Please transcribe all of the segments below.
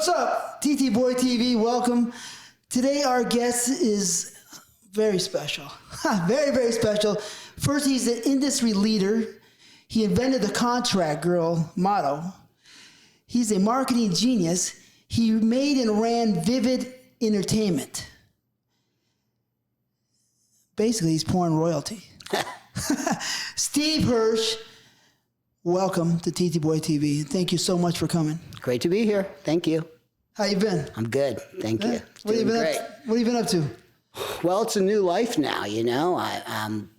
What's up, TTBoy TV? Welcome. Today our guest is very special. Very, very special. First, he's an industry leader. He invented the contract girl motto. He's a marketing genius. He made and ran Vivid Entertainment. Basically, he's porn royalty. Steve Hirsch, welcome to TTBoy TV. Thank you so much for coming. Great to be here. Thank you. How you been? I'm good. Thank you. What have you been up to? Well, it's a new life now, you know. I'm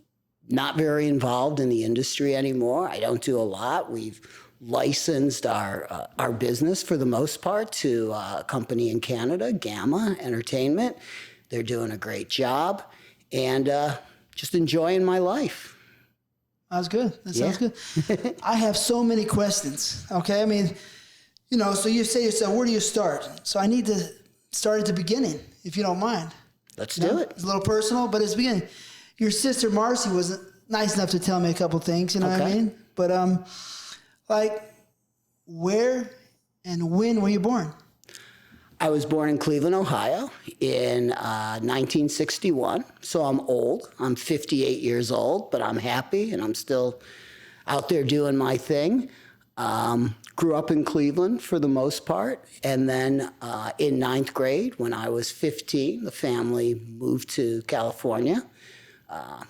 not very involved in the industry anymore. I don't do a lot. We've licensed our business for the most part to a company in Canada, Gamma Entertainment. They're doing a great job and just enjoying my life. That's good. That sounds good. I have so many questions. Okay. I mean, you know, so you say to yourself, where do you start? So I need to start at the beginning, if you don't mind. Let's do it. It's a little personal, but it's the beginning. Your sister Marcy was nice enough to tell me a couple things, you know what I mean? But like, where and when were you born? I was born in Cleveland, Ohio in 1961, so I'm old. I'm 58 years old, but I'm happy and I'm still out there doing my thing. Grew up in Cleveland for the most part, and then in ninth grade, when I was 15, the family moved to California.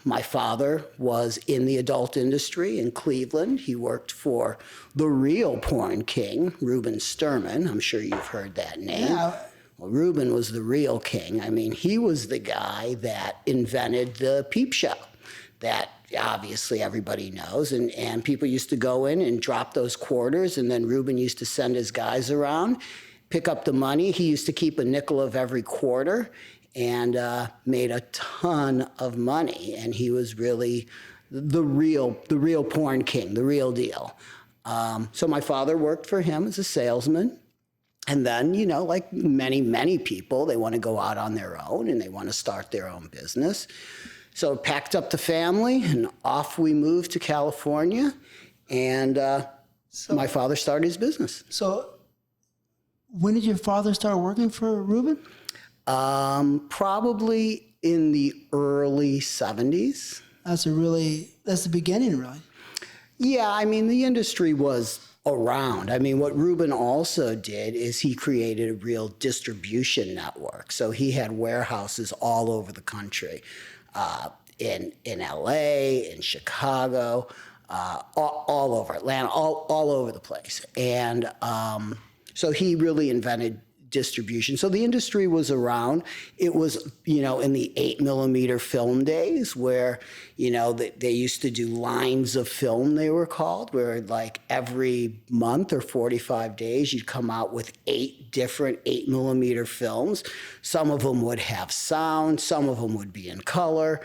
My father was in the adult industry in Cleveland. He worked for the real porn king, Reuben Sturman. I'm sure you've heard that name. Yeah. Well, Reuben was the real king. I mean, he was the guy that invented the peep show that obviously everybody knows. And people used to go in and drop those quarters, and then Reuben used to send his guys around, pick up the money. He used to keep a nickel of every quarter, and made a ton of money. And he was really the real porn king, the real deal. So my father worked for him as a salesman. And then, you know, like many people, they want to go out on their own and they want to start their own business. So packed up the family and off we moved to California. And my father started his business. So when did your father start working for Reuben? Probably in the early 70s. That's the beginning, really. Yeah, I mean, the industry was around. I mean, what Reuben also did is he created a real distribution network. So he had warehouses all over the country, in LA, in Chicago, all over Atlanta, all over the place. And so he really invented distribution. So the industry was around. It was, you know, in the 8mm film days where, you know, they used to do lines of film, they were called, where like every month or 45 days you'd come out with 8 different 8mm films. Some of them would have sound, some of them would be in color,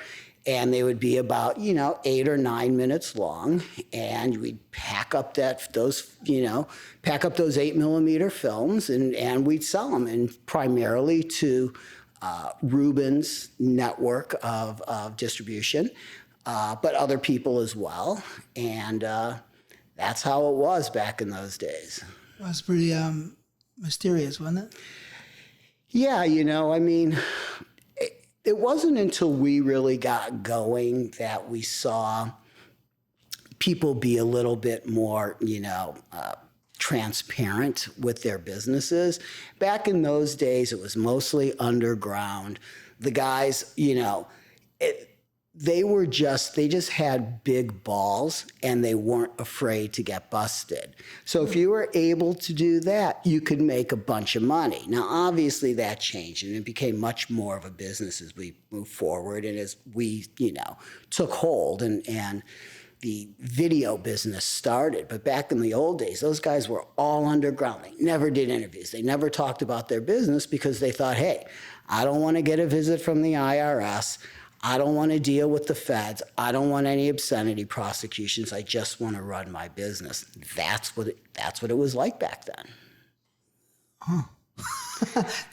and they would be about, you know, 8 or 9 minutes long. And we'd pack up those 8mm films and we'd sell them, and primarily to Reuben's network of distribution, but other people as well. And that's how it was back in those days. Well, it's pretty mysterious, wasn't it? Yeah, you know, I mean, it wasn't until we really got going that we saw people be a little bit more, you know, transparent with their businesses. Back in those days, it was mostly underground. The guys, you know, they just had big balls and they weren't afraid to get busted. So if you were able to do that, you could make a bunch of money. Now, obviously that changed and it became much more of a business as we moved forward and as we, you know, took hold and the video business started. But back in the old days, those guys were all underground. They never did interviews. They never talked about their business because they thought, hey, I don't want to get a visit from the IRS. I don't want to deal with the feds. I don't want any obscenity prosecutions. I just want to run my business. That's what it was like back then. Huh.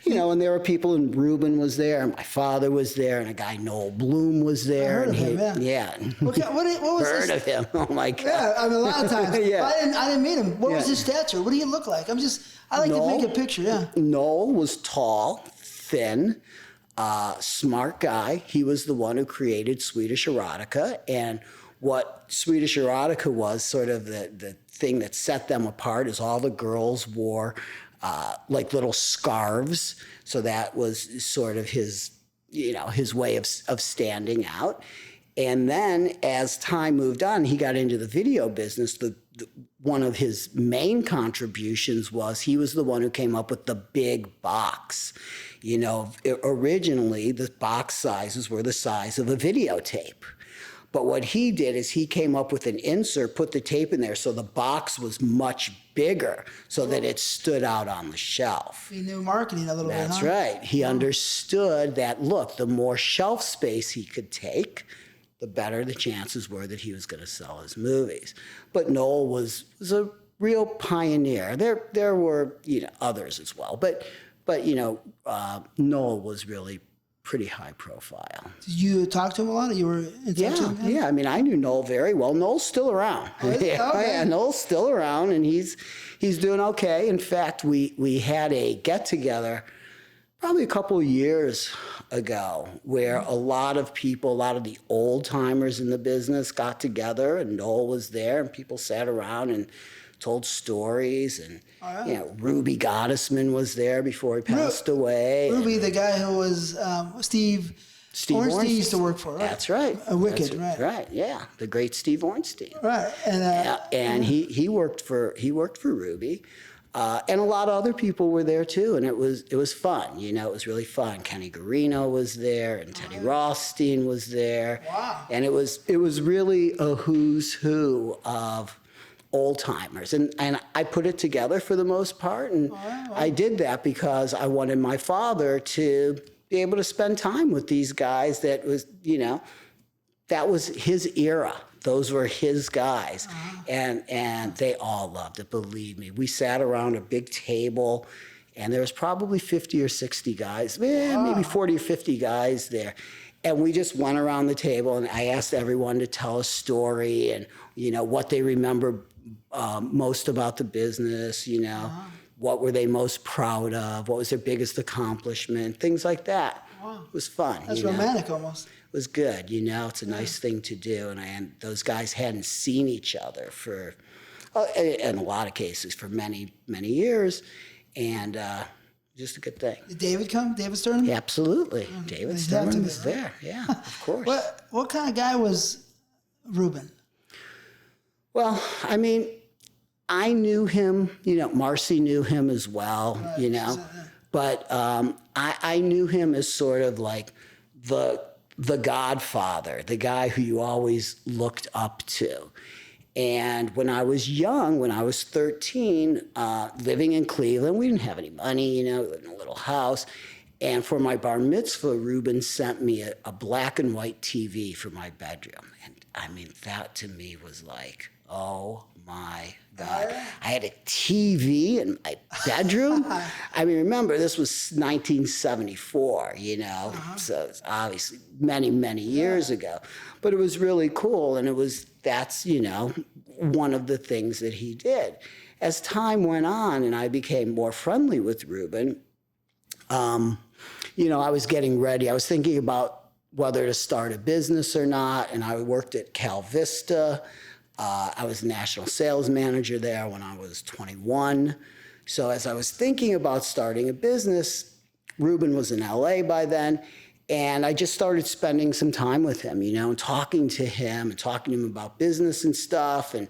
You know, and there were people, and Ruben was there, and my father was there, and a guy, Noel Bloom, was there. I heard of him, yeah. Okay, what was Heard his, of him. Oh, my God. Yeah, I mean, a lot of times. Yeah. I didn't meet him. What was Yeah. his stature? What did he look like? I like to make a picture, yeah. Noel was tall, thin, smart guy. He was the one who created Swedish erotica, and what Swedish erotica was, sort of the thing that set them apart, is all the girls wore like little scarves. So that was sort of his, you know, his way of standing out. And then as time moved on, he got into the video business. One of his main contributions was he was the one who came up with the big box. You know, originally the box sizes were the size of a videotape. But what he did is he came up with an insert, put the tape in there, so the box was much bigger, so that it stood out on the shelf. He knew marketing a little bit, That's right. He understood that, look, the more shelf space he could take, the better the chances were that he was going to sell his movies. But Noel was a real pioneer. There were, you know, others as well, but you know, Noel was really pretty high profile. Did you talk to him a lot? Or you were in touch with him? Yeah. I mean, I knew Noel very well. Noel's still around. Oh, is he? Okay. Yeah, Noel's still around, and he's doing okay. In fact, we had a get together probably a couple of years ago where a lot of people, a lot of the old timers in the business got together, and Noel was there, and people sat around and told stories, and you know, Ruby Gottesman was there before he passed away. Ruby, the guy who was Steve Ornstein used to work for, right? That's right. Wicked, right? Right, yeah, the great Steve Ornstein. Right, And he worked for Ruby, and a lot of other people were there too, and it was fun. You know, it was really fun. Kenny Garino was there, and Teddy Rothstein was there. Wow. And it was really a who's who of old timers, and I put it together for the most part, and I did that because I wanted my father to be able to spend time with these guys. That was, you know, that was his era. Those were his guys, and they all loved it. Believe me, we sat around a big table, and there was probably 50 or 60 guys, maybe 40 or 50 guys there. And we just went around the table, and I asked everyone to tell a story, and, you know, what they remember most about the business, you know, what were they most proud of, what was their biggest accomplishment, things like that. Wow. It was fun. That's romantic almost. It was good, you know, it's a nice thing to do. And those guys hadn't seen each other for, in a lot of cases, for many, many years. And just a good thing. Did David come? David Stern? Yeah, absolutely. David Stern was there. Yeah, of course. What kind of guy was Ruben? Well, I mean, I knew him, you know, Marcy knew him as well, you know, but I knew him as sort of like the godfather, the guy who you always looked up to. And when I was young, when I was 13, living in Cleveland, we didn't have any money, you know, we lived in a little house. And for my bar mitzvah, Ruben sent me a black and white TV for my bedroom. And I mean, that to me was like, oh my God. I had a TV in my bedroom. I mean, remember, this was 1974, you know, so it's obviously many, many years ago. But it was really cool, and that's, you know, one of the things that he did. As time went on and I became more friendly with Ruben, you know, I was getting ready. I was thinking about whether to start a business or not, and I worked at Cal Vista. I was national sales manager there when I was 21. So as I was thinking about starting a business, Ruben was in LA by then, and I just started spending some time with him, you know, and talking to him about business and stuff. And,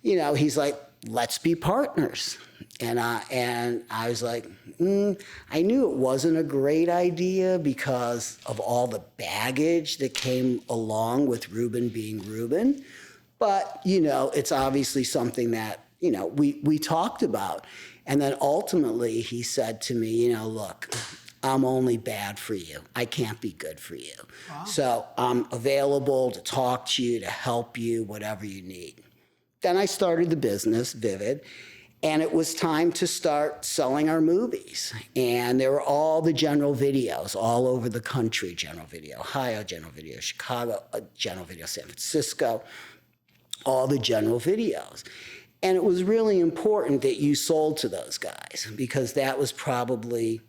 you know, he's like, let's be partners. And I was like, I knew it wasn't a great idea because of all the baggage that came along with Ruben being Ruben. But, you know, it's obviously something that, you know, we talked about. And then ultimately he said to me, you know, look, I'm only bad for you. I can't be good for you. Wow. So I'm available to talk to you, to help you, whatever you need. Then I started the business, Vivid. And it was time to start selling our movies. And there were all the general videos all over the country, general video, Ohio, general video, Chicago, general video, San Francisco, all the general videos. And it was really important that you sold to those guys because that was probably,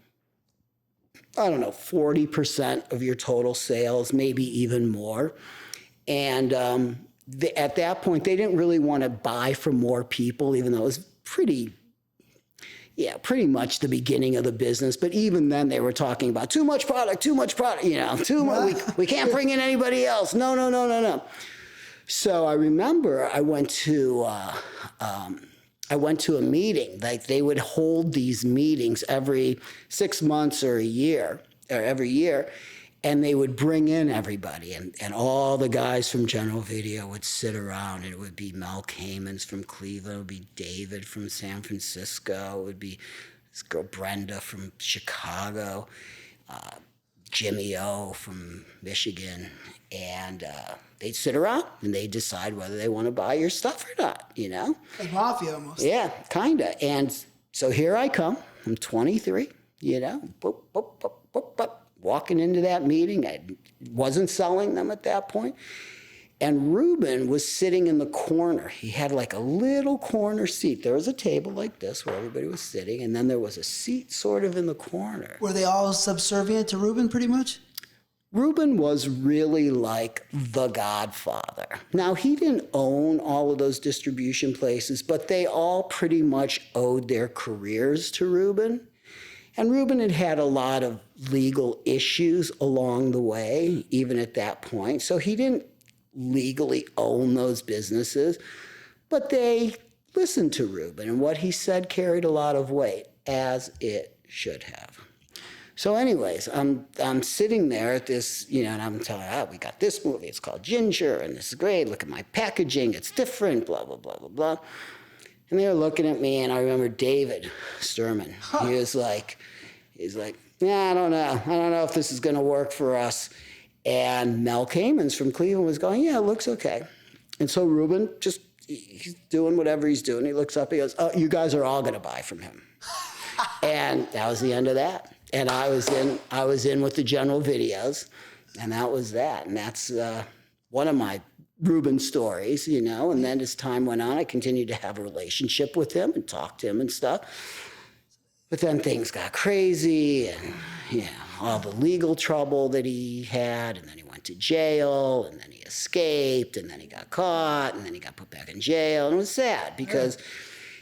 I don't know, 40% of your total sales, maybe even more. And at that point, they didn't really want to buy from more people, even though it was pretty much the beginning of the business. But even then, they were talking about too much product, too much, too much. We can't bring in anybody else. No. So I remember I went to a meeting. Like they would hold these meetings every 6 months or every year, and they would bring in everybody, and all the guys from General Video would sit around, and it would be Mel Kamens from Cleveland, it would be David from San Francisco, it would be this girl Brenda from Chicago, Jimmy O from Michigan, and they'd sit around and they'd decide whether they want to buy your stuff or not, you know? Like mafia almost. Yeah, kind of. And so here I come. I'm 23, you know, boop, boop, boop, boop, boop, walking into that meeting. I wasn't selling them at that point. And Ruben was sitting in the corner. He had like a little corner seat. There was a table like this where everybody was sitting, and then there was a seat sort of in the corner. Were they all subservient to Ruben pretty much? Ruben was really like the godfather. Now, he didn't own all of those distribution places, but they all pretty much owed their careers to Ruben. And Ruben had had a lot of legal issues along the way, even at that point. So he didn't legally own those businesses, but they listened to Ruben, and what he said carried a lot of weight, as it should have. So anyways, I'm sitting there at this, you know, and I'm telling, we got this movie, it's called Ginger, and this is great, look at my packaging, it's different, blah, blah, blah, blah, blah. And they were looking at me, and I remember David Sturman. He's like, yeah, I don't know if this is gonna work for us. And Mel Kamens from Cleveland was going, yeah, it looks okay. And so Ruben he's doing whatever he's doing. He looks up, he goes, oh, you guys are all gonna buy from him. And that was the end of that. And I was in with the general videos, and that was that. And that's one of my Ruben stories, you know. And then as time went on, I continued to have a relationship with him and talk to him and stuff. But then things got crazy, and you know, all the legal trouble that he had, and then he went to jail, and then he escaped, and then he got caught, and then he got put back in jail. And it was sad because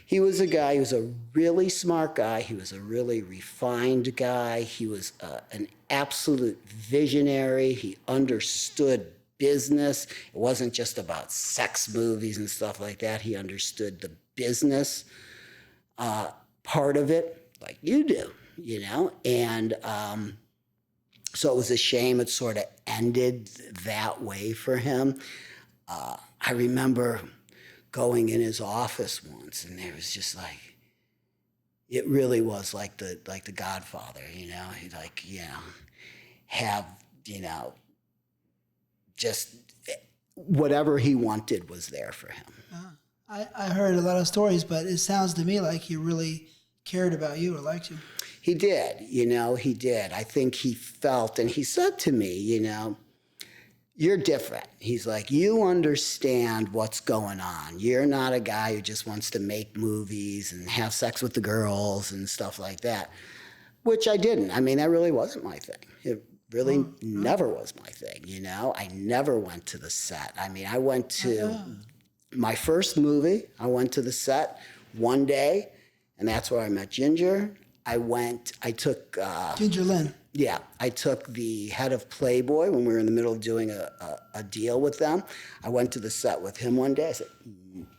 he was a guy, he was a really smart guy, he was a really refined guy, he was an absolute visionary, he understood business. It wasn't just about sex movies and stuff like that. He understood the business part of it, like you do, you know? And so it was a shame it sort of ended that way for him. I remember going in his office once, and there was just like, it really was like the Godfather, you know? He'd like, you know, have, you know, just whatever he wanted was there for him. I heard a lot of stories, but it sounds to me like he really cared about you or liked you. He did, you know, he did. I think he felt, and he said to me, you know, you're different. He's like, you understand what's going on. You're not a guy who just wants to make movies and have sex with the girls and stuff like that, which I didn't. I mean, that really wasn't my thing. It really never was my thing, you know? I never went to the set. I mean, I went to my first movie. I went to the set one day, and that's where I met Ginger. I took... Ginger Lynn. Yeah, I took the head of Playboy when we were in the middle of doing a deal with them. I went to the set with him one day. I said,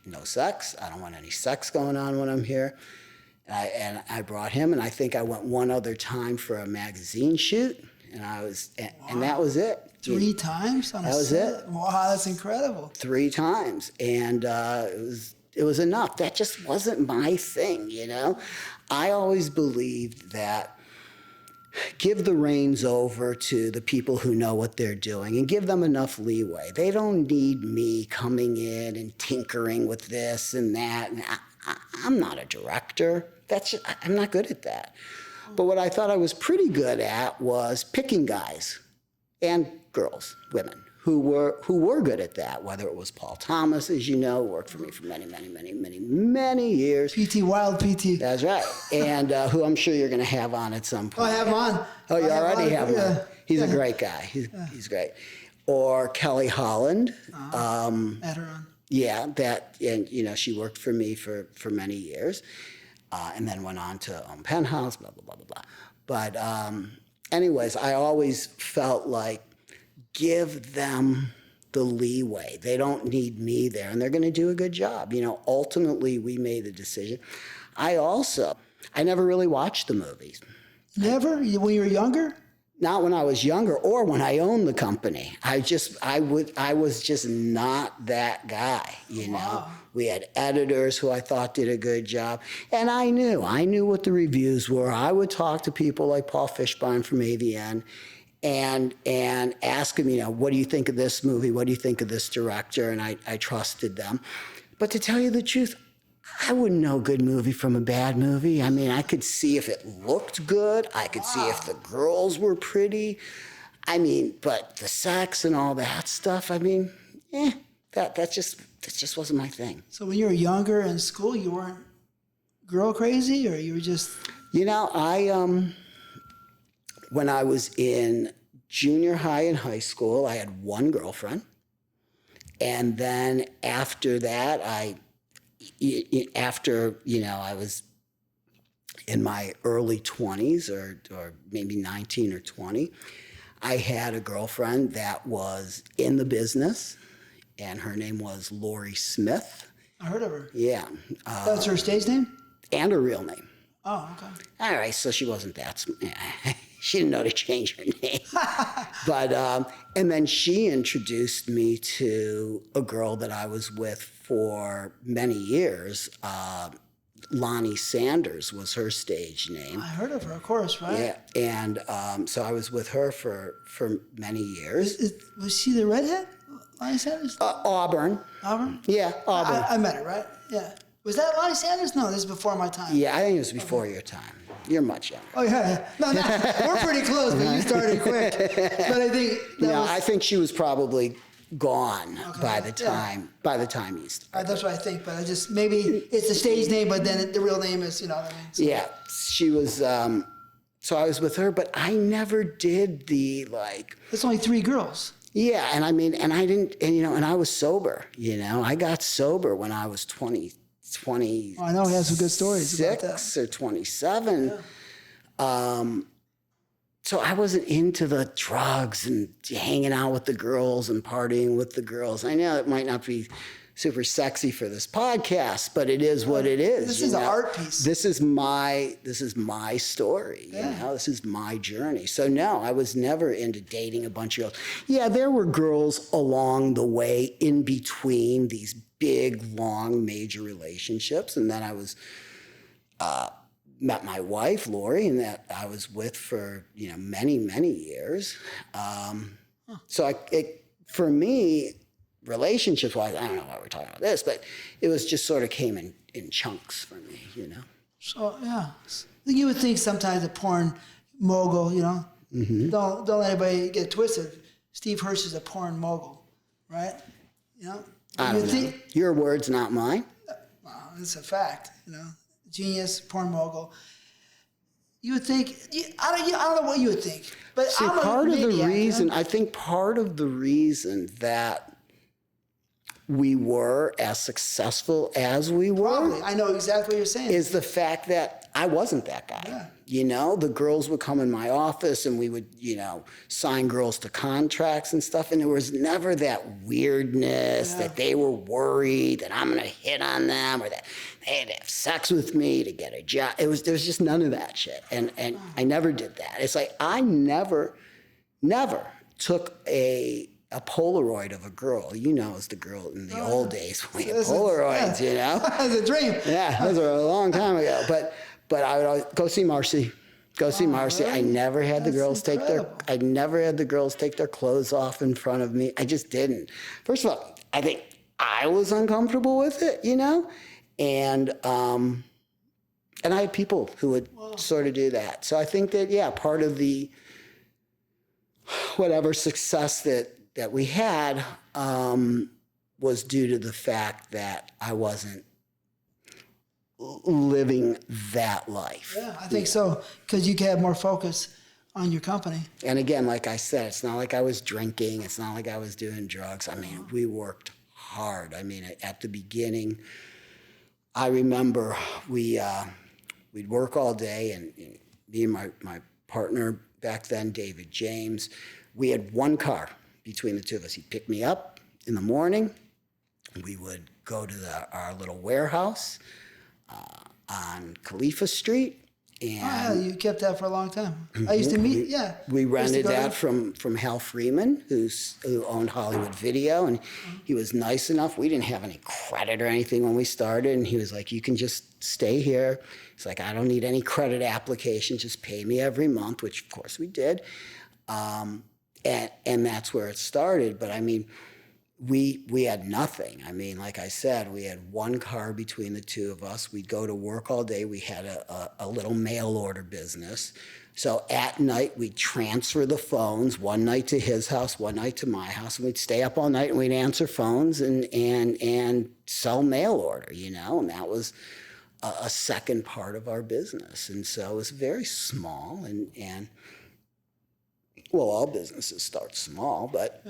no sex. I don't want any sex going on when I'm here. And I brought him, and I think I went one other time for a magazine shoot, and and that was it. 3 times on a set? That was it. Wow, that's incredible. 3 times, and it was enough. That just wasn't my thing, you know? I always believed that give the reins over to the people who know what they're doing and give them enough leeway. They don't need me coming in and tinkering with this and that. And I'm not a director. I'm not good at that. But what I thought I was pretty good at was picking guys and girls, women, who were good at that, whether it was Paul Thomas, as you know, worked for me for many years. PT, wild PT. That's right. And who I'm sure you're going to have on at some point. Oh, I have him on. Oh, you already have him on. He's a Yeah. great guy. He's great. Or Kelly Holland. Had her on. Yeah, and you know, she worked for me for many years, and then went on to Penthouse, blah, blah, blah, blah, blah. But anyways, I always felt like give them the leeway. They don't need me there, and they're going to do a good job. You know, ultimately, we made the decision. I never really watched the movies. Never? When you were younger? Not when I was younger or when I owned the company. I was just not that guy, you know. Wow. We had editors who I thought did a good job. And I knew what the reviews were. I would talk to people like Paul Fishbein from AVN and ask them, you know, what do you think of this movie? What do you think of this director? And I trusted them. But to tell you the truth, I wouldn't know a good movie from a bad movie. I mean, I could see if it looked good. I could see if the girls were pretty. I mean, but the sex and all that stuff, I mean, that just wasn't my thing. So when you were younger in school, you weren't girl crazy, or you were just... You know, when I was in junior high and high school, I had one girlfriend. And then after that, I was in my early 20s or maybe 19 or 20, I had a girlfriend that was in the business, and her name was Lori Smith. I heard of her. Yeah. That's her stage name? And her real name. Oh, okay. All right, so she wasn't that she didn't know to change her name. But, and then she introduced me to a girl that I was with for many years. Lonnie Sanders was her stage name. I heard of her, of course, right? Yeah, and so I was with her for many years. Was she the redhead, Lonnie Sanders? Auburn. Auburn? Yeah, Auburn. I met her, right? Yeah. Was that Lonnie Sanders? No, this is before my time. Yeah, I think it was before your time. You're much younger. Oh, yeah. No, we're pretty close, but you started quick. But I think I think she was probably gone by the time you started. that's what I think, but I just, maybe it's the stage name, but then the real name is, you know what I mean? So. Yeah, she was, so I was with her, but I never did the, like... It's only 3 girls. Yeah, and I mean, and I didn't, and you know, and I was sober, you know. I got sober when I was 20. Oh, I know he has some good stories about that. 26 or 27. Yeah. So I wasn't into the drugs and hanging out with the girls and partying with the girls. I know it might not be super sexy for this podcast, but it is what it is. This is an art piece. This is my story. Yeah. You know, this is my journey. So no, I was never into dating a bunch of girls. Yeah, there were girls along the way in between these big, long, major relationships, and then I was met my wife, Lori, and that I was with for many years. So for me, relationships-wise, I don't know why we're talking about this, but it was just sort of came in chunks for me, you know. So yeah, you would think sometimes a porn mogul, Mm-hmm. don't let anybody get twisted. Steve Hirsch is a porn mogul, right? I don't know. Your words, not mine. Well, it's a fact, Genius, porn mogul. You would think, I don't know what you would think, but See, part of the reason that we were as successful as we were, probably, I know exactly what you're saying, is the fact that I wasn't that guy. Yeah. The girls would come in my office and we would, sign girls to contracts and stuff. And there was never that weirdness that they were worried that I'm going to hit on them or that they had to have sex with me to get a job. There was just none of that shit. And I never did that. It's like I never took a Polaroid of a girl, as the girl in the old days when we had Polaroids, That was a dream. Yeah, those were a long time ago. But I would always go see Marcy. Go see Marcy. really? I never had the That's girls incredible. I never had the girls take their clothes off in front of me. I just didn't. First of all, I think I was uncomfortable with it, you know? And I had people who would sort of do that. So I think that, yeah, part of the whatever success that we had was due to the fact that I wasn't living that life. Yeah, I think so, because you can have more focus on your company. And again, like I said, it's not like I was drinking. It's not like I was doing drugs. I mean, we worked hard. I mean, at the beginning, I remember we'd work all day, and me and my partner back then, David James, we had one car between the two of us. He'd pick me up in the morning. We would go to our little warehouse on Khalifa Street. And Yeah, you kept that for a long time. I used to meet, we rented go that there. from Hal Freeman, who owned Hollywood Video, and he was nice enough. We didn't have any credit or anything when we started, and he was like, "You can just stay here." He's like, "I don't need any credit application. Just pay me every month," which of course we did, and that's where it started. But I mean, we had nothing. I mean, like I said, we had one car between the two of us. We'd go to work all day. We had a little mail order business. So at night, we'd transfer the phones, one night to his house, one night to my house, and we'd stay up all night and we'd answer phones and sell mail order, you know, and that was a second part of our business. And so it was very small, and well, all businesses start small, but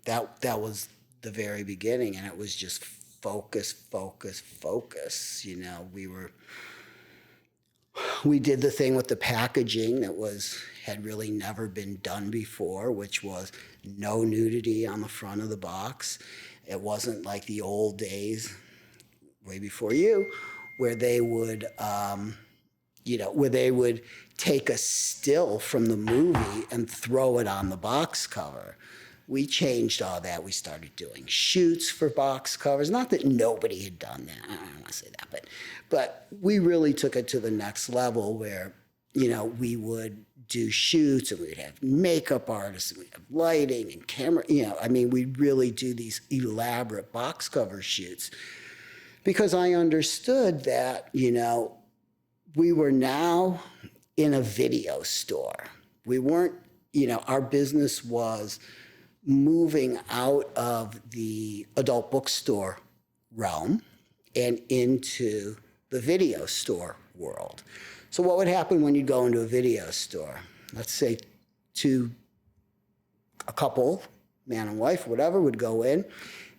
that was the very beginning, and it was just focus. You know, we did the thing with the packaging that had really never been done before, which was no nudity on the front of the box. It wasn't like the old days, way before you, where they would, where they would take a still from the movie and throw it on the box cover. We changed all that. We started doing shoots for box covers. Not that nobody had done that. I don't want to say that, but we really took it to the next level where, you know, we would do shoots and we'd have makeup artists and we'd have lighting and camera. You know, I mean, we'd really do these elaborate box cover shoots because I understood that, you know, we were now in a video store. We weren't, you know, our business was moving out of the adult bookstore realm and into the video store world. So what would happen when you go into a video store? Let's say a couple, man and wife, whatever, would go in.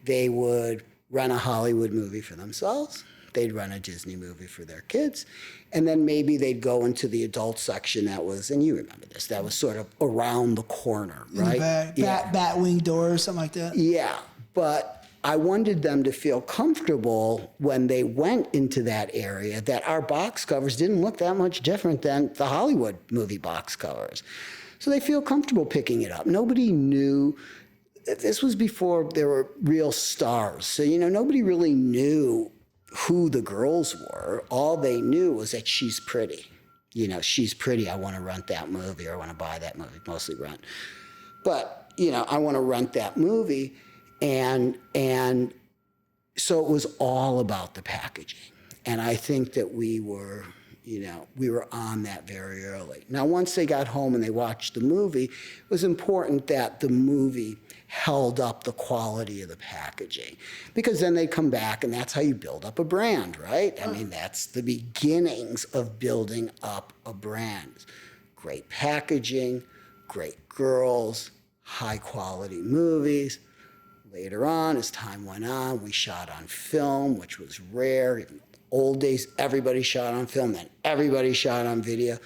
They would rent a Hollywood movie for themselves. They'd rent a Disney movie for their kids. And then maybe they'd go into the adult section that was, and you remember this, that was sort of around the corner, right? Bat wing door or something like that. Yeah, but I wanted them to feel comfortable when they went into that area that our box covers didn't look that much different than the Hollywood movie box covers. So they feel comfortable picking it up. Nobody knew. This was before there were real stars. So, you know, nobody really knew who the girls were. All they knew was that she's pretty. You know, she's pretty. I want to rent that movie, or I want to buy that movie, mostly rent. But, you know, I want to rent that movie. And so it was all about the packaging. And I think that we were on that very early. Now, once they got home and they watched the movie, it was important that the movie held up the quality of the packaging, because then they come back and that's how you build up a brand, right? I mean, that's the beginnings of building up a brand. Great packaging, great girls, high quality movies. Later on, as time went on, we shot on film, which was rare. Even old days, everybody shot on film, then everybody shot on video.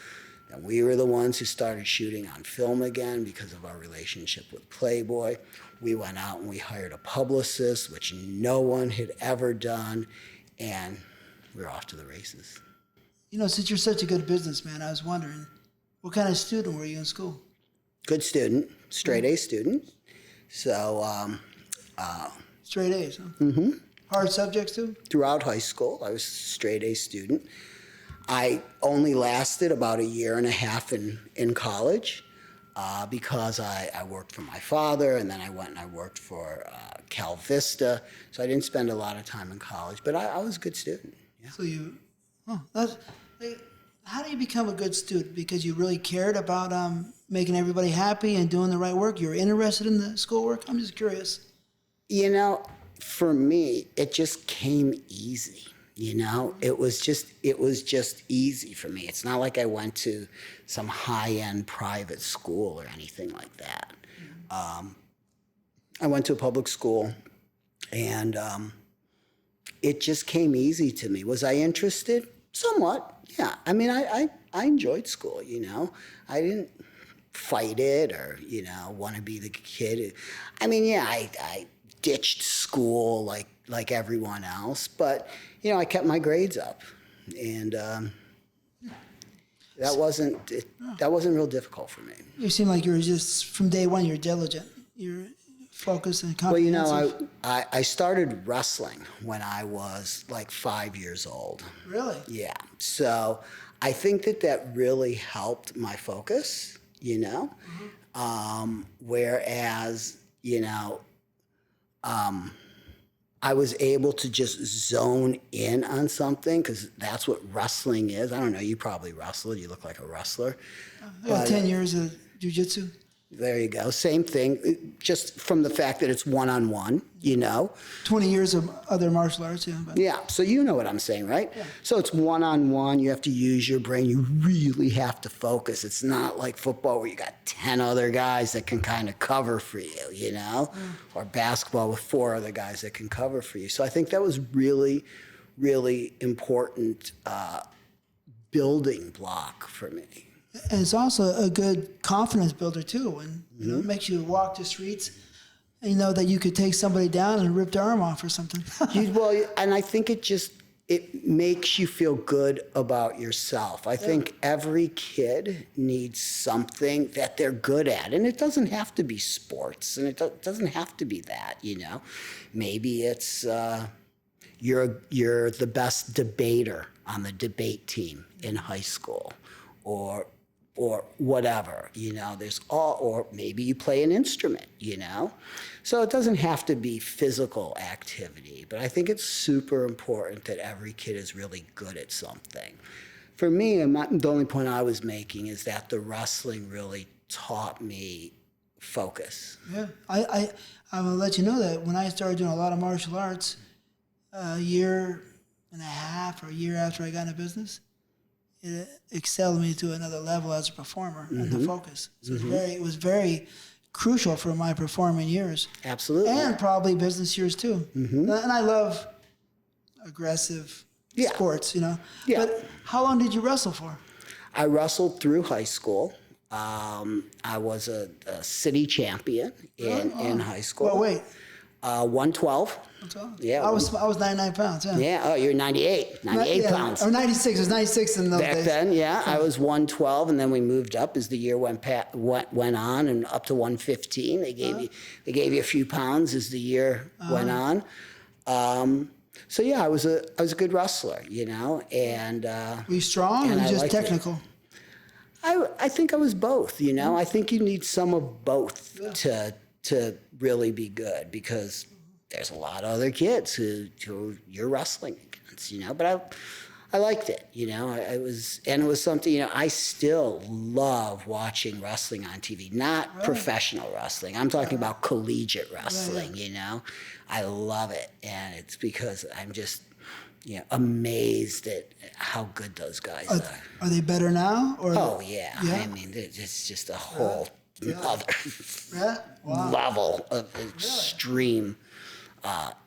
And we were the ones who started shooting on film again because of our relationship with Playboy. We went out and we hired a publicist, which no one had ever done, and we were off to the races. You know, since you're such a good businessman, I was wondering, what kind of student were you in school? Good student, straight A student. So, Straight A's, huh? Mm-hmm. Hard subjects too? Throughout high school, I was a straight A student. I only lasted about a year and a half in college because I worked for my father, and then I went and I worked for Cal Vista. So I didn't spend a lot of time in college, but I was a good student. Yeah. So you, how do you become a good student? Because you really cared about making everybody happy and doing the right work? You were interested in the schoolwork? I'm just curious. You know, for me, it just came easy. You know, it was just easy for me. It's not like I went to some high-end private school or anything like that. I went to a public school, and it just came easy to me. Was I interested? Somewhat, yeah. I mean, I enjoyed school, you know. I didn't fight it or, you know, want to be the kid. I mean, yeah, I ditched school like everyone else, but you know, I kept my grades up, and that wasn't real difficult for me. You seem like you were just from day one. You're diligent. You're focused and comprehensive. Well, you know, I started wrestling when I was like 5 years old. Really? Yeah. So I think that really helped my focus. You know, whereas you know. I was able to just zone in on something because that's what wrestling is. I don't know, you probably wrestled. You look like a wrestler. I got 10 years of jiu-jitsu. There you go. Same thing, just from the fact that it's one-on-one, you know. 20 years of other martial arts, yeah. But. Yeah, so you know what I'm saying, right? Yeah. So it's one-on-one. You have to use your brain. You really have to focus. It's not like football where you got 10 other guys that can kind of cover for you, you know, or basketball with 4 other guys that can cover for you. So I think that was really, really important building block for me. And it's also a good confidence builder too, and you know, it makes you walk the streets and you know that you could take somebody down and rip their arm off or something. Well, and I think it makes you feel good about yourself. I think every kid needs something that they're good at, and it doesn't have to be sports, and it doesn't have to be that. You know, maybe it's you're the best debater on the debate team in high school, or whatever, you know, or maybe you play an instrument, you know? So it doesn't have to be physical activity, but I think it's super important that every kid is really good at something. For me, the only point I was making is that the wrestling really taught me focus. Yeah, I'm gonna let you know that when I started doing a lot of martial arts, a year and a half or a year after I got into business, it excelled me to another level as a performer and the focus. So it was very crucial for my performing years. Absolutely. And probably business years too. And I love aggressive sports, you know. Yeah. But how long did you wrestle for? I wrestled through high school. I was a city champion in high school. Well, wait. 112. Yeah. I was 99 pounds, yeah. Yeah, oh, you're 98 pounds. Or 96, it was 96 in those Back days. then, yeah, I was 112, and then we moved up as the year went on, and up to 115. They gave you a few pounds as the year went on. So yeah, I was a good wrestler, you know, and were you strong or just technical? I think I was both, you know. I think you need some of both to really be good, because there's a lot of other kids who you're wrestling against, you know. But I liked it, you know. It was something, you know. I still love watching wrestling on TV, not professional wrestling. I'm talking about collegiate wrestling, you know. I love it, and it's because I'm just, you know, amazed at how good those guys are. Are they better now? Or oh yeah. I mean, it's just a whole other level of extreme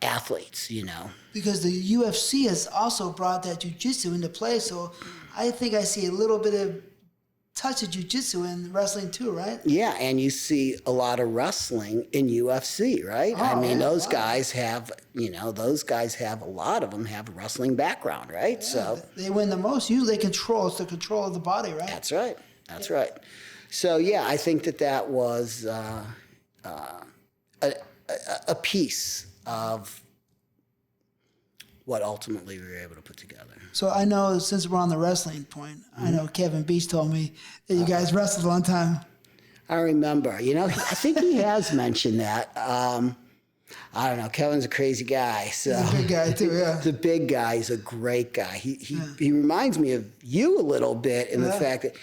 athletes, you know. Because the UFC has also brought that jiu-jitsu into play, so I think I see a little bit of touch of jiu-jitsu in wrestling too, right? Yeah, and you see a lot of wrestling in UFC, right? Oh, I mean, those guys have, you know, a lot of them have a wrestling background, right? Yeah, so they win the most. Usually it's the control of the body, right? That's right. That's right. So yeah, I think that was a piece of what ultimately we were able to put together. So I know, since we're on the wrestling point, I know Kevin Beach told me that you guys wrestled one time. I remember, you know, I think he has mentioned that. I don't know. Kevin's a crazy guy. So He's a big guy too, yeah. The big guy. He's a great guy. He reminds me of you a little bit in the fact that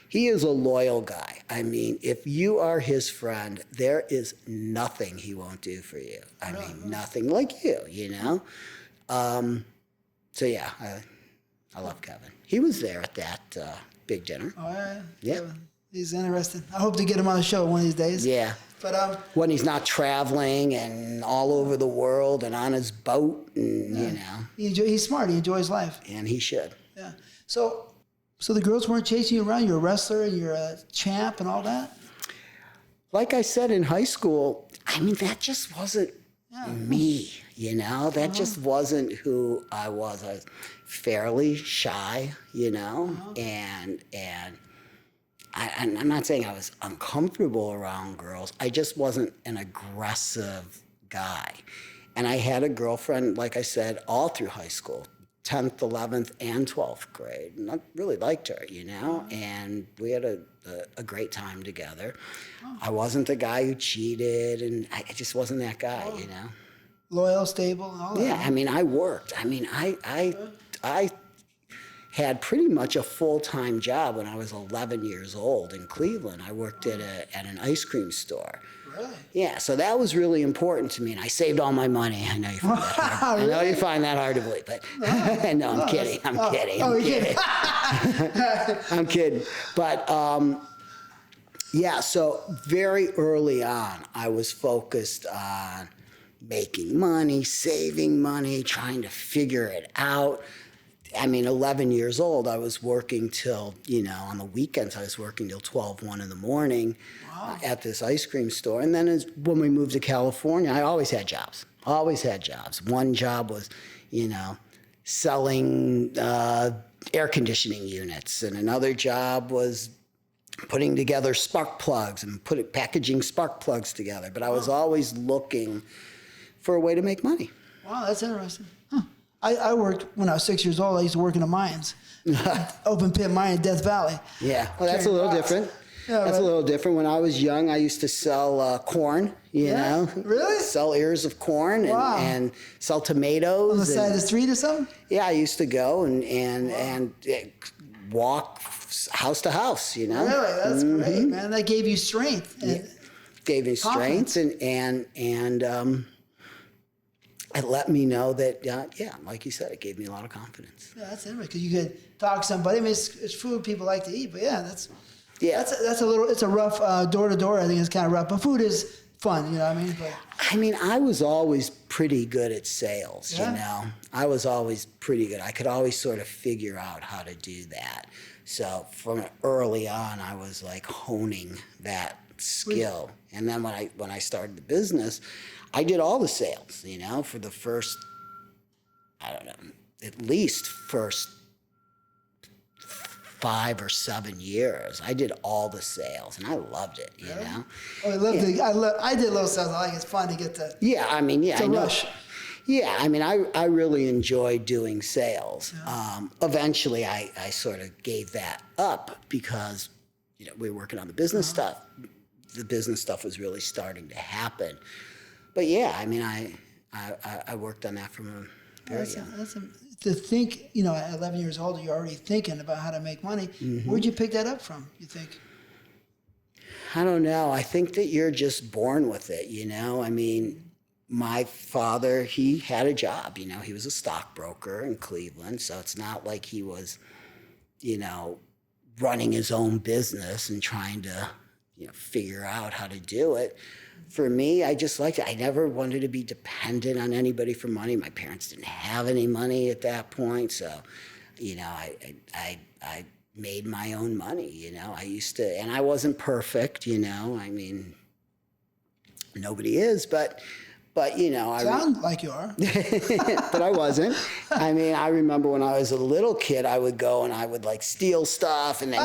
he is a loyal guy. I mean, if you are his friend, there is nothing he won't do for you. I mean, nothing like you know? So yeah, I love Kevin. He was there at that big dinner. Oh, yeah. Yeah. Kevin. He's interesting. I hope to get him on the show one of these days. Yeah. But when he's not traveling and all over the world and on his boat, and you know, he's smart. He enjoys life. And he should. Yeah. So the girls weren't chasing you around. You're a wrestler and you're a champ and all that. Like I said in high school, I mean, that just wasn't me. You know, that just wasn't who I was. I was fairly shy. You know, and I'm not saying I was uncomfortable around girls. I just wasn't an aggressive guy. And I had a girlfriend, like I said, all through high school, 10th, 11th, and 12th grade. And I really liked her, you know, and we had a great time together. I wasn't the guy who cheated, and I just wasn't that guy, you know. Loyal, stable, and all that. Yeah, I mean, I worked. I mean, I had pretty much a full-time job when I was 11 years old in Cleveland. I worked at an ice cream store. Really? Yeah, so that was really important to me, and I saved all my money. I know you find that hard. I know you find that hard to believe, but no, I'm kidding. I'm kidding. I'm kidding. But yeah, so very early on, I was focused on making money, saving money, trying to figure it out. I mean, 11 years old, I was working till, you know, on the weekends, I was working till 12, 1 in the morning at this ice cream store. And then when we moved to California, I always had jobs. One job was, you know, selling air conditioning units. And another job was putting together spark plugs and packaging spark plugs together. But I was always looking for a way to make money. Wow, that's interesting. Huh. I worked, when I was 6 years old, I used to work in the mines. Open pit mine in Death Valley. Yeah, well, that's a little different. Yeah, that's a little different. When I was young, I used to sell corn, you know. Really? Sell ears of corn and sell tomatoes. On the side of the street or something? Yeah, I used to go and walk house to house, you know. Really? That's great, man. That gave you strength. And gave me strength and it let me know that, like you said, it gave me a lot of confidence. Yeah, that's interesting, because you could talk to somebody. I mean, it's food people like to eat, but that's a little, it's a rough door to door. I think it's kind of rough, but food is fun, you know what I mean? But I mean, I was always pretty good at sales, you know. I was always pretty good. I could always sort of figure out how to do that. So from early on, I was like honing that skill. And then when I started the business, I did all the sales, you know, for the first, I don't know, at least first 5 or 7 years. I did all the sales, and I loved it, you know. Oh, I did little sales. I think it's fun to get to. Yeah, I mean, yeah, it's a rush. Yeah, I mean, I really enjoyed doing sales. Yeah. Eventually, I sort of gave that up because, you know, we were working on the business stuff. The business stuff was really starting to happen. But yeah, I mean, I worked on that from a very young. To think, you know, at 11 years old, you're already thinking about how to make money. Mm-hmm. Where'd you pick that up from, you think? I don't know. I think that you're just born with it, you know? I mean, my father, he had a job, you know. He was a stockbroker in Cleveland, so it's not like he was, you know, running his own business and trying to, you know, figure out how to do it. For me, I just liked it. I never wanted to be dependent on anybody for money. My parents didn't have any money at that point, so, you know, I made my own money, you know. I used to, and I wasn't perfect, you know. I mean, nobody is, but you know, sound like you are. But I wasn't. I mean, I remember when I was a little kid, I would go and I would like steal stuff and then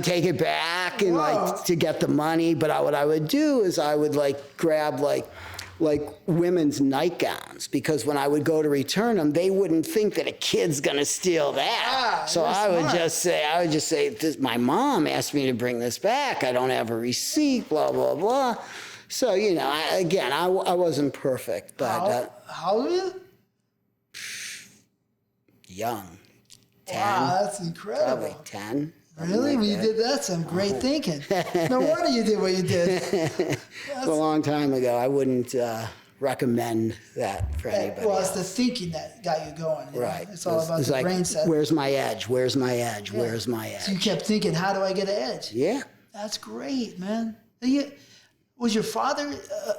take it back and like to get the money. But what I would do is I would like grab like like women's nightgowns, because when I would go to return them, they wouldn't think that a kid's gonna steal that. So I would just say, this, my mom asked me to bring this back. I don't have a receipt, blah, blah, blah. So, you know, I wasn't perfect, but. How old are you? Young. 10. Wow, that's incredible. Probably 10. Really? When you did that, some great thinking. No wonder you did what you did. A long time ago. I wouldn't recommend that for anybody Well, else. it's the thinking that got you going. You Right. know? It's all about the like, brain set. where's my edge? Where's my edge? Yeah. Where's my edge? So you kept thinking, how do I get an edge? Yeah. That's great, man. Was your father,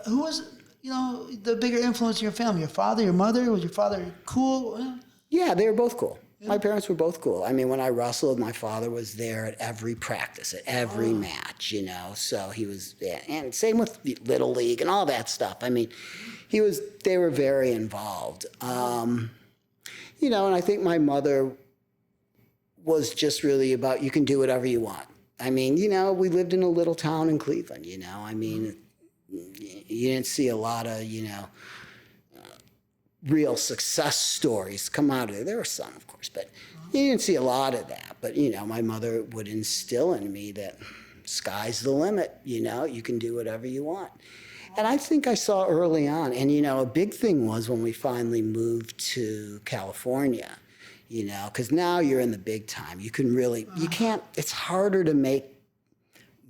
who was, you know, the bigger influence in your family? Your father, your mother? Was your father cool? Yeah, they were both cool. My parents were both cool. I mean, when I wrestled, my father was there at every practice, at every match, you know. So he was, and same with Little League and all that stuff. I mean, they were very involved. You know, and I think my mother was just really about, you can do whatever you want. I mean, you know, we lived in a little town in Cleveland, you know. I mean, you didn't see a lot of, you know, real success stories come out of there. There were some, of course, but you didn't see a lot of that. But, you know, my mother would instill in me that sky's the limit, you know, you can do whatever you want. And I think I saw early on, and, you know, a big thing was when we finally moved to California, you know, because now you're in the big time. You can really, you can't, it's harder to make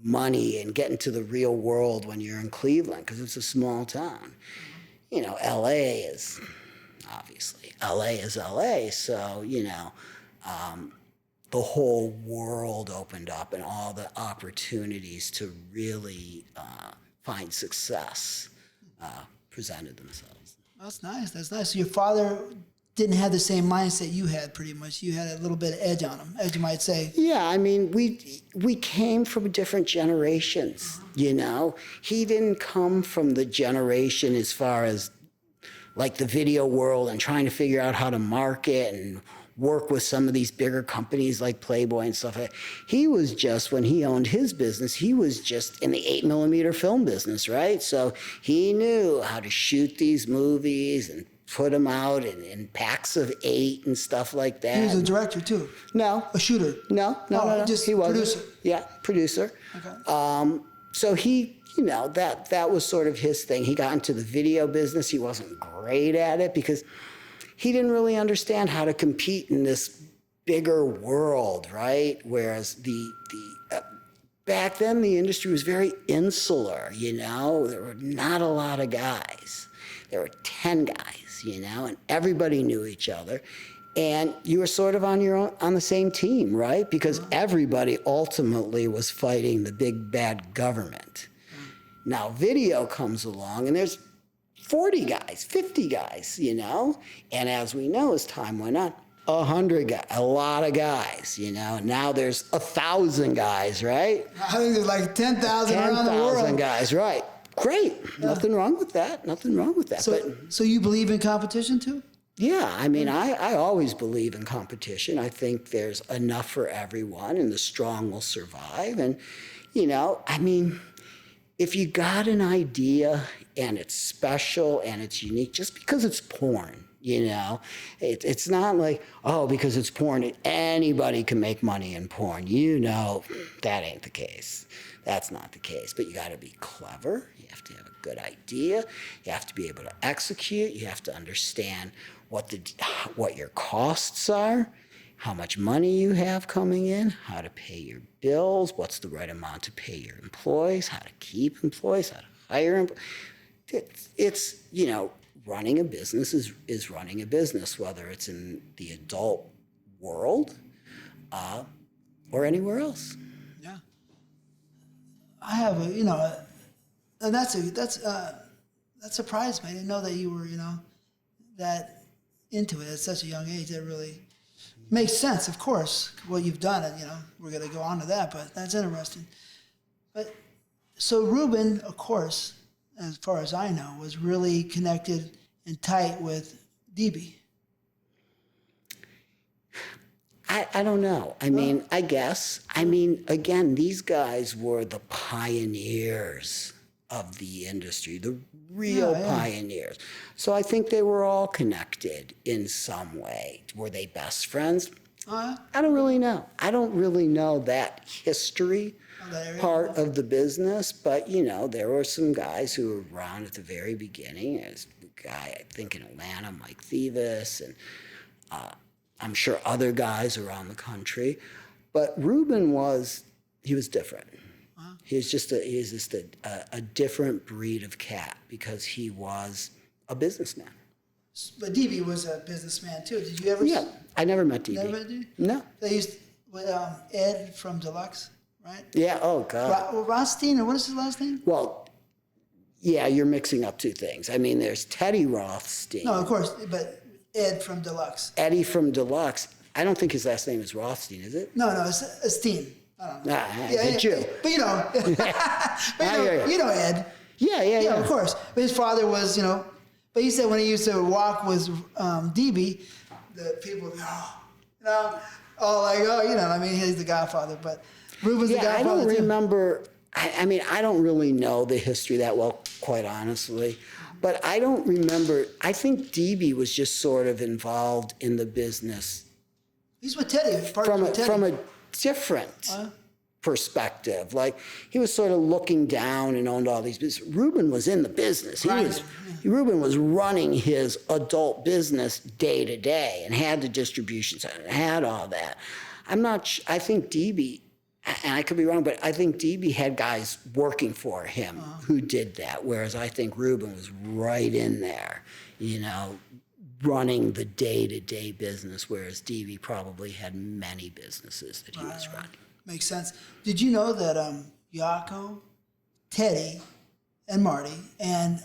money and get into the real world when you're in Cleveland because it's a small town. You know, LA is LA. So, you know, the whole world opened up and all the opportunities to really find success presented themselves. That's nice. That's nice. So your father didn't have the same mindset you had, pretty much. You had a little bit of edge on him, as you might say. Yeah, I mean, we came from different generations, you know. He didn't come from the generation as far as like the video world and trying to figure out how to market and work with some of these bigger companies like Playboy and stuff. He was just, when he owned his business, he was just in the 8mm film business, right? So he knew how to shoot these movies and put them out in packs of 8 and stuff like that. He was a director too. No. A shooter. No. Just he was producer. Yeah, producer. Okay. So he, you know, that was sort of his thing. He got into the video business. He wasn't great at it because he didn't really understand how to compete in this bigger world, right? Whereas back then the industry was very insular, you know. There were not a lot of guys. There were 10 guys, you know, and everybody knew each other. And you were sort of on the same team, right? Because everybody ultimately was fighting the big bad government. Now video comes along and there's 40 guys, 50 guys, you know? And as we know, as time went on, 100 guys, a lot of guys, you know? And now there's 1,000 guys, right? I think there's like 10,000 around the world. 10,000 guys, right. Great. Yeah. Nothing wrong with that. Nothing wrong with that. So you believe in competition too? Yeah, I mean, I always believe in competition. I think there's enough for everyone and the strong will survive. And, you know, I mean, if you got an idea and it's special and it's unique, just because it's porn, you know, it's not like, oh, because it's porn, anybody can make money in porn. You know, that ain't the case. That's not the case. But you got to be clever. You have to have a good idea. You have to be able to execute. You have to understand what your costs are, how much money you have coming in, how to pay your bills, what's the right amount to pay your employees, how to keep employees, how to hire employees. It's, you know, running a business is running a business, whether it's in the adult world or anywhere else. Yeah. I have a, you know, and that surprised me. I didn't know that you were, you know, that into it at such a young age. That really makes sense, of course, what you've done, and, you know, we're going to go on to that, but that's interesting. But so Ruben, of course, as far as I know, was really connected and tight with DB. I don't know. I mean, I guess. I mean, again, these guys were the pioneers of the industry, the real pioneers. So I think they were all connected in some way. Were they best friends? I don't really know. I don't really know that history part of the business, but you know, there were some guys who were around at the very beginning. There's a guy, I think in Atlanta, Mike Thevis, and I'm sure other guys around the country. But Reuben he was different. He was just a different breed of cat because he was a businessman. But DB was a businessman too. Did you ever? Yeah, I never met DB. Never met DB? No. They used with Ed from Deluxe, right? Yeah. Oh God. Rothstein, or what is his last name? Well, yeah, you're mixing up two things. I mean, there's Teddy Rothstein. No, of course, but Ed from Deluxe. Eddie from Deluxe. I don't think his last name is Rothstein, is it? No, it's Steen. The Jew. But you know, you know Ed. Yeah. Of course. But his father was, you know. But he said when he used to walk with DB, the people would go, I mean, he's the Godfather. But Reuben's the Godfather I don't too. remember. I mean, I don't really know the history that well, quite honestly. But I don't remember. I think DB was just sort of involved in the business. He's with Teddy. From a different perspective. Like, he was sort of looking down and owned all these businesses. Reuben was in the business. Reuben was running his adult business day to day and had the distribution center and had all that. I think DB, and I could be wrong, but I think DB had guys working for him who did that, whereas I think Reuben was right in there, you know, running the day-to-day business, whereas DB probably had many businesses that he was running. Makes sense. Did you know that Yako, Teddy, and Marty and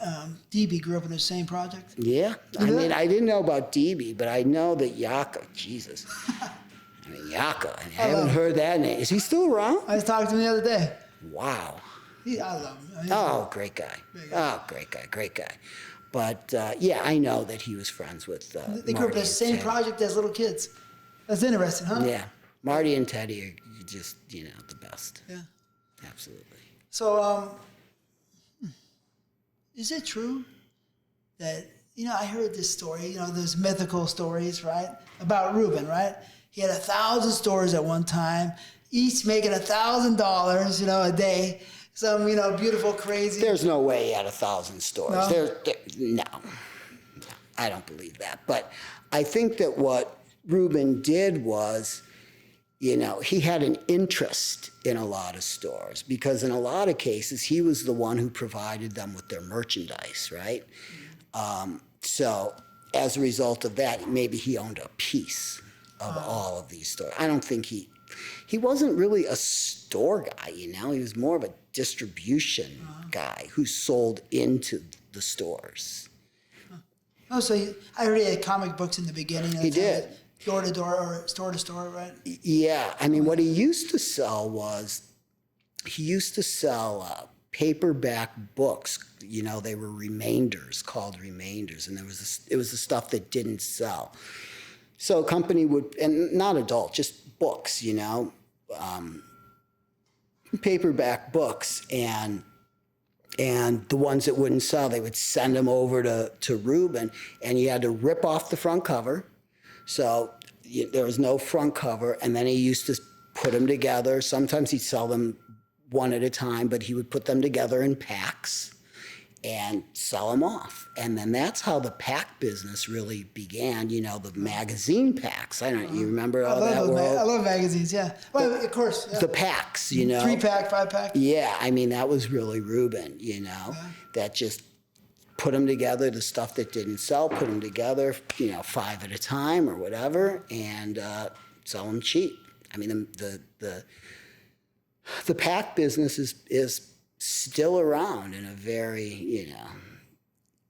DB grew up in the same project? Yeah. I mean, I didn't know about DB, but I know that Yako, Jesus. I mean, Yako, I haven't heard that name. Is he still around? I was talking to him the other day. Wow. I love him. Great guy. Great guy. But, I know that he was friends with They grew up in the same project as little kids. That's interesting, huh? Yeah. Marty and Teddy are just, you know, the best. Yeah. Absolutely. So, is it true that, you know, I heard this story, you know, those mythical stories, right, about Reuben, right? He had 1,000 stores at one time, each making $1,000, you know, a day. Some, you know, beautiful, crazy. There's no way he had 1,000 stores. No? No, I don't believe that. But I think that what Reuben did was, you know, he had an interest in a lot of stores because in a lot of cases, he was the one who provided them with their merchandise, right? So as a result of that, maybe he owned a piece of all of these stores. I don't think he wasn't really a store guy, you know? He was more of a distribution guy who sold into the stores. Oh, so I heard he had comic books in the beginning. He did. Door to door or store to store, right? Yeah. I mean, what he used to sell was paperback books. You know, they were called remainders, and it was the stuff that didn't sell. So a company would, and not adult, just books, you know, paperback books, and the ones that wouldn't sell, they would send them over to Reuben, and you had to rip off the front cover. So there was no front cover, and then he used to put them together. Sometimes he'd sell them one at a time, but he would put them together in packs and sell them off. And then that's how the pack business really began, you know, the magazine packs. You remember all that world? I love magazines, yeah. Well, of course. Yeah. The packs, you know. 3-pack, 5-pack. Yeah, I mean, that was really Reuben, you know, that just put them together, the stuff that didn't sell, put them together, you know, 5 at a time or whatever, and sell them cheap. I mean, the pack business is still around in a very, you know,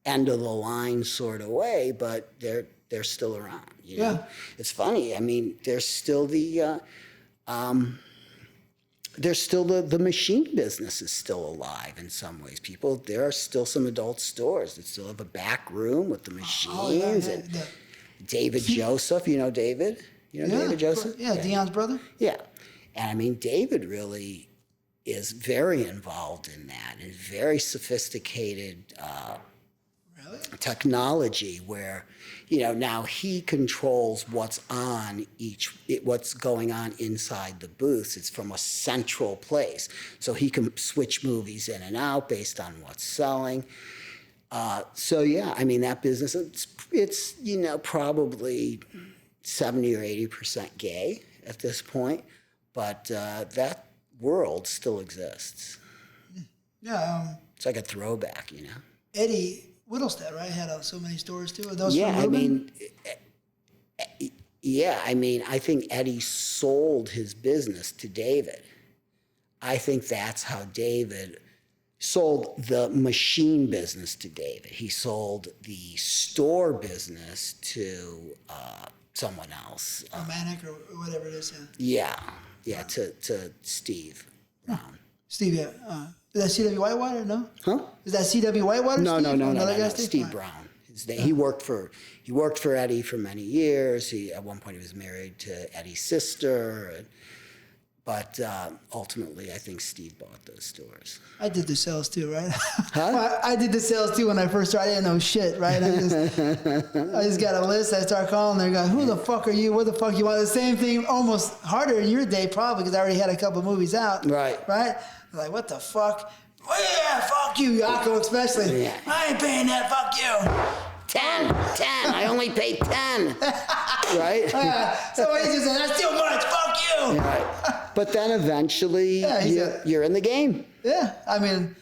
end of the line sort of way, but they're still around. You know? It's funny. I mean, there's still the machine business is still alive in some ways. There are still some adult stores that still have a back room with the machines. And David Joseph, you know David? You know David Joseph? Yeah, Dion's brother. Yeah. And I mean, David really, is very involved in that, and very sophisticated Really? technology where, now he controls what's going on inside the booths. It's from a central place. So he can switch movies in and out based on what's selling. So yeah, I mean, that business, it's probably 70 or 80% gay at this point, but that world still exists. Yeah. It's like a throwback, Eddie Whittlestead, right? Had so many stores too. Are those Yeah, from Reuben? I mean, I think Eddie sold his business to David. I think that's how David sold the machine business to David. He sold the store business to someone else. Romantic or whatever it is. Yeah, to Steve Brown. Steve, yeah. Is that C.W. Whitewater? No. Huh? Is that C.W. Whitewater? No, Steve? no. Steve Brown. He worked for Eddie for many years. At one point he was married to Eddie's sister, but ultimately I think Steve bought those stores. I did the sales too, right? Huh? I did the sales too when I first started. I didn't know shit, right? I just got a list. I start calling. They're going, "Who the fuck are you? What the fuck you want?" The same thing, almost harder in your day, probably because I already had a couple movies out. Right. They're like, "What the fuck?" Well, yeah, fuck you, Yako, especially. Yeah. I ain't paying that. Fuck you. 10. I only paid 10. Right? So he just said, "That's too much. Fuck you." Right. But then eventually you're in the game. Yeah. I mean,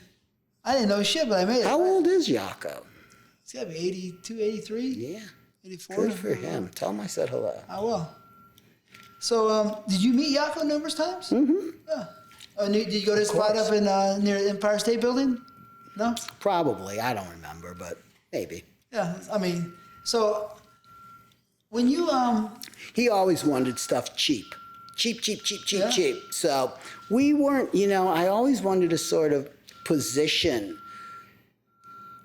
I didn't know shit, but I made it. How old is Yako? It's got to be 82, 83, Yeah. 84. Good for him. Tell him I said hello. I will. So, did you meet Yako numerous times? Mm-hmm. Yeah. Did you go to his spot up in near the Empire State Building? No? Probably. I don't remember, but maybe. Yeah. I mean, so when you He always wanted stuff cheap. Cheap. Yeah. So we weren't, I always wanted to sort of position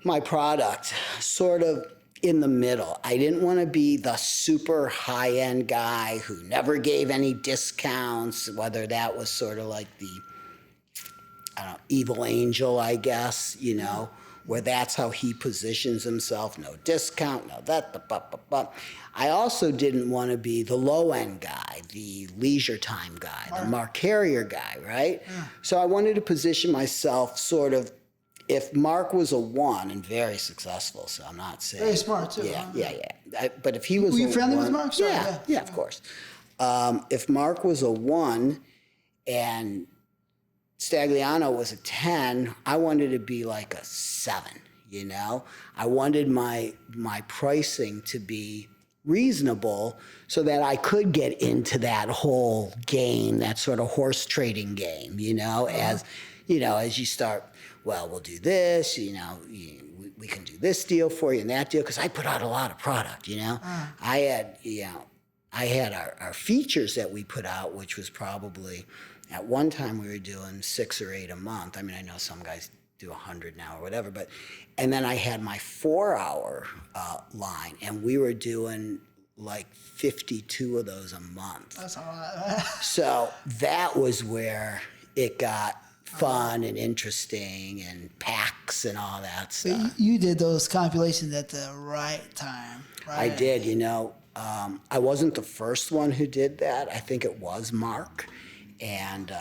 my product sort of in the middle. I didn't want to be the super high-end guy who never gave any discounts, whether that was sort of like the, evil angel, I guess, where that's how he positions himself. No discount, no that. I also didn't want to be the low-end guy, the leisure time guy, the Mark Carrier guy, right? Yeah. So I wanted to position myself sort of, if Mark was a 1 and very successful, so I'm not saying... Very smart, too. Yeah. But if he was Were you friendly with Mark? Sorry, yeah, of course. If Mark was a 1 and Stagliano was a 10, I wanted to be like a 7, I wanted my pricing to be reasonable so that I could get into that whole game, that sort of horse trading game, as you start, well, we'll do this, we can do this deal for you and that deal, because I put out a lot of product, I had our features that we put out, which was probably, at one time we were doing 6 or 8 a month. I mean, I know some guys do 100 now or whatever, and then I had my 4-hour line, and we were doing like 52 of those a month. That's a lot. So that was where it got fun and interesting, and packs and all that stuff. But you did those compilations at the right time, right? I did, I wasn't the first one who did that. I think it was Mark and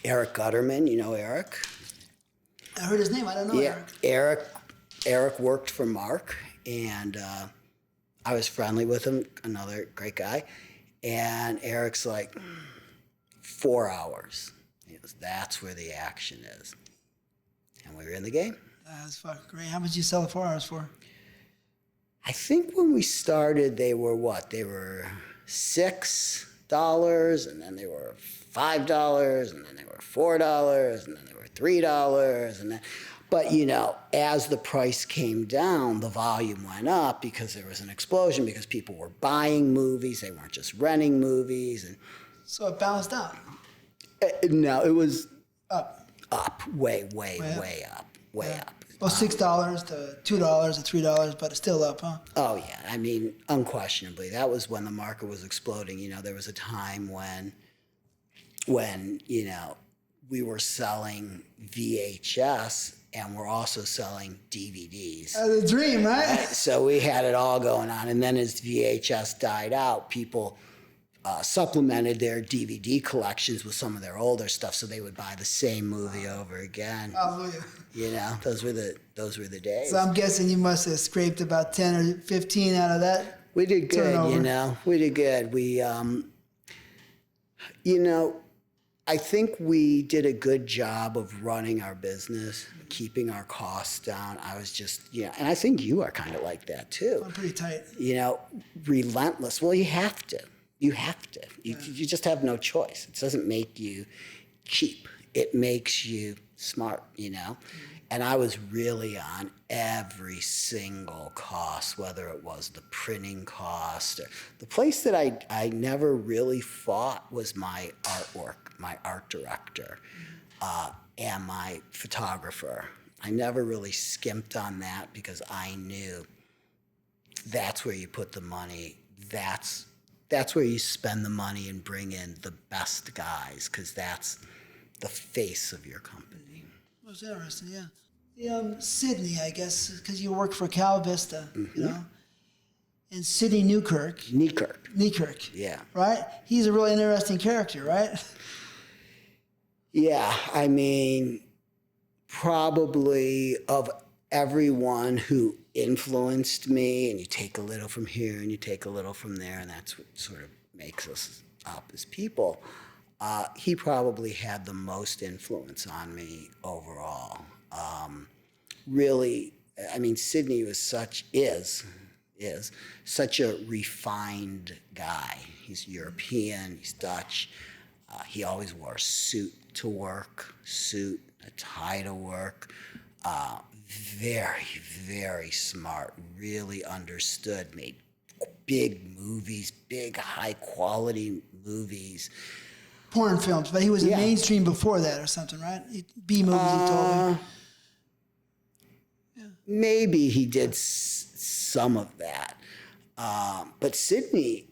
Eric Gutterman. You know Eric? I heard his name. I don't know Eric. Eric worked for Mark, and I was friendly with him, another great guy. And Eric's like, 4 hours. He goes, that's where the action is. And we were in the game. That's fucking great. How much did you sell the 4 hours for? I think when we started, they were what? They were $6, and then they were $5, and then they were $4, and then they were $3, and then. But as the price came down, the volume went up because there was an explosion, because people were buying movies, they weren't just renting movies, and. So it balanced out. No, it was up, way up. Well, $6 to $2 to $3, but it's still up, huh? Oh yeah, I mean, unquestionably, that was when the market was exploding. There was a time when we were selling VHS and we're also selling DVDs. The dream, right? So we had it all going on. And then as VHS died out, people supplemented their DVD collections with some of their older stuff, so they would buy the same movie over again. Hallelujah. You know, those were the days. So I'm guessing you must have scraped about 10 or 15 out of that. We did good, turnover. you know. We did good. We, you know, I think we did a good job of running our business, keeping our costs down. I was just, you know, and I think you are kind of like that too. I'm pretty tight. You know, relentless. Well, you have to. You have to. You just have no choice. It doesn't make you cheap. It makes you smart, you know? And I was really on every single cost, whether it was the printing cost. Or the place that I never really fought was my artwork, my art director, and my photographer. I never really skimped on that because I knew that's where you put the money. That's where you spend the money and bring in the best guys, because that's the face of your company. That's interesting, yeah. Sydney, I guess, because you work for Cal Vista, you know, and Sidney Newkirk. Newkirk. Yeah. Right? He's a really interesting character, right? Yeah, I mean, probably of everyone who influenced me, and you take a little from here and you take a little from there, and that's what sort of makes us up as people. He probably had the most influence on me overall. Really, I mean, Sidney is such a refined guy. He's European, he's Dutch. He always wore a suit to work, a tie to work. Very, very smart, really understood, made big movies, big high quality movies. Porn films, but he was in mainstream before that or something, right? B movies, he told me. Maybe he did some of that. But Sidney,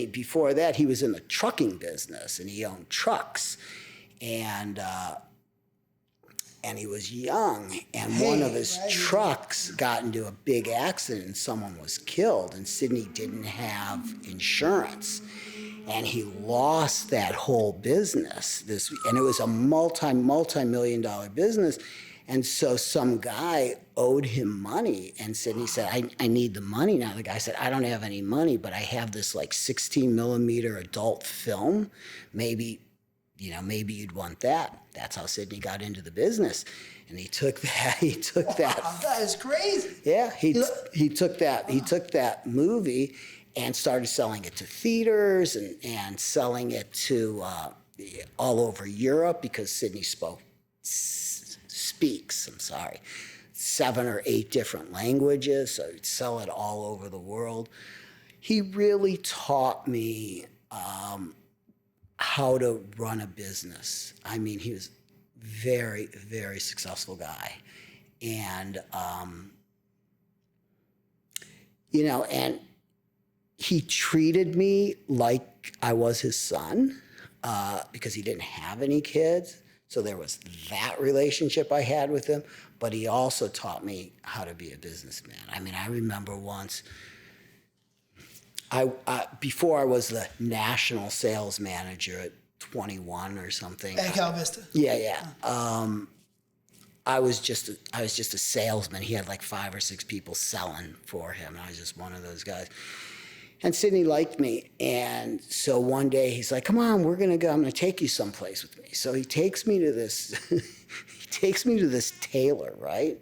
before that, he was in the trucking business and he owned trucks. And he was young, and one of his trucks got into a big accident and someone was killed, and Sidney didn't have insurance. And he lost that whole business. And it was a multi-million-dollar business. And so some guy owed him money, and Sidney said, I need the money now. The guy said, I don't have any money, but I have this like 16 millimeter adult film. Maybe you'd want that. That's how Sidney got into the business. And he took that. Wow, that is crazy. Yeah, he took that movie and started selling it to theaters and selling it to all over Europe, because Sidney speaks 7 or 8 different languages, so he'd sell it all over the world. He really taught me how to run a business. I mean, he was very, very successful guy. And, you know, and he treated me like I was his son because he didn't have any kids. So there was that relationship I had with him. But he also taught me how to be a businessman. I mean, I remember once, before I was the national sales manager at 21 or something. At Cal Vista. Yeah. I was just a salesman. He had like 5 or 6 people selling for him. I was just one of those guys. And Sidney liked me. And so one day he's like, come on, we're going to go. I'm going to take you someplace with me. So he takes me to this, tailor, right?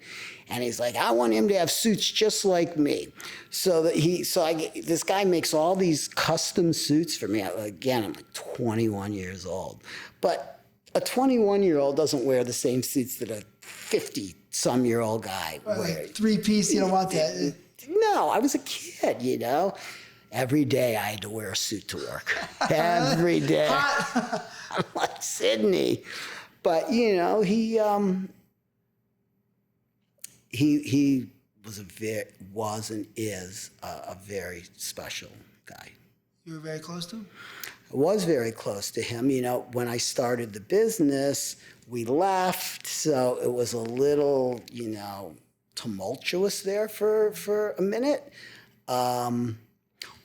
And he's like, I want him to have suits just like me. This guy makes all these custom suits for me. Again, I'm like 21 years old. But a 21-year-old doesn't wear the same suits that a 50-some-year-old guy wears. Like 3-piece, you don't want that. No, I was a kid, you know. Every day I had to wear a suit to work. Every day. I'm like, Sidney. But, you know, he was and is a very special guy. You were very close to him? I was very close to him. You know, when I started the business, we left, so it was a little, you know, tumultuous there for a minute.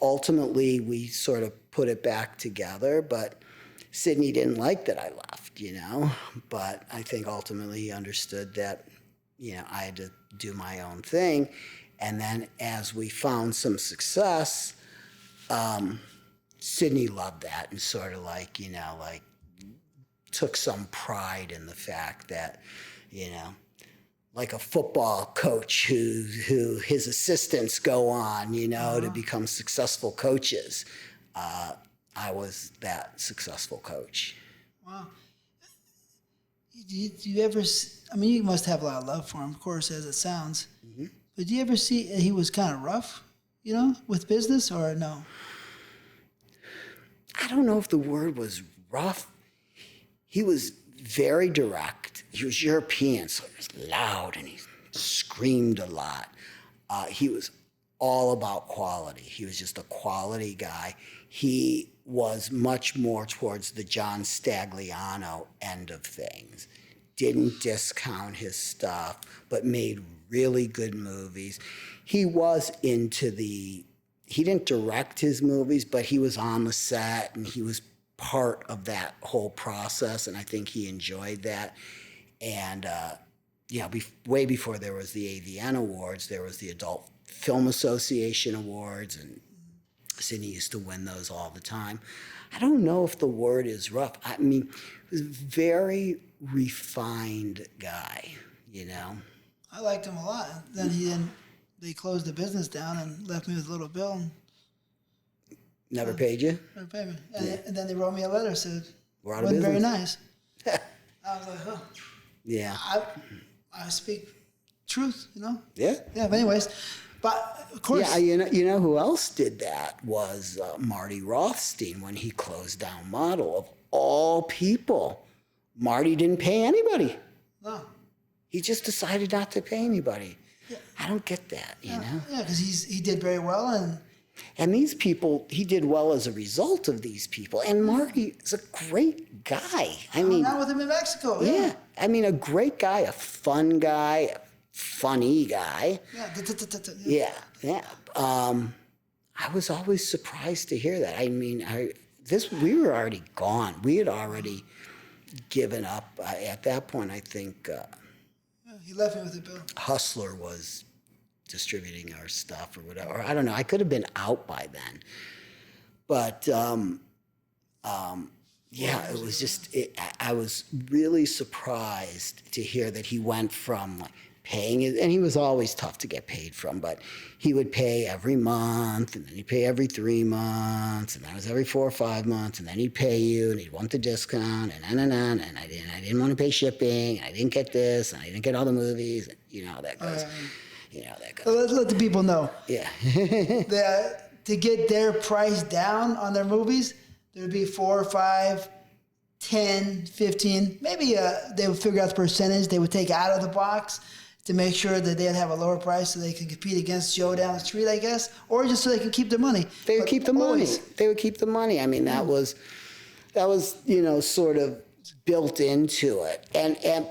Ultimately, we sort of put it back together, but Sidney didn't like that I left, you know. But I think ultimately he understood that, you know, I had to do my own thing. And then as we found some success, Sidney loved that and sort of like, you know, like took some pride in the fact that, you know, like a football coach who his assistants go on, you know, to become successful coaches. I was that successful coach. Wow. Do you ever, I mean, you must have a lot of love for him, of course, as it sounds. Mm-hmm. But do you ever see he was kind of rough, you know, with business, or no? I don't know if the word was rough. He was very direct. He was European, so he was loud and he screamed a lot. He was all about quality. He was just a quality guy. He was much more towards the John Stagliano end of things. Didn't discount his stuff, but made really good movies. He was into he didn't direct his movies, but he was on the set and he was part of that whole process, and I think he enjoyed that. And, you know, way before there was the AVN Awards, there was the Adult Film Association Awards, and Sidney used to win those all the time. I don't know if the word is rough. I mean, he was a very refined guy, you know. I liked him a lot. Then they closed the business down and left me with a little bill. Never paid you? Never paid me. And then they wrote me a letter, said, we're out of business. Very nice. I was like, huh. Yeah. I speak truth, you know? Yeah. Yeah, but anyways, but of course. Yeah, you know who else did that was Marty Rothstein when he closed down Model. Of all people, Marty didn't pay anybody. No. He just decided not to pay anybody. Yeah. I don't get that, you know? Yeah, because he did very well. And these people, he did well as a result of these people. And Marty is a great guy. I mean, out with him in Mexico. Yeah. I mean, a great guy, a fun guy, a funny guy. Yeah. Yeah. I was always surprised to hear that. I mean, we were already gone. We had already given up. At that point, I think he left me with a bill. Hustler was distributing our stuff or whatever. I don't know. I could have been out by then. But yeah, it was just, I was really surprised to hear that he went from like paying it, and he was always tough to get paid from, but he would pay every month, and then he'd pay every 3 months, and that was every 4 or 5 months, and then he'd pay you, and he'd want the discount, and I didn't want to pay shipping, and I didn't get this, and I didn't get all the movies, and you know how that goes. You know how that goes. So let's let the people know. Yeah. That to get their price down on their movies, there would be 4, 5, 10, 15. Maybe they would figure out the percentage they would take out of the box to make sure that they'd have a lower price so they can compete against Joe down the street, I guess, or just so they can keep their money. They would keep the money. They would keep the money. I mean, that was, you know, sort of built into it.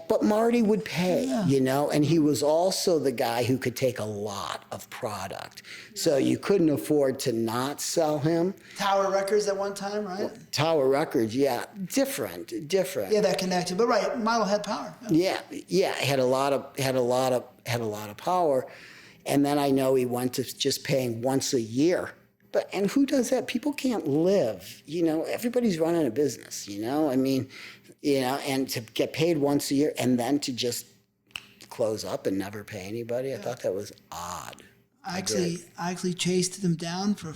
But Marty would pay, you know, and he was also the guy who could take a lot of product. So you couldn't afford to not sell him. Tower Records at one time, right? Tower Records, yeah. Different. Yeah, that connected. But right, Model had power. Yeah, had a lot of power. And then I know he went to just paying once a year. And who does that? People can't live. You know, everybody's running a business, you know? I mean, you know, and to get paid once a year and then to just close up and never pay anybody, I thought that was odd. I actually chased them down for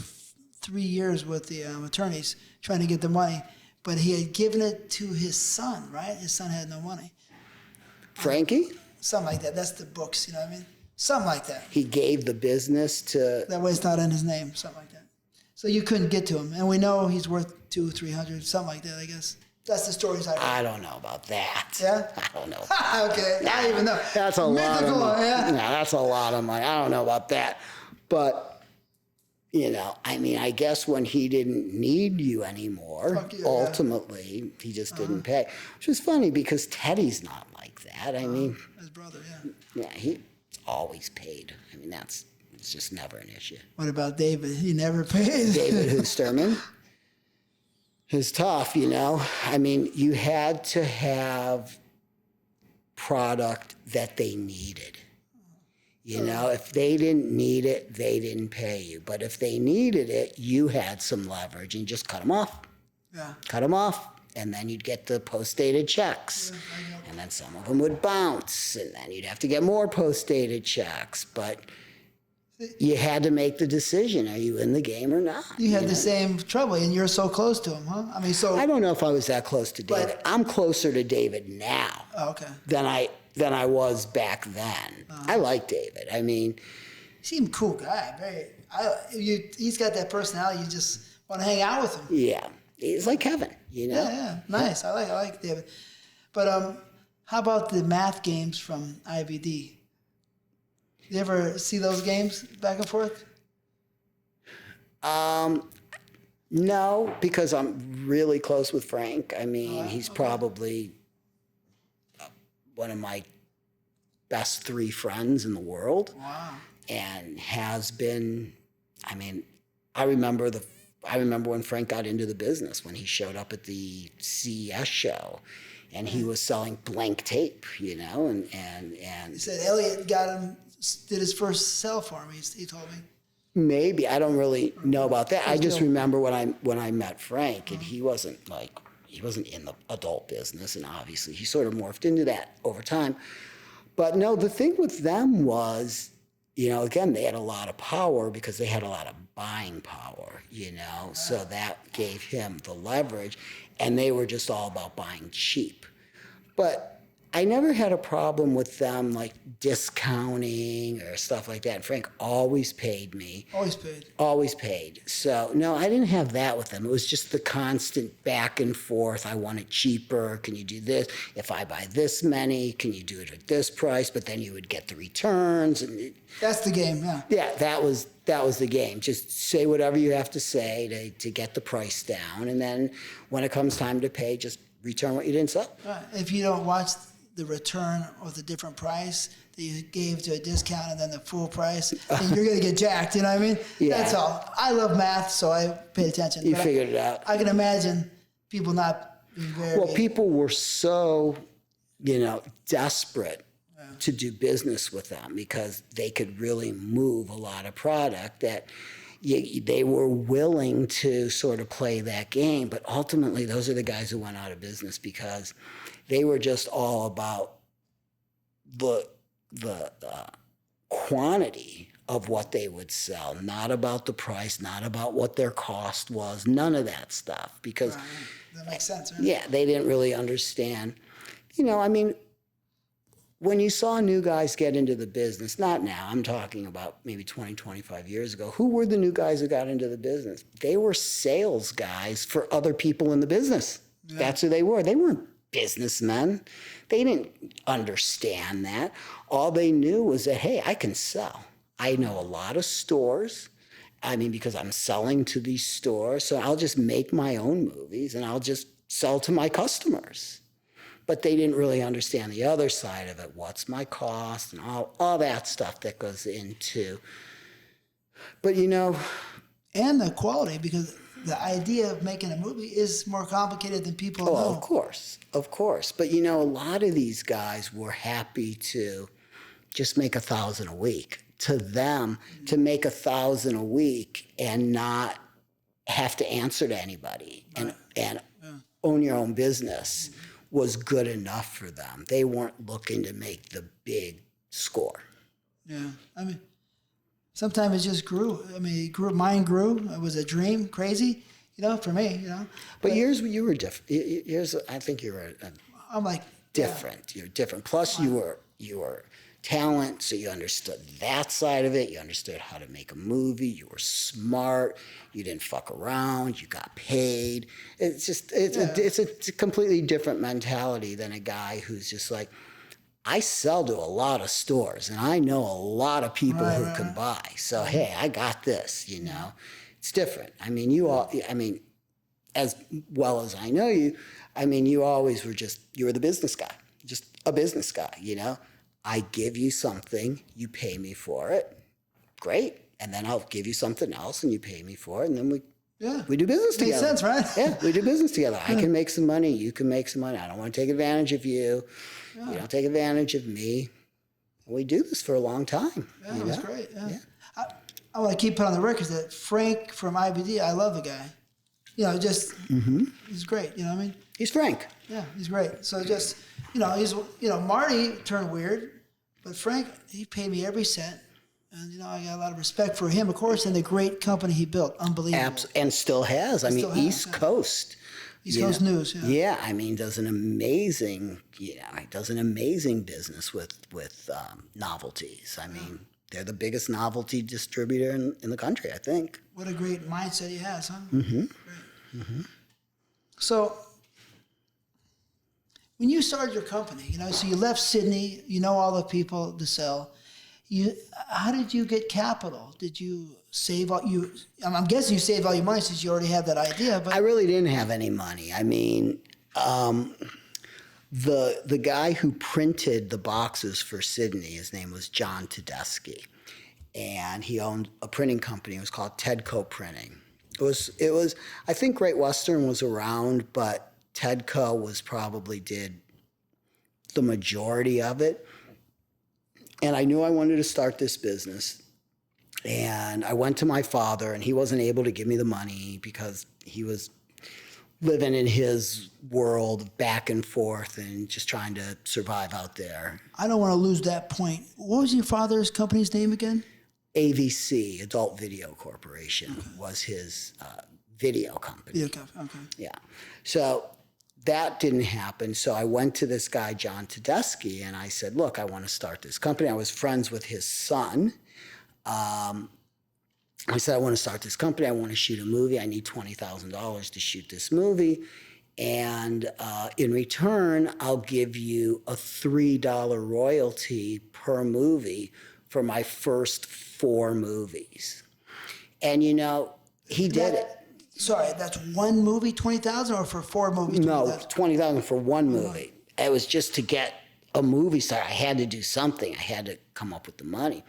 3 years with the attorneys trying to get the money. But he had given it to his son, right? His son had no money. Frankie? Something like that. That's the books, you know what I mean? Something like that. He gave the business to... That way it's not in his name, something like that. So you couldn't get to him. And we know he's worth 200, 300, something like that, I guess. That's the stories I heard. I don't know about that. Yeah? I don't know. Okay. I don't even know. That's a lot of money. Yeah? No, that's a lot of money. I don't know about that. But, You know, I mean, I guess when he didn't need you anymore, ultimately, he just didn't pay. Which was funny because Teddy's not like that. I mean, his brother, yeah, he's always paid. I mean, it's just never an issue. What about David? He never paid. David Hoosterman is tough, you know. I mean, you had to have product that they needed. You know, if they didn't need it, they didn't pay you. But if they needed it, you had some leverage and you just cut them off. Yeah. Cut them off. And then you'd get the post-dated checks. Yeah, and then some of them would bounce. And then you'd have to get more post-dated checks. But you had to make the decision. Are you in the game or not? You had the same trouble, and you're so close to him, huh? I mean, so... I don't know if I was that close to David. I'm closer to David now than I was back then. I like David. I mean... He seemed a cool guy. He's got that personality. You just want to hang out with him. Yeah. He's like Kevin, you know? Yeah. Nice. I like David. But how about the math games from IVD? You ever see those games back and forth? No, because I'm really close with Frank. I mean, he's probably one of my best 3 friends in the world. Wow. And has been, I mean, I remember when Frank got into the business, when he showed up at the CES show. And he was selling blank tape, you know, and he said Elliot did his first sell for him. He told me. Maybe I don't really know about that. I just remember when I met Frank, and he wasn't in the adult business, and obviously he sort of morphed into that over time. But no, the thing with them was, you know, again, they had a lot of power because they had a lot of buying power, you know, so that gave him the leverage, and they were just all about buying cheap. But I never had a problem with them like discounting or stuff like that. And Frank always paid me. Always paid. So no, I didn't have that with them. It was just the constant back and forth. I want it cheaper. Can you do this? If I buy this many, can you do it at this price? But then you would get the returns. And that's the game, yeah. Yeah, that was the game. Just say whatever you have to say to get the price down. And then when it comes time to pay, just return what you didn't sell. If you don't watch the return or the different price that you gave to a discount and then the full price, and you're going to get jacked, you know what I mean? Yeah. That's all. I love math, so I paid attention. You figured it out. I can imagine people not being very... Well, people were so, you know, desperate to do business with them because they could really move a lot of product that they were willing to sort of play that game. But ultimately, those are the guys who went out of business because they were just all about the quantity of what they would sell, not about the price, not about what their cost was, none of that stuff. Because that makes sense, right? Yeah, they didn't really understand. You know, I mean, when you saw new guys get into the business, not now, I'm talking about maybe 20, 25 years ago, who were the new guys who got into the business? They were sales guys for other people in the business. Yeah. That's who they were. They weren't businessmen. They didn't understand that. All they knew was that, hey, I can sell. I know a lot of stores. I mean, because I'm selling to these stores, so I'll just make my own movies and I'll just sell to my customers. But they didn't really understand the other side of it. What's my cost and all that stuff that goes into. But, you know. And the quality, because the idea of making a movie is more complicated than people know. Of course. But, you know, a lot of these guys were happy to just make $1,000 a week. To them, to make $1,000 a week and not have to answer to anybody and own your own business was good enough for them. They weren't looking to make the big score. Yeah. I mean, sometimes it just grew. I mean, mine grew. It was a dream, crazy, you know, for me, you know. But yours, you were different. I think you were I'm like different. Yeah. You're different. Plus, you were talent, so you understood that side of it. You understood how to make a movie. You were smart. You didn't fuck around. You got paid. It's a completely different mentality than a guy who's just like, I sell to a lot of stores, and I know a lot of people who can buy. So, hey, I got this, you know. It's different. I mean, as well as I know you, I mean, you always were you were the business guy, just a business guy, you know. I give you something, you pay me for it, great. And then I'll give you something else and you pay me for it, and then we do business together. Makes sense, right? Yeah, we do business together. I can make some money, you can make some money. I don't want to take advantage of you. You don't take advantage of me. We do this for a long time. Yeah, it was great. Yeah. I want to keep putting on the record that Frank from IBD, I love the guy. You know, just he's great. You know what I mean? He's Frank. Yeah, he's great. So just Marty turned weird, but Frank, he paid me every cent, and I got a lot of respect for him, of course, and the great company he built. Unbelievable. And still has. I mean, East Coast. East Coast News. Yeah. Yeah, I mean, does an amazing business with novelties. I mean, they're the biggest novelty distributor in the country, I think. What a great mindset he has, huh? Mm-hmm. Great. Mm-hmm. So, when you started your company, so you left Sydney, all the people to sell. How did you get capital? Did you save all I'm guessing you saved all your money since you already had that idea. But I really didn't have any money. I mean, the guy who printed the boxes for Sydney, his name was John Tedeschi, and he owned a printing company. It was called Tedco Printing. It was. I think Great Western was around, but Tedco was probably did the majority of it. And I knew I wanted to start this business. And I went to my father, and he wasn't able to give me the money because he was living in his world back and forth and just trying to survive out there. I don't want to lose that point. What was your father's company's name again? AVC, Adult Video Corporation, was his video company. Video company, okay. Yeah. So that didn't happen. So I went to this guy, John Tedeschi, and I said, look, I want to start this company. I was friends with his son. I said, I want to start this company. I want to shoot a movie. I need $20,000 to shoot this movie. And in return, I'll give you a $3 royalty per movie for my first 4 movies. And, he did it. Sorry, that's one movie, 20,000, or for 4 movies? 20,000? No, 20,000 for one movie. It was just to get a movie started. I had to do something. I had to come up with the money.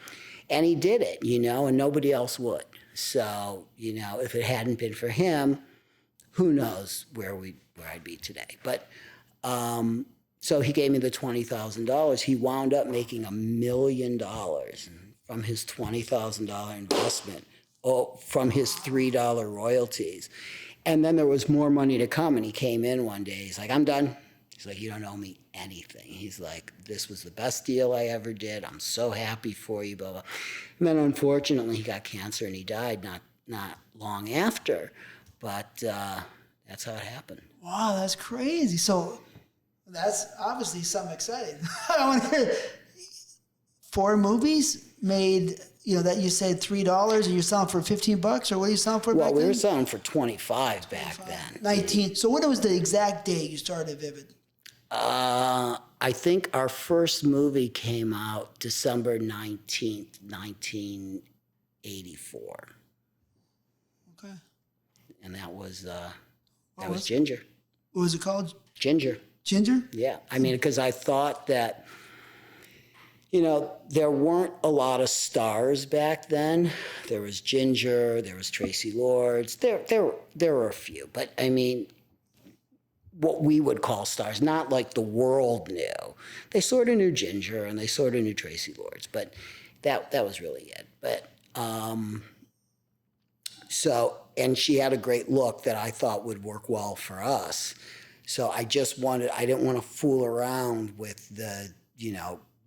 And he did it, and nobody else would. So, if it hadn't been for him, who knows where I'd be today. But so he gave me the $20,000. He wound up making $1 million from his $20,000 investment, from his $3 royalties. And then there was more money to come, and he came in one day. He's like, I'm done. He's like, you don't owe me anything. He's like, this was the best deal I ever did. I'm so happy for you, blah, blah. And then unfortunately he got cancer and he died not long after. But that's how it happened. Wow, that's crazy. So that's obviously something exciting. I want to hear 4 movies made, that you said $3 and you're selling for $15, or what are you selling for back then? Well, we were selling for $25 back then. 19. So what was the exact date you started Vivid? I think our first movie came out December 19th, 1984. Okay. And that was Ginger. What was it called? Ginger. Ginger? Yeah. I mean, because I thought that, there weren't a lot of stars back then. There was Ginger, there was Tracy Lords. There were a few. But, I mean, what we would call stars, not like the world knew. They sort of knew Ginger and they sort of knew Tracy Lords, but that was really it. But and she had a great look that I thought would work well for us. So I didn't want to fool around with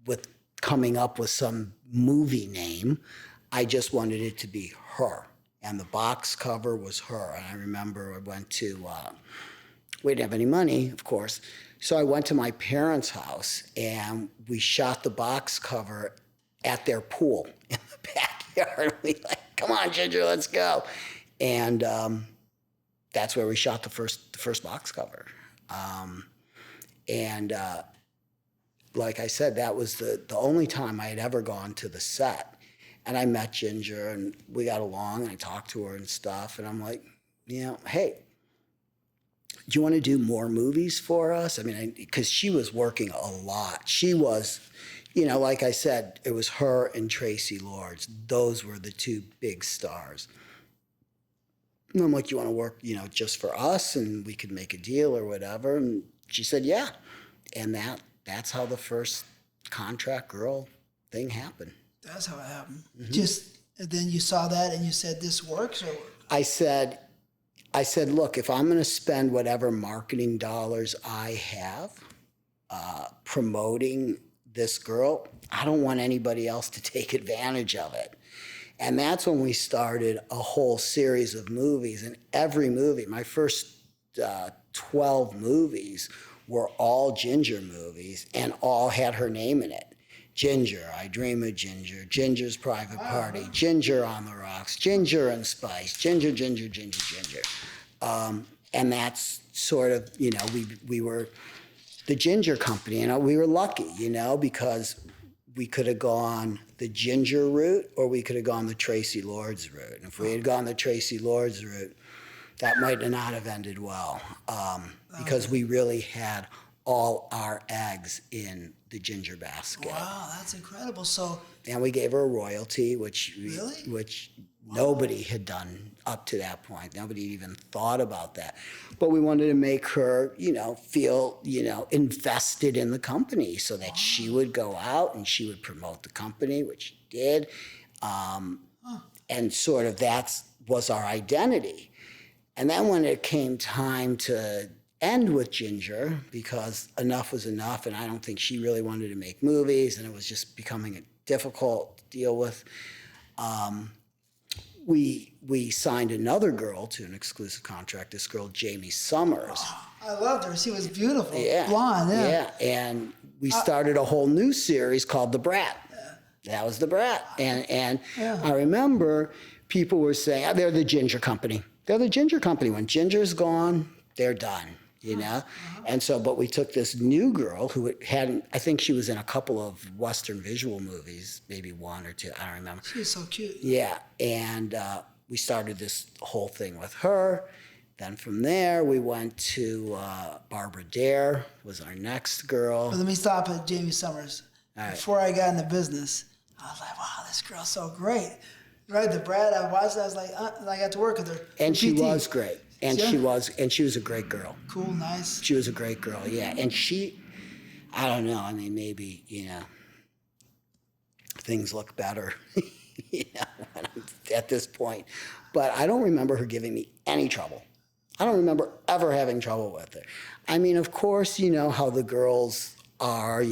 with coming up with some movie name. I just wanted it to be her. And the box cover was her. And I remember I went to, we didn't have any money, of course. So I went to my parents' house and we shot the box cover at their pool in the backyard. We like, come on, Ginger, let's go. And that's where we shot the first box cover. like I said, that was the only time I had ever gone to the set. And I met Ginger, and we got along, and I talked to her and stuff. And I'm like, hey, do you want to do more movies for us? I mean, because she was working a lot. She was, like I said, it was her and Tracy Lords. Those were the two big stars. And I'm like, you want to work, just for us, and we could make a deal or whatever? And she said, yeah. And that's how the first contract girl thing happened. That's how it happened. And then you saw that and you said, this works? Or I said, look, if I'm going to spend whatever marketing dollars I have promoting this girl, I don't want anybody else to take advantage of it. And that's when we started a whole series of movies. And every movie, my first 12 movies were all Ginger movies and all had her name in it. Ginger, I Dream of Ginger, Ginger's Private Party, Ginger on the Rocks, Ginger and Spice, Ginger. And that's sort of, we were the Ginger company, and we were lucky, because we could have gone the Ginger route or we could have gone the Tracy Lords route. And if we had gone the Tracy Lords route, that might not have ended well, because we really had all our eggs in the Ginger basket. Wow, that's incredible. So, and we gave her a royalty, which nobody had done up to that point. Nobody even thought about that. But we wanted to make her, feel, invested in the company, so that she would go out and she would promote the company, which she did. And sort of that was our identity. And then when it came time to end with Ginger, because enough was enough, and I don't think she really wanted to make movies, and it was just becoming difficult to deal with, we signed another girl to an exclusive contract, this girl, Jamie Summers. Oh, I loved her. She was beautiful. Yeah. Blonde, yeah. And we started a whole new series called The Brat. Yeah. That was The Brat. And I remember people were saying, they're the Ginger company. They're the Ginger company. When Ginger's gone, they're done. And so, but we took this new girl who hadn't, I think she was in a couple of Western visual movies, maybe one or two, I don't remember. She was so cute. Yeah, and we started this whole thing with her. Then from there, we went to Barbara Dare was our next girl. But let me stop at Jamie Summers. Right. Before I got in the business, I was like, wow, this girl's so great. Right, the Brad, I watched that, I was like, and I got to work with her. And she was great. And she was a great girl. Cool, nice. She was a great girl, yeah. And I don't know, I mean, maybe, things look better, at this point. But I don't remember her giving me any trouble. I don't remember ever having trouble with her. I mean, of course, how the girls are,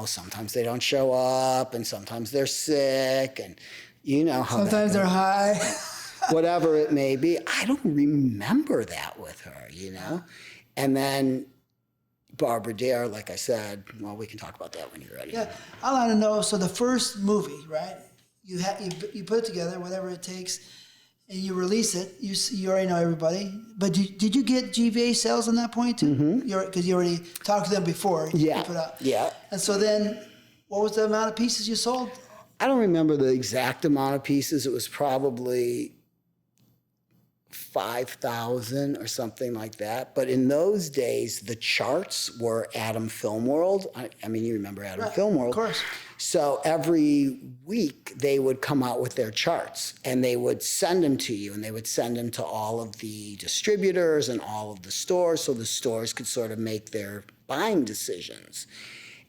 sometimes they don't show up, and sometimes they're sick, and how sometimes they're high. Whatever it may be. I don't remember that with her, And then Barbara Dare, like I said, well, we can talk about that when you're ready. Yeah, I want to know, so the first movie, right? You put it together, whatever it takes, and you release it. You already know everybody. But did you get GVA sales on that point too? Mm-hmm. Because you already talked to them before. Yeah, you put out. Yeah. And so then, what was the amount of pieces you sold? I don't remember the exact amount of pieces. It was probably 5,000 or something like that. But in those days, the charts were Adam Film World. I mean, you remember Adam Film World. Of course. So every week they would come out with their charts, and they would send them to you, and they would send them to all of the distributors and all of the stores, so the stores could sort of make their buying decisions.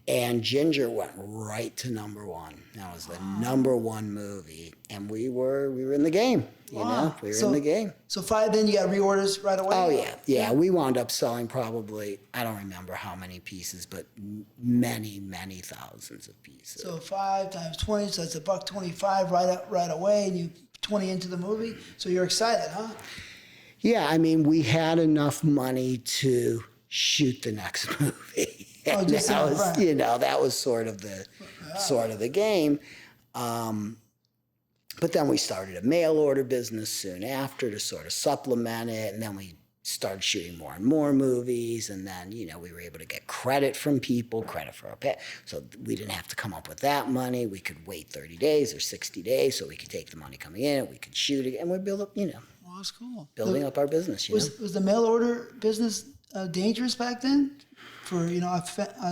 And Ginger went right to number one. That was the number one movie, and we were in the game. We were in the game. So then you got reorders right away? Oh, yeah. We wound up selling probably, I don't remember how many pieces, but many, many thousands of pieces. So 5 times 20, so it's $125 right away, and you 20 into the movie. So you're excited, huh? Yeah, I mean, we had enough money to shoot the next movie. Oh, just that was, that was sort of the game. But then we started a mail order business soon after to sort of supplement it, and then we started shooting more and more movies, and then, we were able to get credit from people, credit for our pay. So we didn't have to come up with that money. We could wait 30 days or 60 days so we could take the money coming in, we could shoot it, and we'd build up, Well, that's cool. building up our business, Was the mail order business dangerous back then? For,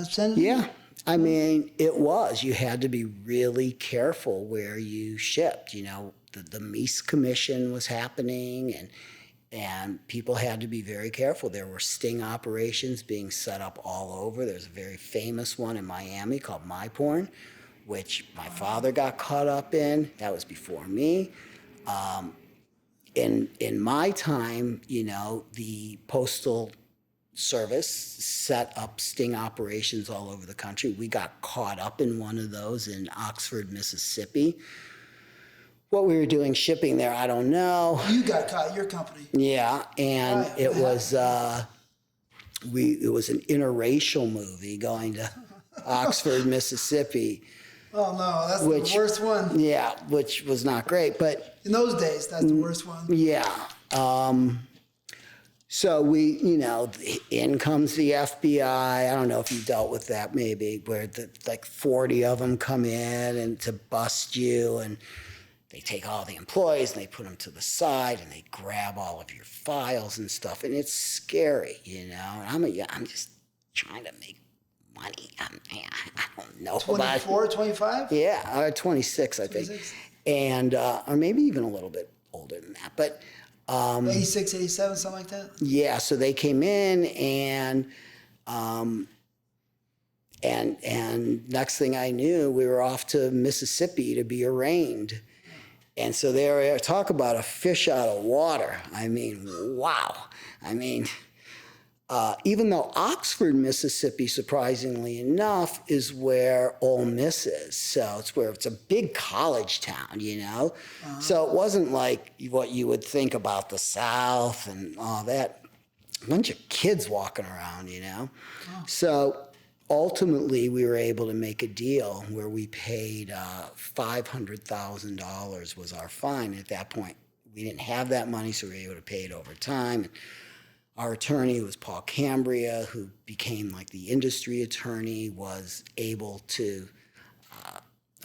sending? Yeah. I mean, it was. You had to be really careful where you shipped. The Mies Commission was happening, and people had to be very careful. There were sting operations being set up all over. There's a very famous one in Miami called My Porn, which my father got caught up in. That was before me. In my time, the Postal Service set up sting operations all over the country. We got caught up in one of those in Oxford, Mississippi. What we were doing shipping there, I don't know. You got caught, your company. Yeah, and it was an interracial movie going to Oxford, Mississippi. Oh no, that's the worst one. Yeah, which was not great, but in those days, that's the worst one. Yeah. So in comes the FBI. I don't know if you dealt with that, maybe, where 40 of them come in and to bust you, and they take all the employees and they put them to the side and they grab all of your files and stuff, and it's scary, I'm just trying to make money. I don't know 24, 25? Yeah, or 26, I think. 26? And or maybe even a little bit older than that, but 86, 87, something like that? Yeah, so they came in and next thing I knew, we were off to Mississippi to be arraigned. And so they talk about a fish out of water. I mean, wow. I mean, even though Oxford, Mississippi, surprisingly enough, is where Ole Miss is. So it's a big college town, So it wasn't like what you would think about the South and all that. A bunch of kids walking around, Oh. So ultimately, we were able to make a deal where we paid $500,000 was our fine. At that point, we didn't have that money, so we were able to pay it over time. Our attorney was Paul Cambria, who became like the industry attorney, was able to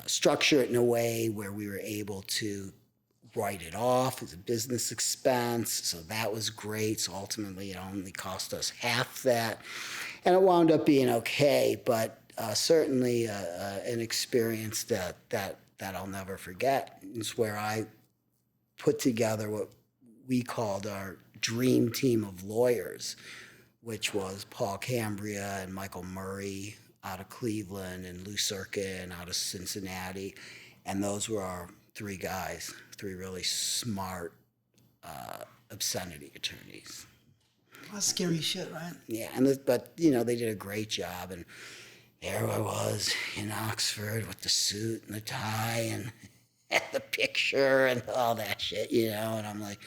structure it in a way where we were able to write it off as a business expense. So that was great. So ultimately, it only cost us half that. And it wound up being okay, but certainly an experience that I'll never forget. It's where I put together what we called our dream team of lawyers, which was Paul Cambria and Michael Murray out of Cleveland and Lou Cirkin out of Cincinnati. And those were our three guys, three really smart obscenity attorneys. That's scary shit, right? Yeah, but they did a great job, and there I was in Oxford with the suit and the tie and the picture and all that shit, and I'm like,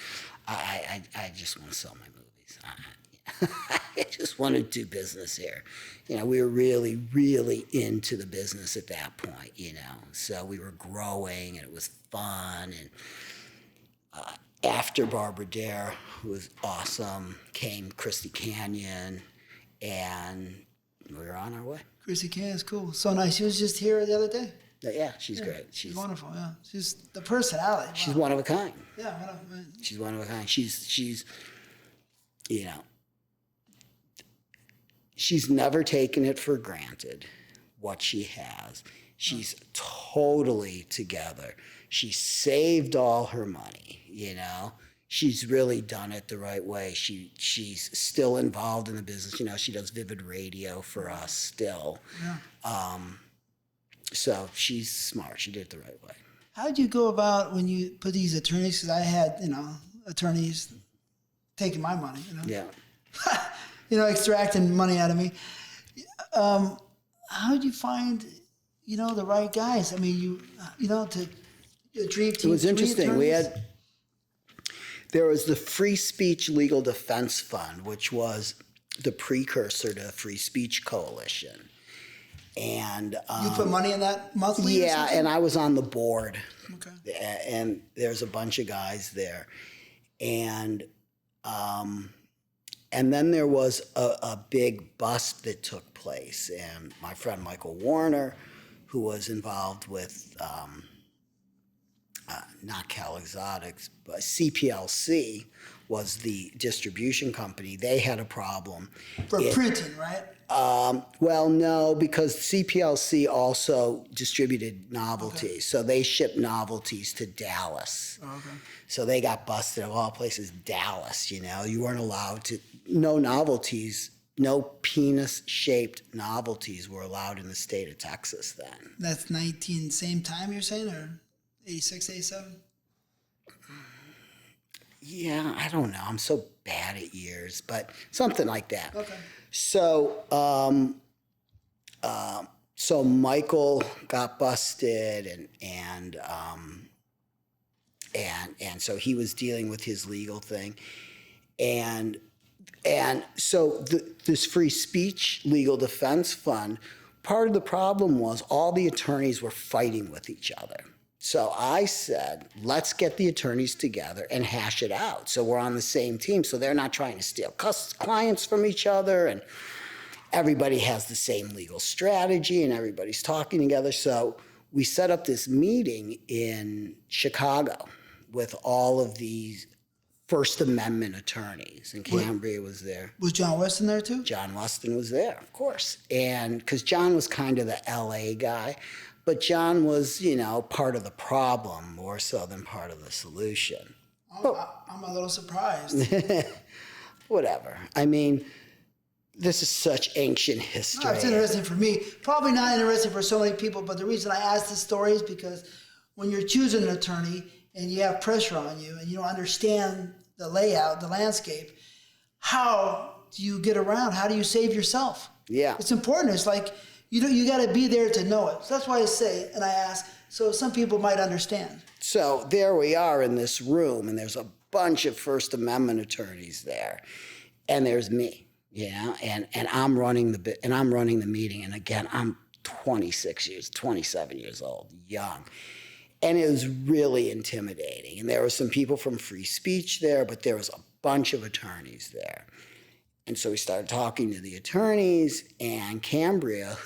I just want to sell my movies. I just want to do business here. We were really, really into the business at that point, So we were growing, and it was fun, and after Barbara Dare, who was awesome, came Christy Canyon, and we were on our way. Christy Cannon's cool. So nice. She was just here the other day. Yeah, she's great. She's wonderful, yeah. She's the personality. She's one of a kind. Yeah, she's one of a kind. She's she's never taken it for granted what she has. She's totally together. She saved all her money, She's really done it the right way. She's still involved in the business. She does Vivid Radio for us still. Yeah. So she's smart. She did it the right way. How did you go about when you put these attorneys? Because I had, attorneys taking my money, Yeah. Extracting money out of me. How did you find, the right guys? I mean, to dream team. It was interesting. There was the Free Speech Legal Defense Fund, which was the precursor to Free Speech Coalition. And you put money in that monthly? Yeah, and I was on the board. Okay. And there's a bunch of guys there. And And then there was a big bust that took place. And my friend Michael Warner, who was involved with not Cal Exotics, but CPLC was the distribution company. They had a problem. For printing, right? Well, no, because CPLC also distributed novelties. Okay. So they shipped novelties to Dallas. Oh, okay. So they got busted of all places, Dallas, you know. You weren't allowed to, no novelties, no penis-shaped novelties were allowed in the state of Texas then. That's same time you're saying, or 86, 87? Yeah, I don't know. I'm so bad at years, but something like that. Okay. So, so Michael got busted, and so he was dealing with his legal thing, and so this free speech legal defense fund. Part of the problem was all the attorneys were fighting with each other. So I said, let's get the attorneys together and hash it out. So we're on the same team. So they're not trying to steal clients from each other, and everybody has the same legal strategy, and everybody's talking together. So we set up this meeting in Chicago with all of these First Amendment attorneys, and Cambria was there. Was John Weston there too? John Weston was there, of course. And because John was kind of the LA guy, but John was, you know, part of the problem more so than part of the solution. Oh, I'm a little surprised. Whatever. I mean, this is such ancient history. No, it's interesting for me. Probably not interesting for so many people, but the reason I ask this story is because when you're choosing an attorney and you have pressure on you and you don't understand the layout, the landscape, how do you get around? How do you save yourself? Yeah. It's important. It's like, you got to be there to know it. So that's why I say, and I ask, so some people might understand. So there we are in this room, and there's a bunch of First Amendment attorneys there, and there's me, you know, and I'm running the meeting, and again, I'm 27 years old, young. And it was really intimidating. And there were some people from free speech there, but there was a bunch of attorneys there. And so we started talking to the attorneys, and Cambria,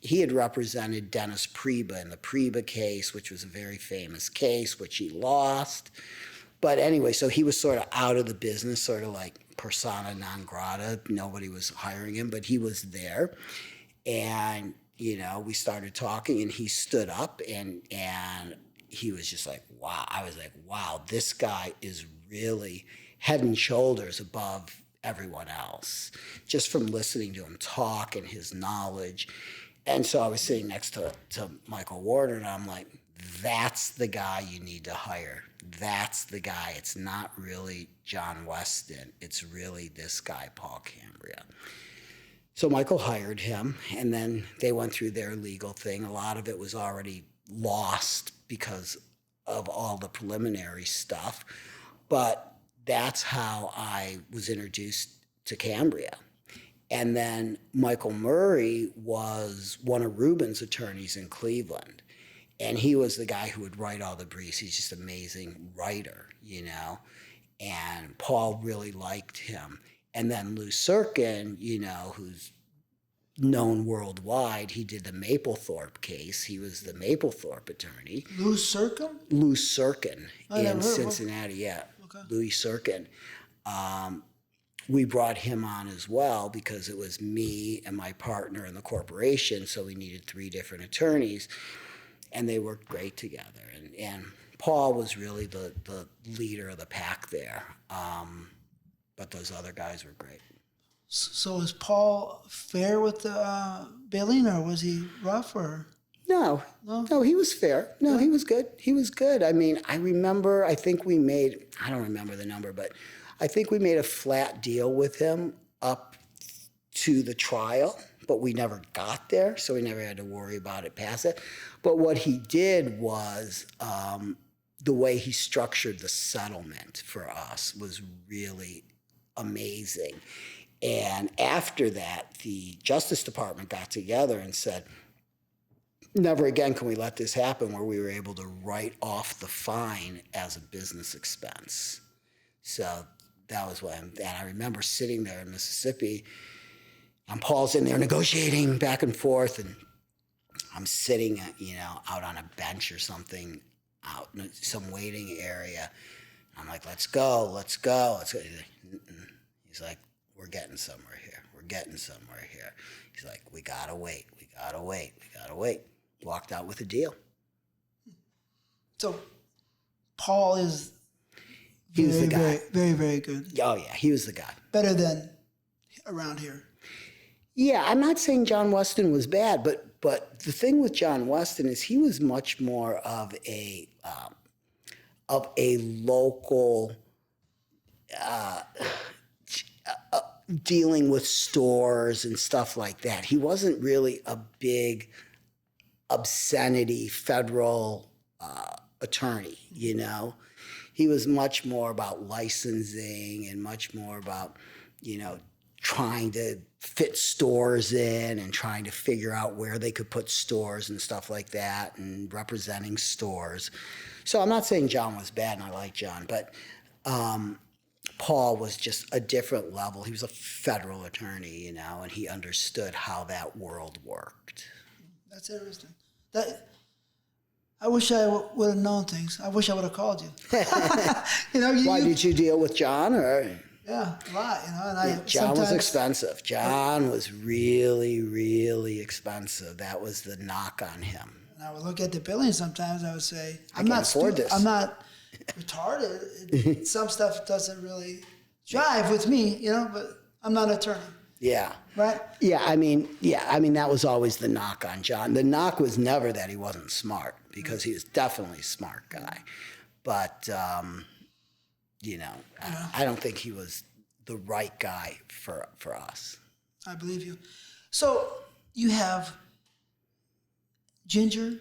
he had represented Dennis Prieba in the Prieba case, which was a very famous case, which he lost. But anyway, so he was sort of out of the business, sort of like persona non grata. Nobody was hiring him, but he was there. And, you know, we started talking, and he stood up, and he was just like, wow. I was like, wow, this guy is really head and shoulders above everyone else, just from listening to him talk and his knowledge. And so I was sitting next to Michael Warner, and I'm like, that's the guy you need to hire. That's the guy. It's not really John Weston. It's really this guy, Paul Cambria. So Michael hired him, and then they went through their legal thing. A lot of it was already lost because of all the preliminary stuff. But that's how I was introduced to Cambria. And then Michael Murray was one of Rubin's attorneys in Cleveland. And he was the guy who would write all the briefs. He's just an amazing writer, you know. And Paul really liked him. And then Lou Serkin, you know, who's known worldwide, he did the Mapplethorpe case. He was the Mapplethorpe attorney. Lou Serkin? Lou Serkin in Cincinnati, yeah. Okay. Louis Serkin. We brought him on as well because it was me and my partner in the corporation, so we needed 3 different attorneys, and they worked great together. And Paul was really the leader of the pack there, but those other guys were great. So is Paul fair with the billing, or was he rough, or? No, he was fair. No, he was good. He was good. I mean, I think we made, I don't remember the number, but I think we made a flat deal with him up to the trial, but we never got there, so we never had to worry about it past it. But what he did was, the way he structured the settlement for us was really amazing. And after that, the Justice Department got together and said, never again can we let this happen, where we were able to write off the fine as a business expense. So that was when, and I remember sitting there in Mississippi, and Paul's in there negotiating back and forth, and I'm sitting, out on a bench or something, out in some waiting area. I'm like, let's go. He's like, we're getting somewhere here. He's like, we gotta wait. Walked out with a deal. So Paul is very, very, very, very good. Oh yeah, he was the guy. Better than around here. Yeah, I'm not saying John Weston was bad, but the thing with John Weston is he was much more of a local dealing with stores and stuff like that. He wasn't really a big obscenity federal attorney, He was much more about licensing and much more about, trying to fit stores in and trying to figure out where they could put stores and stuff like that and representing stores. So I'm not saying John was bad, and I like John, but Paul was just a different level. He was a federal attorney, and he understood how that world worked. That's interesting. I wish I would have known things. I wish I would have called you. Why did you deal with John? Or? Yeah, a lot. And John was expensive. John was really, really expensive. That was the knock on him. And I would look at the billing sometimes. I would say, I'm not retarded. Some stuff doesn't really jive with me, but I'm not an attorney. Yeah. Right? Yeah, I mean, that was always the knock on John. The knock was never that he wasn't smart, because he was definitely a smart guy. But, I don't think he was the right guy for us. I believe you. So you have Ginger,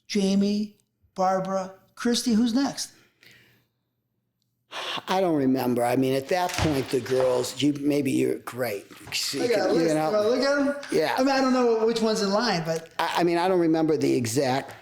Jamie, Barbara, Christy. Who's next? I don't remember. I mean, at that point, the girls, you're great. Look at them? Yeah. I mean, I don't know which one's in line, but... I don't remember the exact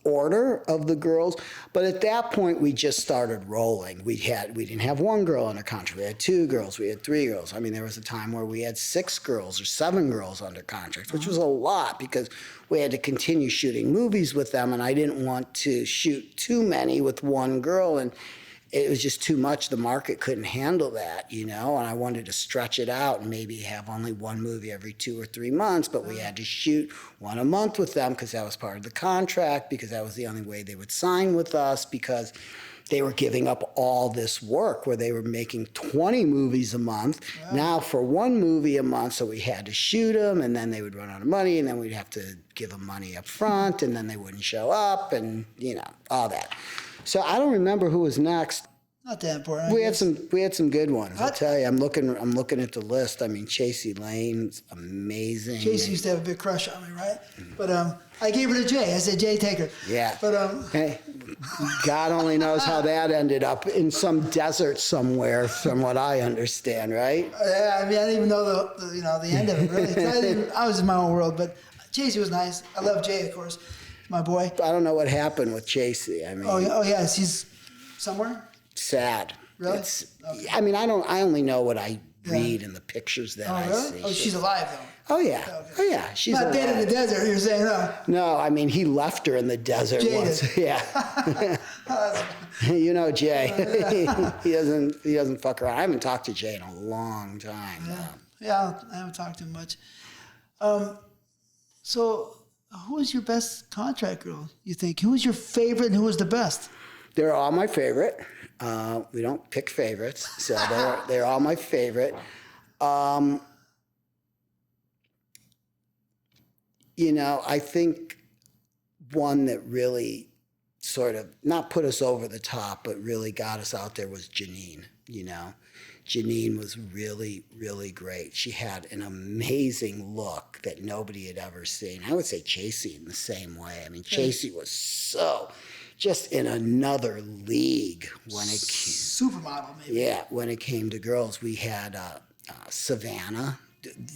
order of the girls, but at that point, we just started rolling. We didn't have one girl under contract. We had 2 girls. We had 3 girls. I mean, there was a time where we had 6 girls or 7 girls under contract, which was a lot, because we had to continue shooting movies with them, and I didn't want to shoot too many with one girl, and it was just too much. The market couldn't handle that, and I wanted to stretch it out and maybe have only one movie every 2 or 3 months, but we had to shoot one a month with them because that was part of the contract, because that was the only way they would sign with us, because they were giving up all this work where they were making 20 movies a month, now for 1 movie a month, so we had to shoot them, and then they would run out of money, and then we'd have to give them money up front, and then they wouldn't show up, and, all that. So I don't remember who was next. Not that important. We had some good ones. I'll tell you. I'm looking at the list. I mean, Chasey Lane's amazing. Chasey used to have a big crush on me, right? But I gave her to Jay. I said, Jay, take her. Yeah. But hey, God only knows how that ended up in some desert somewhere, from what I understand, right? Yeah, I mean, I didn't even know the end of it really. I was in my own world, but Chasey was nice. I love Jay, of course, my boy. I don't know what happened with Chasey. I mean, oh yes, he's somewhere. Sad. Really? Okay. I mean, I only know what I read in the pictures that I really? see. Oh, she's alive though. Oh yeah. Okay. Oh yeah. She's not dead in the desert. You're saying, huh? No, I mean, he left her in the desert once. Yeah. Jay. he doesn't fuck around. I haven't talked to Jay in a long time. Yeah, I haven't talked to him much. So, who was your best contract girl, you think? Who was your favorite and who was the best? They're all my favorite. We don't pick favorites, so they're all my favorite. I think one that really sort of not put us over the top, but really got us out there was Janine. Janine was really, really great. She had an amazing look that nobody had ever seen. I would say Chasey in the same way. I mean, Chasey was so just in another league when it came. Supermodel, maybe. Yeah, when it came to girls, we had Savannah,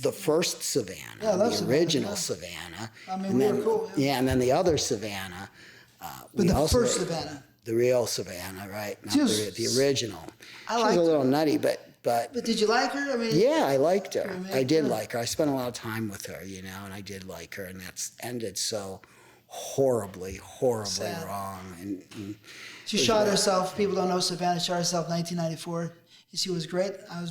the first Savannah, the original Savannah. I mean, we were cool. Yeah, and then the other Savannah. But the first Savannah. The real Savannah, right? Not the original. I She was liked a little her. nutty, but But did you like her? I mean, yeah, I liked her. I did yeah. like her. I spent a lot of time with her, and I did like her, and that's ended so horribly Sad. wrong. And She shot herself. People don't know Savannah shot herself in 1994. And she was great. I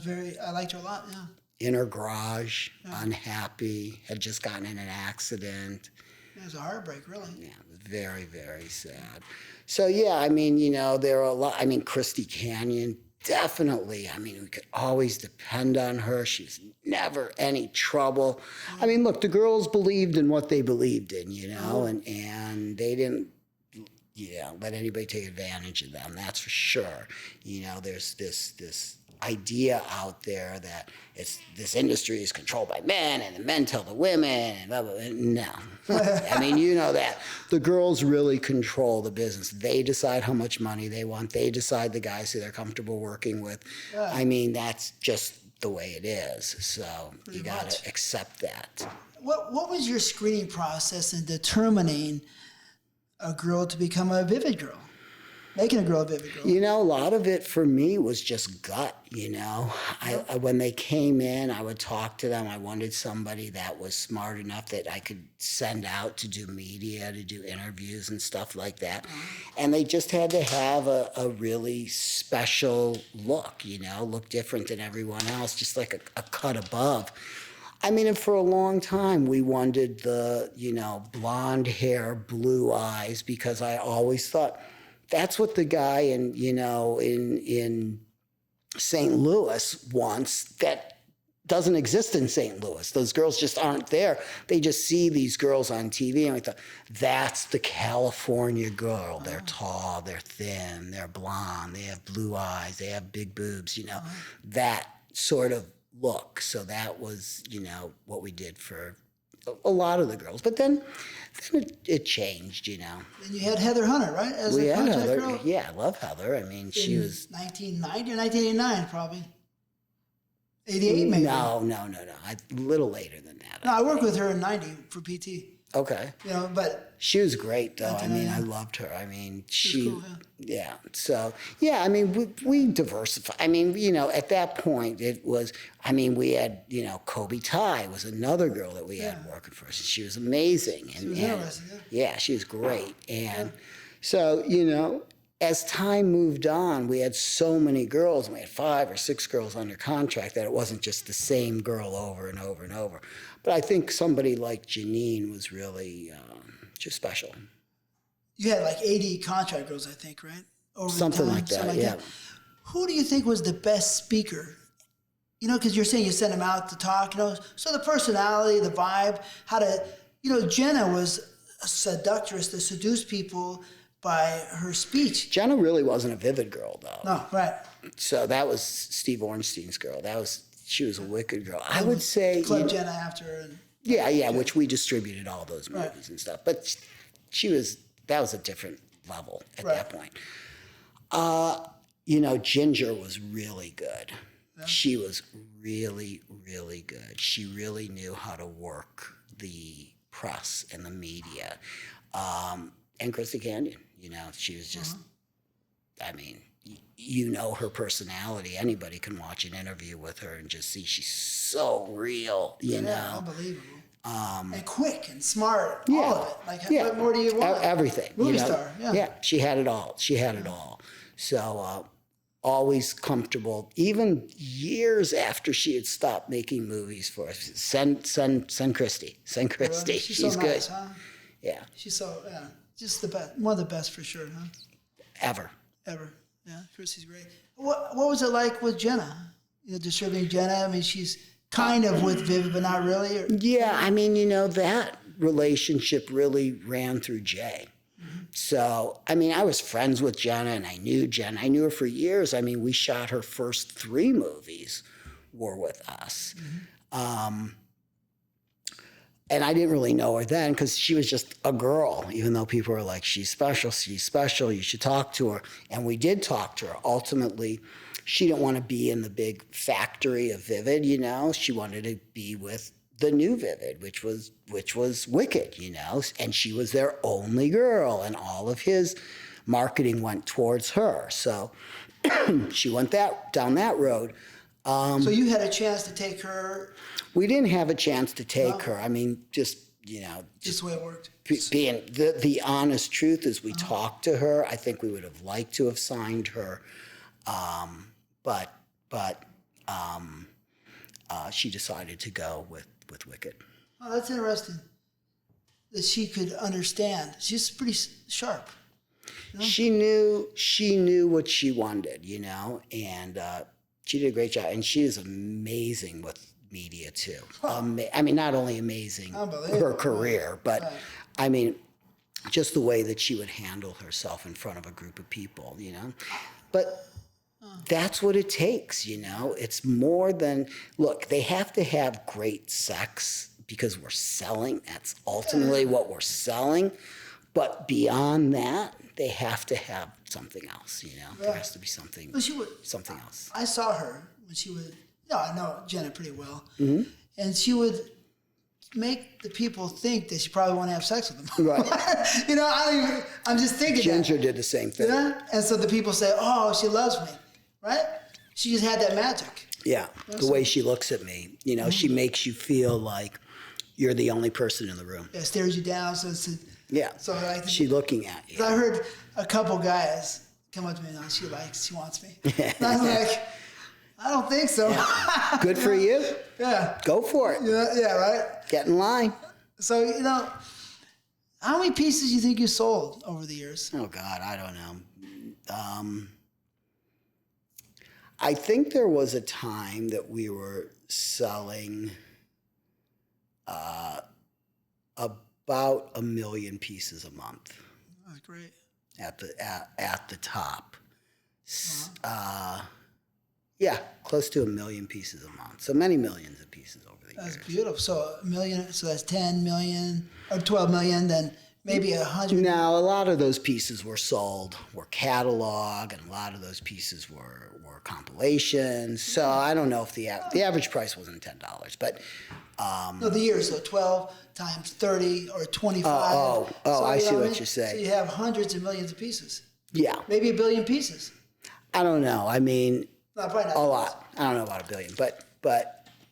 liked her a lot, yeah. in her garage, unhappy, had just gotten in an accident. It was a heartbreak, really. Yeah, it was very, very sad. So, yeah, I mean, there are a lot. I mean, Christy Canyon, definitely. I mean, we could always depend on her. She was never any trouble. I mean, look, the girls believed in what they believed in, and they didn't, let anybody take advantage of them. That's for sure. There's this idea out there that this industry is controlled by men and the men tell the women and blah, blah, blah. No. I mean, that. The girls really control the business. They decide how much money they want. They decide the guys who they're comfortable working with. Yeah. I mean, that's just the way it is. So you got to accept that. What was your screening process in determining a girl to become a Vivid girl? Making a girl a Vivid girl. A lot of it for me was just gut, I when they came in, I would talk to them. I wanted somebody that was smart enough that I could send out to do media, to do interviews and stuff like that. And they just had to have a really special look, look different than everyone else, just like a cut above. I mean, and for a long time, we wanted the, blonde hair, blue eyes, because I always thought, that's what the guy in St. Louis wants that doesn't exist in St. Louis. Those girls just aren't there. They just see these girls on TV and we thought, that's the California girl. They're tall, they're thin, they're blonde, they have blue eyes, they have big boobs, that sort of look. So that was, what we did for a lot of the girls. But then it changed, And you had Heather Hunter, right? As a contract Heather. girl? Yeah, I love Heather. I mean, she was 1990 or 1989, probably. 88, maybe. No. A little later than that. No, I worked with her in 90 for PT. Okay. But she was great, though. I mean, I loved her. I mean, she cool, yeah. So, yeah, I mean, we diversified. I mean, at that point, it was, I mean, we had, Kobe Tai was another girl that we had working for us. She was amazing. She was interesting, yeah, she was great. And so, as time moved on, we had so many girls, and we had 5 or 6 girls under contract, that it wasn't just the same girl over and over and over. But I think somebody like Janine was really just special. You had like 80 contract girls, I think, right? Over something like that, yeah. Who do you think was the best speaker? Because you're saying you sent them out to talk, so the personality, the vibe, how to, Jenna was a seductress to seduce people by her speech. Jenna really wasn't a Vivid girl, though. No, right. So that was Steve Ornstein's girl. She was a wicked girl. I would say Club Jenna after. And, yeah, which we distributed all those movies and stuff. But that was a different level at that point. Ginger was really good. Yeah. She was really, really good. She really knew how to work the press and the media. And Christy Canyon, she was just, I mean, her personality. Anybody can watch an interview with her and just see she's so real, know. Unbelievable. And quick and smart, all of it. What more do you want? Everything. Movie star, Yeah, she had it all. It all. So always comfortable. Even years after she had stopped making movies for us, send Christy. Send Christy. Really? She's so nice, good. Huh? Yeah. She's so just the best. One of the best for sure, huh? Ever. Yeah, Christy's great. What was it like with Jenna? Distributing Jenna. I mean, she's kind of with Vivid, but not really. Yeah, I mean, that relationship really ran through Jay. Mm-hmm. So, I mean, I was friends with Jenna, and I knew Jenna. I knew her for years. I mean, we shot her first 3 movies were with us. Mm-hmm. And I didn't really know her then because she was just a girl, even though people were like, she's special, you should talk to her. And we did talk to her. Ultimately, she didn't want to be in the big factory of Vivid, She wanted to be with the new Vivid, which was Wicked, And she was their only girl. And all of his marketing went towards her. So she went down that road. So you had a chance to take her. We didn't have a chance to take her. I mean, just Just the way it worked. being the honest truth is we talked to her. I think we would have liked to have signed her, but she decided to go with Wicked. Oh, that's interesting. That she could understand. She's pretty sharp. You know? She knew what she wanted, and she did a great job. And she is amazing with media too. I mean, not only amazing her career, but Right. I mean, just the way that she would handle herself in front of a group of people, But that's what it takes, It's more than, look, they have to have great sex because we're selling. That's ultimately what we're selling. But beyond that, they have to have something else, There has to be something, something else. I saw her when she would. I know Jenna pretty well, Mm-hmm. and she would make the people think that she probably want to have sex with them. Right. I'm just thinking. Ginger that, did the same thing. And so the people say, "Oh, she loves me," right? She just had that magic. Yeah, the way she looks at me, she makes you feel like you're the only person in the room. Yeah, stares you down. So it's She's looking at you. I heard a couple guys come up to me and she wants me. And I was like, I don't think so. Yeah. Good for you. Yeah. Go for it. Yeah, right? Get in line. So, how many pieces do you think you sold over the years? Oh, God, I don't know. I think there was a time that we were selling about 1 million pieces a month. That's great. At the top. Yeah, close to 1 million pieces a month. So many millions of pieces over the years. That's beautiful. So 1 million, so that's 10 million or 12 million, then maybe 100. Now, a lot of those pieces were catalog, and a lot of those pieces were compilations. So I don't know if the average price wasn't $10, but no, the years, so 12 times 30 or 25. So, I see what you're saying. So you have hundreds of millions of pieces. Yeah. Maybe 1 billion pieces. I don't know. I mean, No, probably not. a lot. I don't know about 1 billion, but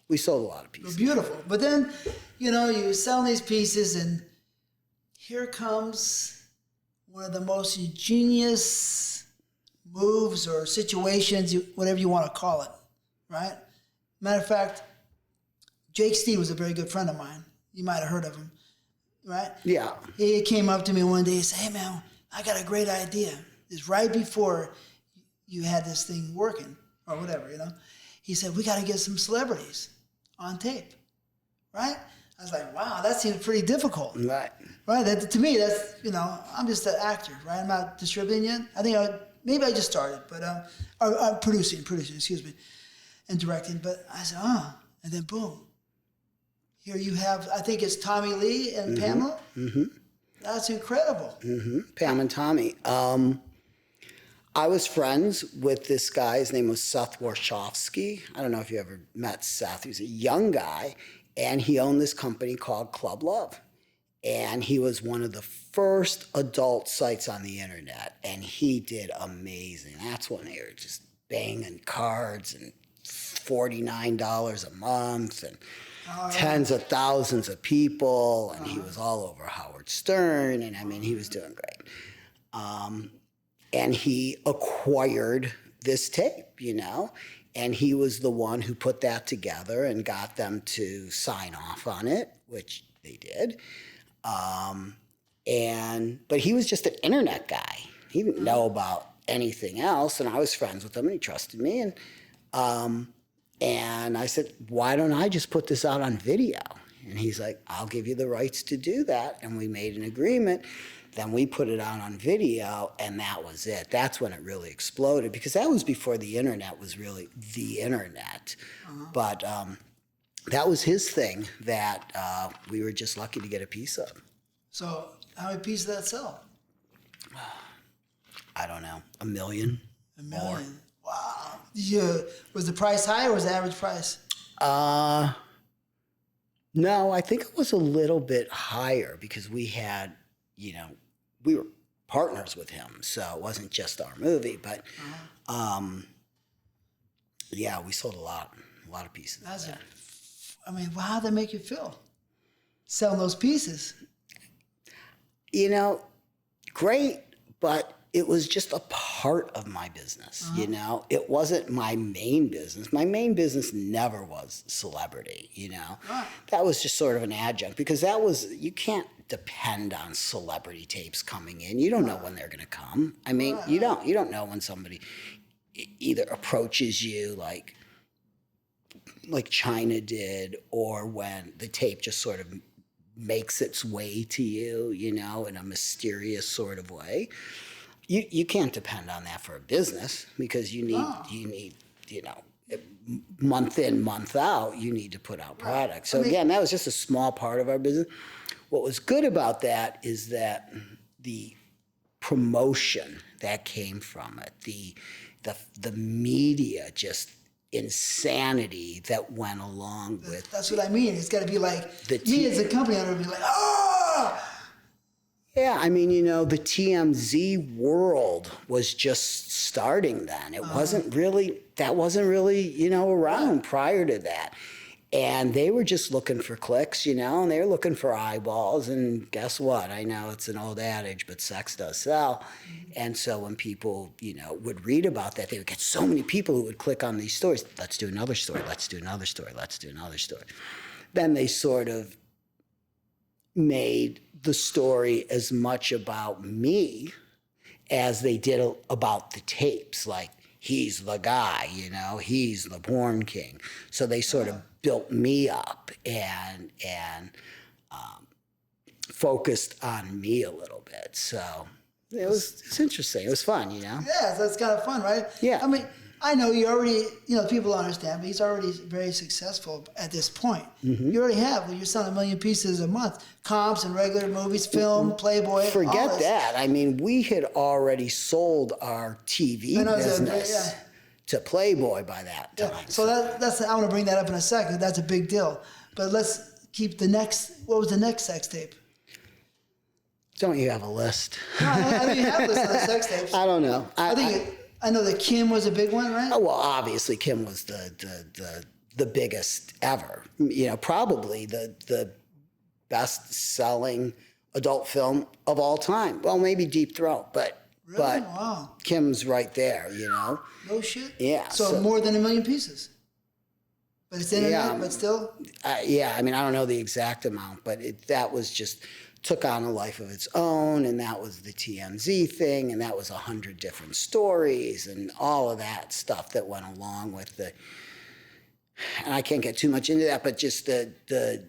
we sold a lot of pieces. Beautiful. But then, you sell these pieces, and here comes one of the most ingenious moves or situations, whatever you want to call it, right? Matter of fact, Jake Steed was a very good friend of mine. You might have heard of him, right? Yeah. He came up to me one day and said, "Hey, man, I got a great idea." It's right before you had this thing working or whatever, He said, "We got to get some celebrities on tape," right? I was like, wow, that seems pretty difficult. Right. Right? To me, that's, I'm just an actor, right? I'm not distributing yet. I think maybe I just started, but I'm producing, excuse me, and directing. But I said, and then boom. Here you have, I think it's Tommy Lee and Pamela. Mm-hmm. That's incredible. Mm-hmm. Pam and Tommy. I was friends with this guy. His name was Seth Warshawski. I don't know if you ever met Seth. He was a young guy, and he owned this company called Club Love. And he was one of the first adult sites on the internet, and he did amazing. That's when they were just banging cards and $49 a month and tens of thousands of people, and he was all over Howard Stern, and I mean, he was doing great. And he acquired this tape, and he was the one who put that together and got them to sign off on it, which they did. But he was just an internet guy. He didn't know about anything else, and I was friends with him, and he trusted me. And I said, "Why don't I just put this out on video?" And he's like, "I'll give you the rights to do that." And we made an agreement. Then we put it out on video, and that was it. That's when it really exploded, because that was before the internet was really the internet. But that was his thing that we were just lucky to get a piece of. So how many pieces did that sell? I don't know, 1 million. 1 million. More. Wow. Was the price high or was the average price? No, I think it was a little bit higher because we had, we were partners with him. So it wasn't just our movie, but yeah, we sold a lot of pieces. That's I mean, how'd that make you feel? Selling those pieces? You know, great, but it was just a part of my business, you know? It wasn't my main business. My main business never was celebrity, you know? Right. That was just sort of an adjunct because you can't depend on celebrity tapes coming in. You don't know when they're gonna come. I mean, you don't know when somebody either approaches you like China did, or when the tape just sort of makes its way to you, you know, in a mysterious sort of way. You can't depend on that for a business because you need, you know, month in, month out, you need to put out products. So again, that was just a small part of our business. What was good about that is that the promotion that came from it, the media just insanity that went along with. That's what I mean. It's got to be like me as a company owner would be like, oh. Yeah, I mean, you know, the TMZ world was just starting then. It wasn't really, you know, around prior to that. And they were just looking for clicks, you know, and they were looking for eyeballs. And guess what? I know it's an old adage, but sex does sell. And so when people, you know, would read about that, they would get so many people who would click on these stories. Let's do another story. Let's do another story. Let's do another story. Then they sort of made the story as much about me as they did about the tapes. Like, he's the guy, you know, he's the porn king. So they sort of built me up and focused on me a little bit. So it's interesting. It was fun, you know? Yeah, that's kind of fun, right? Yeah. I mean, I know you already, you know, people don't understand, but he's already very successful at this point. You already have, you're selling 1 million pieces a month, comps and regular movies, film, Playboy. Forget that. I mean, we had already sold our TV business to Playboy by that time. Yeah. So that's I want to bring that up in a second. That's a big deal. But let's keep the next, what was the next sex tape? Don't you have a list? No, I don't even have a list of the sex tapes. I don't know. I know that Kim was a big one, right? Oh, well, obviously Kim was the biggest ever. You know, probably the best-selling adult film of all time. Well, maybe Deep Throat, but Wow. Kim's right there. You know. No shit. Yeah. So more than 1 million pieces. But it's internet, but still. Yeah. I mean, I don't know the exact amount, but that was just took on a life of its own, and that was the TMZ thing, and that was 100 different stories and all of that stuff that went along with and I can't get too much into that, but just the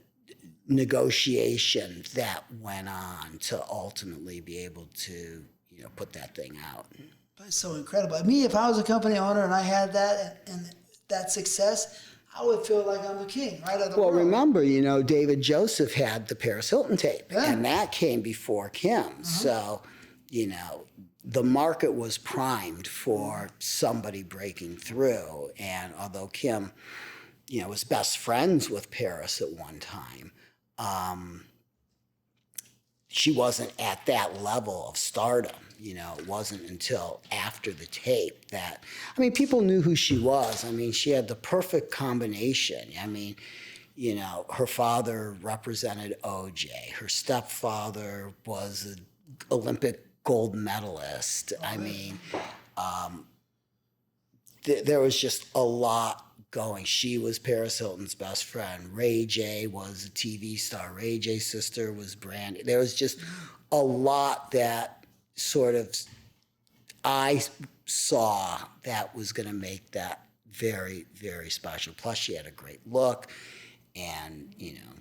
negotiation that went on to ultimately be able to, you know, put that thing out. That's so incredible. Me, if I was a company owner and I had that and that success, I would feel like I'm the king, right? Of the world. Remember, you know, David Joseph had the Paris Hilton tape, and that came before Kim. So, you know, the market was primed for somebody breaking through. And although Kim, you know, was best friends with Paris at one time, she wasn't at that level of stardom. You know, it wasn't until after the tape that, I mean, people knew who she was. I mean, she had the perfect combination. I mean, you know, her father represented OJ. Her stepfather was an Olympic gold medalist. I mean, there was just a lot going. She was Paris Hilton's best friend. Ray J was a TV star. Ray J's sister was Brandy. There was just a lot that sort of I saw that was going to make that very, very special. Plus, she had a great look, and, you know,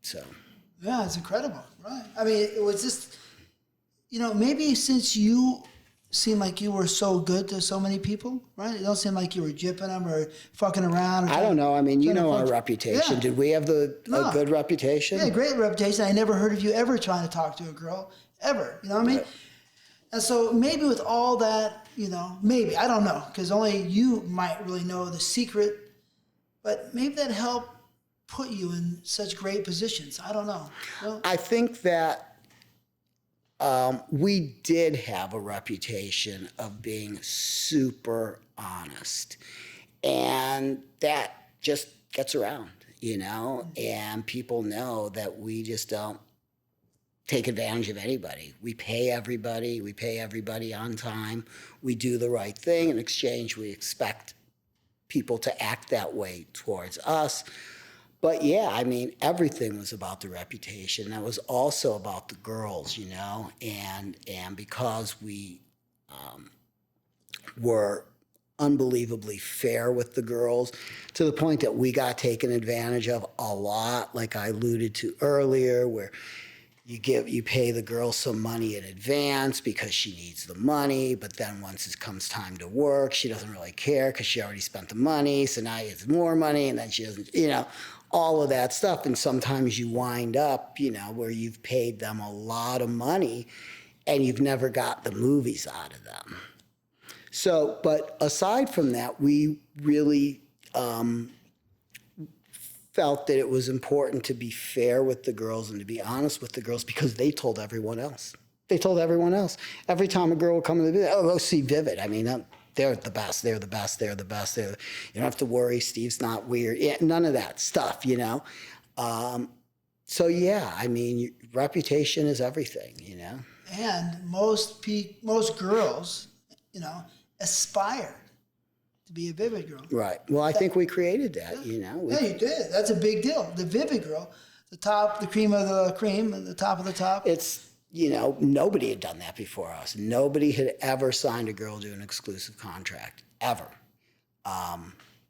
so. Yeah, it's incredible, right? I mean, it was just, you know, maybe since you seemed like you were so good to so many people, right? It don't seem like you were gypping them or fucking around. I don't know. I mean, you know our reputation. Yeah. Did we have a good reputation? Yeah, great reputation. I never heard of you ever trying to talk to a girl, ever. You know what I mean? Right. And so maybe with all that, you know, maybe, I don't know, because only you might really know the secret, but maybe that helped put you in such great positions. I don't know. Well, I think that we did have a reputation of being super honest. And that just gets around, you know, and people know that we just don't take advantage of anybody. We pay everybody on time. We do the right thing. In exchange, we expect people to act that way towards us. But yeah, I mean, everything was about the reputation. That was also about the girls, you know, and because we were unbelievably fair with the girls, to the point that we got taken advantage of a lot, like I alluded to earlier, where you pay the girl some money in advance because she needs the money, but then once it comes time to work, she doesn't really care because she already spent the money, so now it's more money, and then she doesn't, you know, all of that stuff. And sometimes you wind up, you know, where you've paid them a lot of money and you've never got the movies out of them. So, but aside from that, we really felt that it was important to be fair with the girls and to be honest with the girls, because they told everyone else. They told everyone else. Every time a girl would come to the video, oh, go see Vivid. I mean, they're the best. They're the best. They're the best. You don't have to worry. Steve's not weird. Yeah, none of that stuff, you know. So yeah, I mean, reputation is everything, you know. And most girls, you know, aspire to be a Vivid girl. Right. Well, I think we created that, you know. Yeah, you did. That's a big deal. The Vivid girl, the cream of the cream, and the top of the top. It's, you know, nobody had done that before us. Nobody had ever signed a girl to an exclusive contract, ever.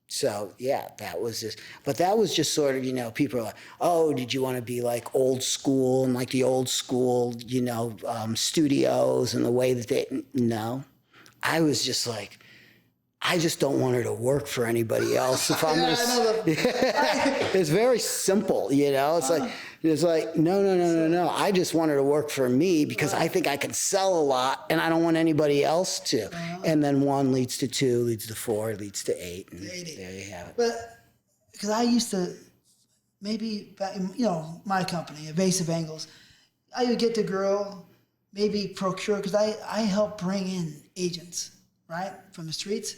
So yeah, that was just sort of, you know, people are like, oh, did you want to be like old school and like the old school, you know, studios and the way that no. I was just like, I just don't want her to work for anybody else. If I'm it's very simple, you know. It's like no. I just want her to work for me because I think I can sell a lot, and I don't want anybody else to. And then 1 leads to 2, leads to 4, leads to 8, and there you have it. But because I used to, maybe you know, my company, Evasive Angles, I would get the girl, maybe procure, because I help bring in agents, right, from the streets.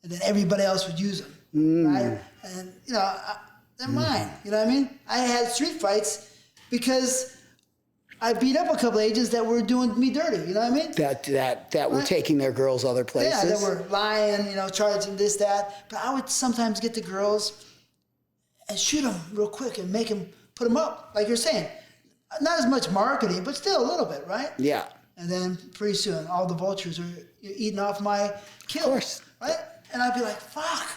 And then everybody else would use them, right? And, you know, they're mine, you know what I mean? I had street fights because I beat up a couple agents that were doing me dirty, you know what I mean? That were taking their girls other places? Yeah, that were lying, you know, charging this, that. But I would sometimes get the girls and shoot them real quick and make them, put them up, like you're saying. Not as much marketing, but still a little bit, right? Yeah. And then pretty soon, all the vultures are eating off my kill. Of course. Right? And I'd be like, fuck,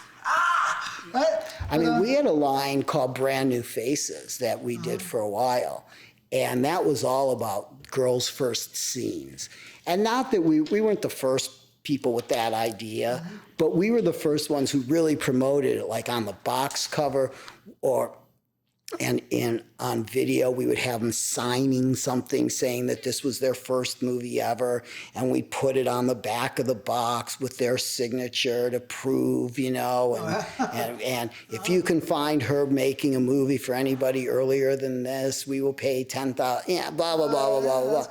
right? I mean, we had a line called Brand New Faces that we did for a while. And that was all about girls' first scenes. And not that we weren't the first people with that idea, but we were the first ones who really promoted it, like on the box cover and on video. We would have them signing something saying that this was their first movie ever, and we put it on the back of the box with their signature to prove, you know, and if you can find her making a movie for anybody earlier than this, we will pay $10,000. Yeah, blah blah blah blah blah blah.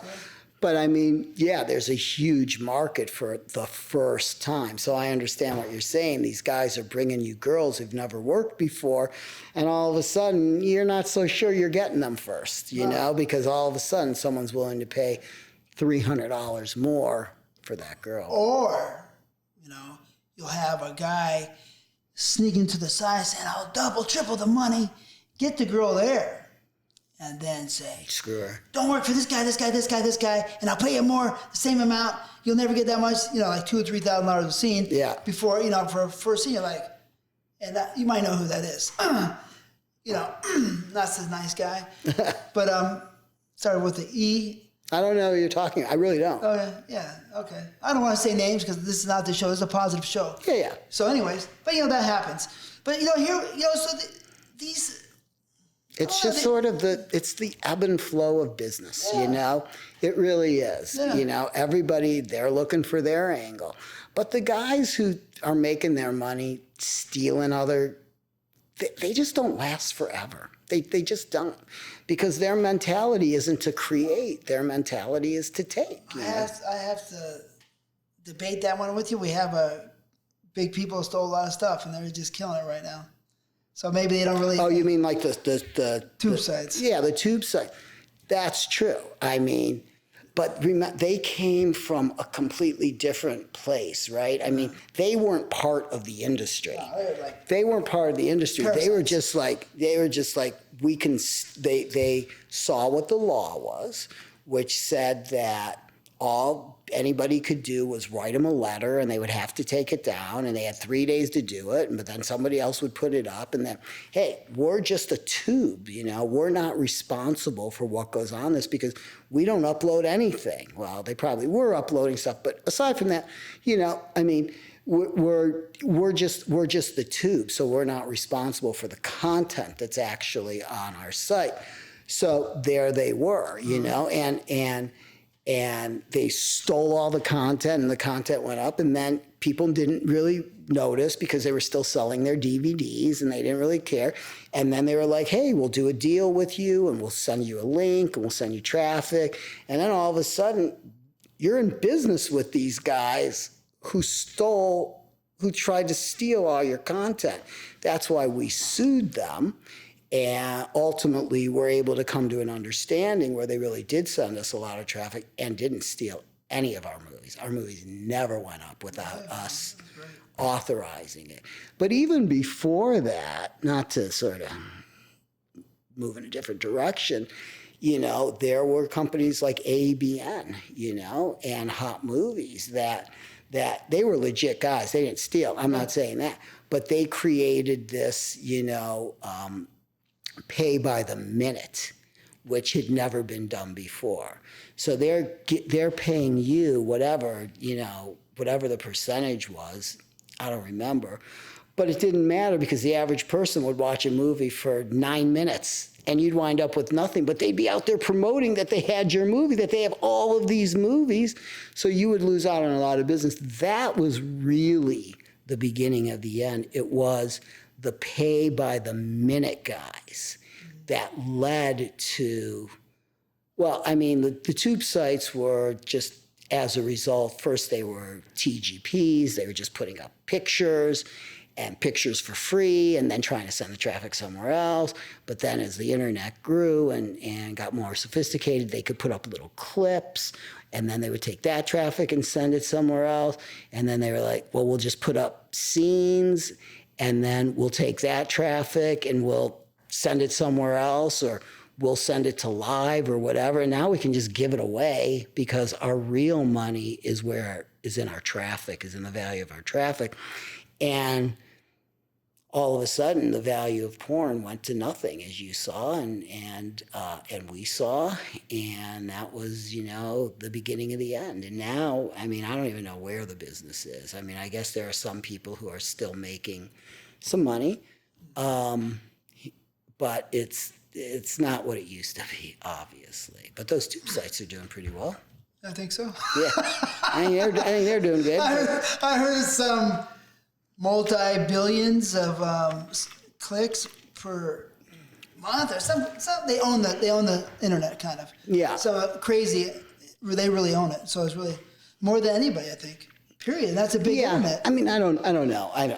But I mean, yeah, there's a huge market for the first time. So I understand what you're saying. These guys are bringing you girls who've never worked before, and all of a sudden, you're not so sure you're getting them first, you know, because all of a sudden, someone's willing to pay $300 more for that girl. Or, you know, you'll have a guy sneaking to the side saying, I'll double, triple the money, get the girl there. And then say, screw her. Don't work for this guy, and I'll pay you more, the same amount. You'll never get that much, you know, like $2,000 or $3,000 a scene. Yeah. Before, you know, for a first scene, you're like, and you might know who that is. You know, not such a nice guy. But started with the E. I don't know who you're talking. I really don't. Oh yeah, okay. I don't want to say names because this is not the show. It's a positive show. Yeah. So, anyways, but you know that happens. But you know here, you know, so these. It's just sort of it's the ebb and flow of business, you know? It really is. Yeah. You know, everybody, they're looking for their angle. But the guys who are making their money, stealing they just don't last forever. They just don't, because their mentality isn't to create. Their mentality is to take. I have to debate that one with you. We have big people who stole a lot of stuff, and they're just killing it right now. So maybe they don't really. Oh, you mean like the tube sites? Yeah, the tube site. That's true. I mean, but they came from a completely different place, right? I mean, they weren't part of the industry. No, they weren't part of the industry. Parasites. They were just like we can. They saw what the law was, which said that all anybody could do was write them a letter, and they would have to take it down, and they had 3 days to do it, but then somebody else would put it up, and then, hey, we're just a tube, we're not responsible for what goes on this because we don't upload anything. Well, they probably were uploading stuff, but aside from that, I mean, we're just the tube, so we're not responsible for the content that's actually on our site. So there they were, and they stole all the content, and the content went up, and then people didn't really notice because they were still selling their DVDs, and they didn't really care. And then they were like, hey, we'll do a deal with you, and we'll send you a link, and we'll send you traffic. And then all of a sudden, you're in business with these guys who tried to steal all your content. That's why we sued them. And ultimately, we're able to come to an understanding where they really did send us a lot of traffic and didn't steal any of our movies. Our movies never went up without us authorizing it. But even before that, not to sort of move in a different direction, there were companies like ABN, and Hot Movies that they were legit guys. They didn't steal. I'm not saying that. But they created this, pay by the minute, which had never been done before. So they're paying you whatever the percentage was. I don't remember, but it didn't matter because the average person would watch a movie for 9 minutes and you'd wind up with nothing, but they'd be out there promoting that they had your movie, that they have all of these movies. So you would lose out on a lot of business. That was really the beginning of the end. It was the pay by the minute guys that led to, the tube sites were just, as a result, first they were TGPs, they were just putting up pictures and pictures for free and then trying to send the traffic somewhere else. But then as the internet grew and got more sophisticated, they could put up little clips and then they would take that traffic and send it somewhere else. And then they were like, well, we'll just put up scenes and then we'll take that traffic and we'll send it somewhere else, or we'll send it to live or whatever. And now we can just give it away because our real money is in our traffic, is in the value of our traffic. And all of a sudden, the value of porn went to nothing, as you saw, and we saw, and that was, the beginning of the end. And now, I don't even know where the business is. I guess there are some people who are still making some money, but it's not what it used to be, obviously. But those tube sites are doing pretty well. I think so. Yeah, I think they're doing good. I heard some multi-billions of clicks per month or something. They own the internet, kind of. Yeah. So crazy, they really own it. So it's really more than anybody, I think. Period. And that's a big internet. I don't know. I don't know. I'm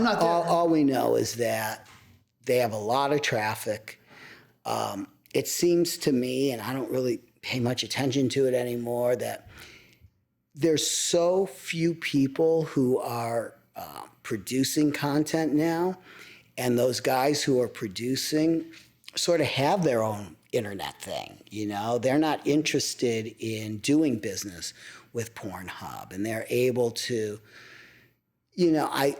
not there. All we know is that they have a lot of traffic. It seems to me, and I don't really pay much attention to it anymore, that there's so few people who are producing content now, and those guys who are producing sort of have their own internet thing. They're not interested in doing business with Pornhub, and they're able to, I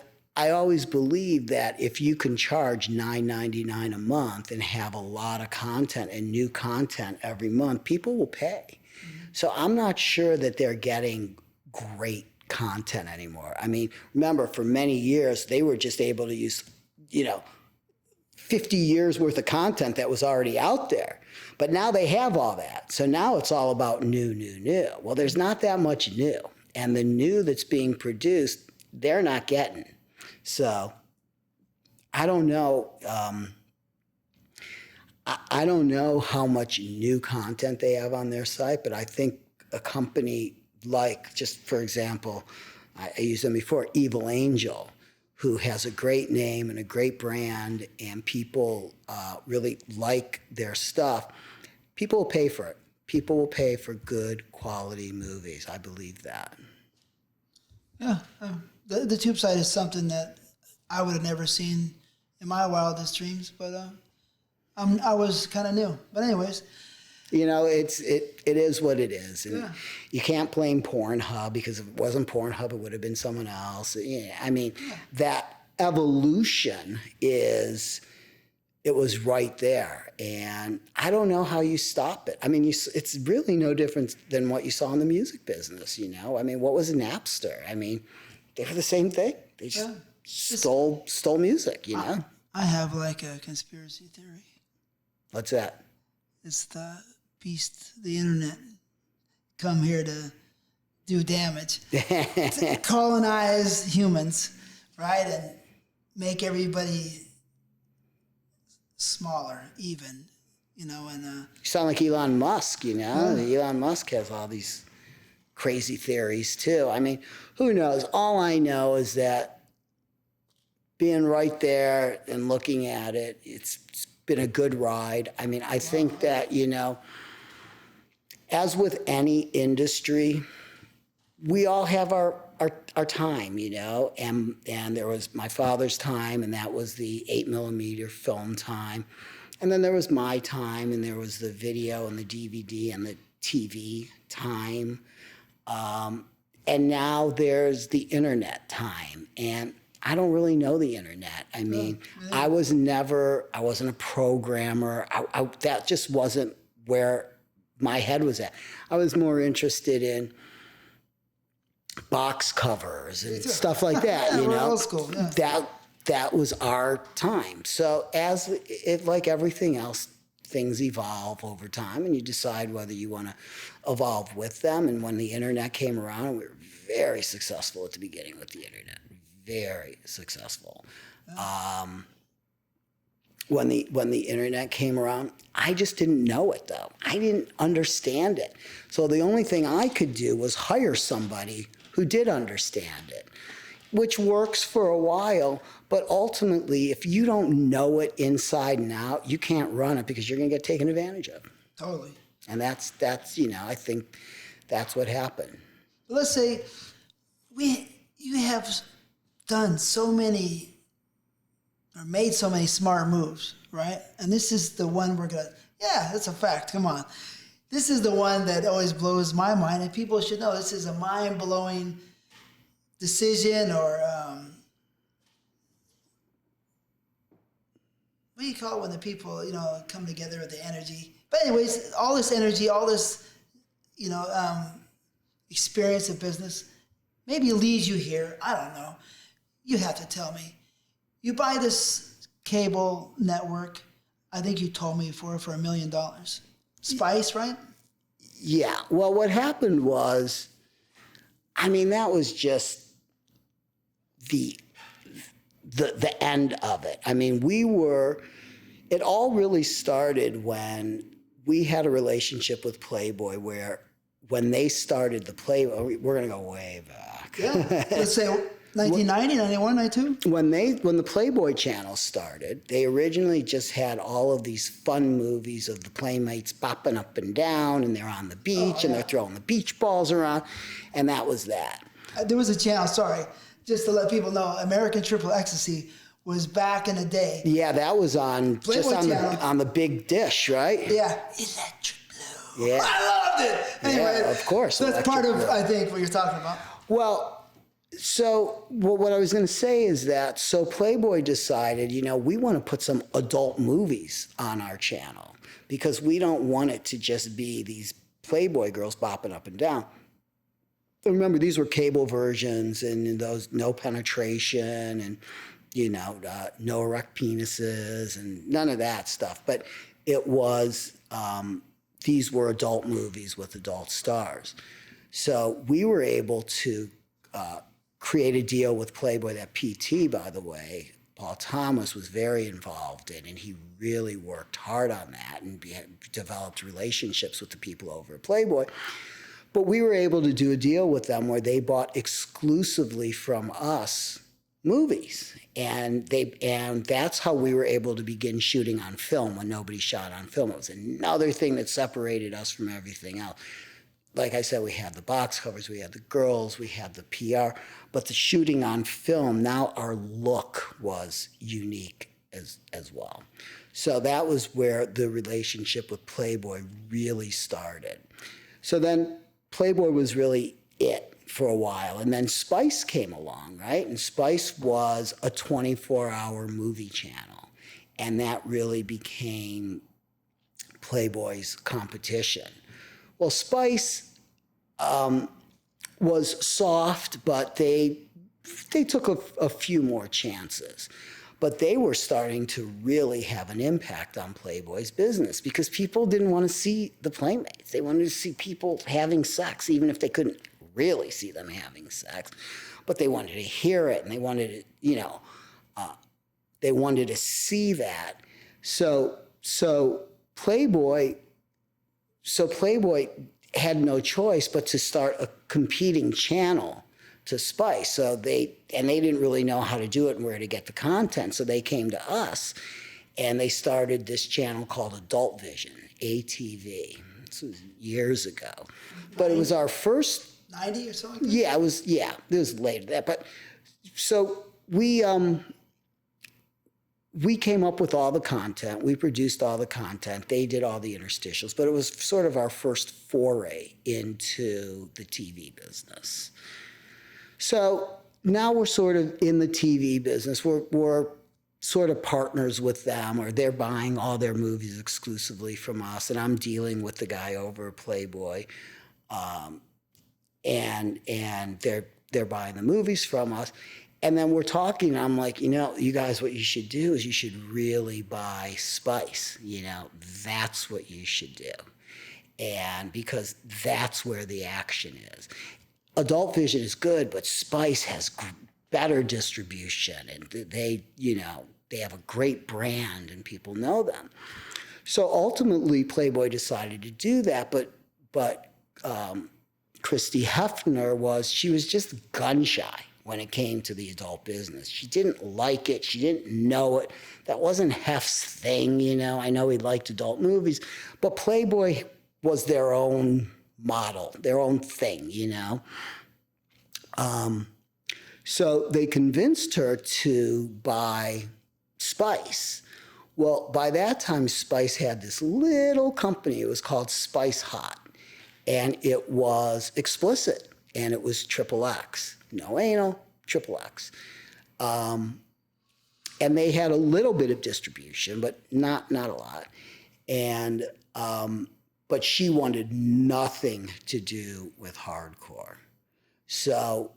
always believe that if you can charge $9.99 a month and have a lot of content and new content every month, people will pay. Mm-hmm. So I'm not sure that they're getting great content anymore. Remember, for many years, they were just able to use, 50 years worth of content that was already out there. But now they have all that. So now it's all about new. Well, there's not that much new. And the new that's being produced, they're not getting. So I don't know. I don't know how much new content they have on their site, but I think a company like, just for example, I used them before, Evil Angel, who has a great name and a great brand, and people really like their stuff. People will pay for it. People will pay for good quality movies. I believe that. Yeah, the tube site is something that I would have never seen in my wildest dreams, but I was kind of new. But anyways, you know, it is what it is, and yeah. you can't blame Pornhub, because if it wasn't Pornhub, it would have been someone else. Yeah, I mean, that evolution it was right there, and I don't know how you stop it. I mean, it's really no different than what you saw in the music business. You know, I mean, what was Napster? I mean, they were the same thing. They just stole music. You know. I have like a conspiracy theory. What's that? It's the beast, the internet, come here to do damage, to colonize humans, right, and make everybody smaller, even, you know, and you sound like Elon Musk, you know. Elon Musk has all these crazy theories too. I mean, who knows? All I know is that being right there and looking at it, it's been a good ride. I mean, I think that, you know, as with any industry, we all have our time, you know, and there was my father's time, and that was the 8mm film time. And then there was my time, and there was the video and the DVD and the TV time. And now there's the internet time. And I don't really know the internet. I mean, I wasn't a programmer. That just wasn't where my head was at. I was more interested in box covers and stuff like that, you know. Old school, yeah. That was our time. So like everything else, things evolve over time, and you decide whether you want to evolve with them. And when the internet came around, we were very successful at the beginning with the internet. Very successful. When the internet came around, I just didn't know it though. I didn't understand it. So the only thing I could do was hire somebody who did understand it, which works for a while. But ultimately, if you don't know it inside and out, you can't run it, because you're going to get taken advantage of. Totally. And that's you know, I think that's what happened. Let's say you have done so many, or made so many smart moves, right? And this is the one that's a fact, come on. This is the one that always blows my mind, and people should know this is a mind-blowing decision, or what do you call it when the people, you know, come together with the energy? But anyways, all this energy, all this, you know, experience of business, maybe leads you here. I don't know. You have to tell me. You buy this cable network, I think you told me for $1 million. Spice, right? Yeah. Well, what happened was, I mean, that was just the end of it. I mean, it all really started when we had a relationship with Playboy, where when they started the Playboy, we're going to go way back. Yeah. Let's say 1990, 91, 92? When the Playboy channel started, they originally just had all of these fun movies of the Playmates bopping up and down, and they're on the beach, and they're throwing the beach balls around, and that was that. There was a channel, sorry, just to let people know, American Triple Ecstasy was back in the day. Yeah, that was on the big dish, right? Yeah. Electric Blue. Yeah. I loved it. Anyway, yeah, of course. So that's part of, I think, what you're talking about. Well, so what I was going to say is that, so Playboy decided, you know, we want to put some adult movies on our channel, because we don't want it to just be these Playboy girls bopping up and down. Remember, these were cable versions, and those no penetration, and, you know, no erect penises, and none of that stuff. But it was, these were adult movies with adult stars. So we were able to create a deal with Playboy, that PT, by the way, Paul Thomas was very involved in, and he really worked hard on that and developed relationships with the people over at Playboy. But we were able to do a deal with them where they bought exclusively from us movies. And that's how we were able to begin shooting on film when nobody shot on film. It was another thing that separated us from everything else. Like I said, we had the box covers, we had the girls, we had the PR, but the shooting on film, now our look was unique as well. So that was where the relationship with Playboy really started. So then Playboy was really it for a while. And then Spice came along, right? And Spice was a 24-hour movie channel. And that really became Playboy's competition. Well, Spice was soft, but they took a few more chances. But they were starting to really have an impact on Playboy's business because people didn't want to see the Playmates. They wanted to see people having sex, even if they couldn't really see them having sex. But they wanted to hear it, and they wanted to, they wanted to see that. So Playboy had no choice but to start a competing channel to Spice. So they didn't really know how to do it and where to get the content. So they came to us and they started this channel called Adult Vision, ATV. This was years ago. But it was our first 90 or something? Yeah, it was later that. But so we came up with all the content. We produced all the content. They did all the interstitials. But it was sort of our first foray into the TV business. So now we're sort of in the TV business. We're sort of partners with them, or they're buying all their movies exclusively from us, and I'm dealing with the guy over at Playboy, and they're buying the movies from us. And then we're talking, and I'm like, you guys, what you should do is you should really buy Spice. That's what you should do. And because that's where the action is. Adult Vision is good, but Spice has better distribution, and they have a great brand, and people know them. So ultimately, Playboy decided to do that, but Christy Hefner was just gun shy when it came to the adult business. She didn't like it. She didn't know it. That wasn't Hef's thing, I know he liked adult movies, but Playboy was their own model, their own thing, So they convinced her to buy Spice. Well, by that time, Spice had this little company. It was called Spice Hot, and it was explicit, and it was XXX. No anal, XXX. And they had a little bit of distribution, but not a lot. And but she wanted nothing to do with hardcore. So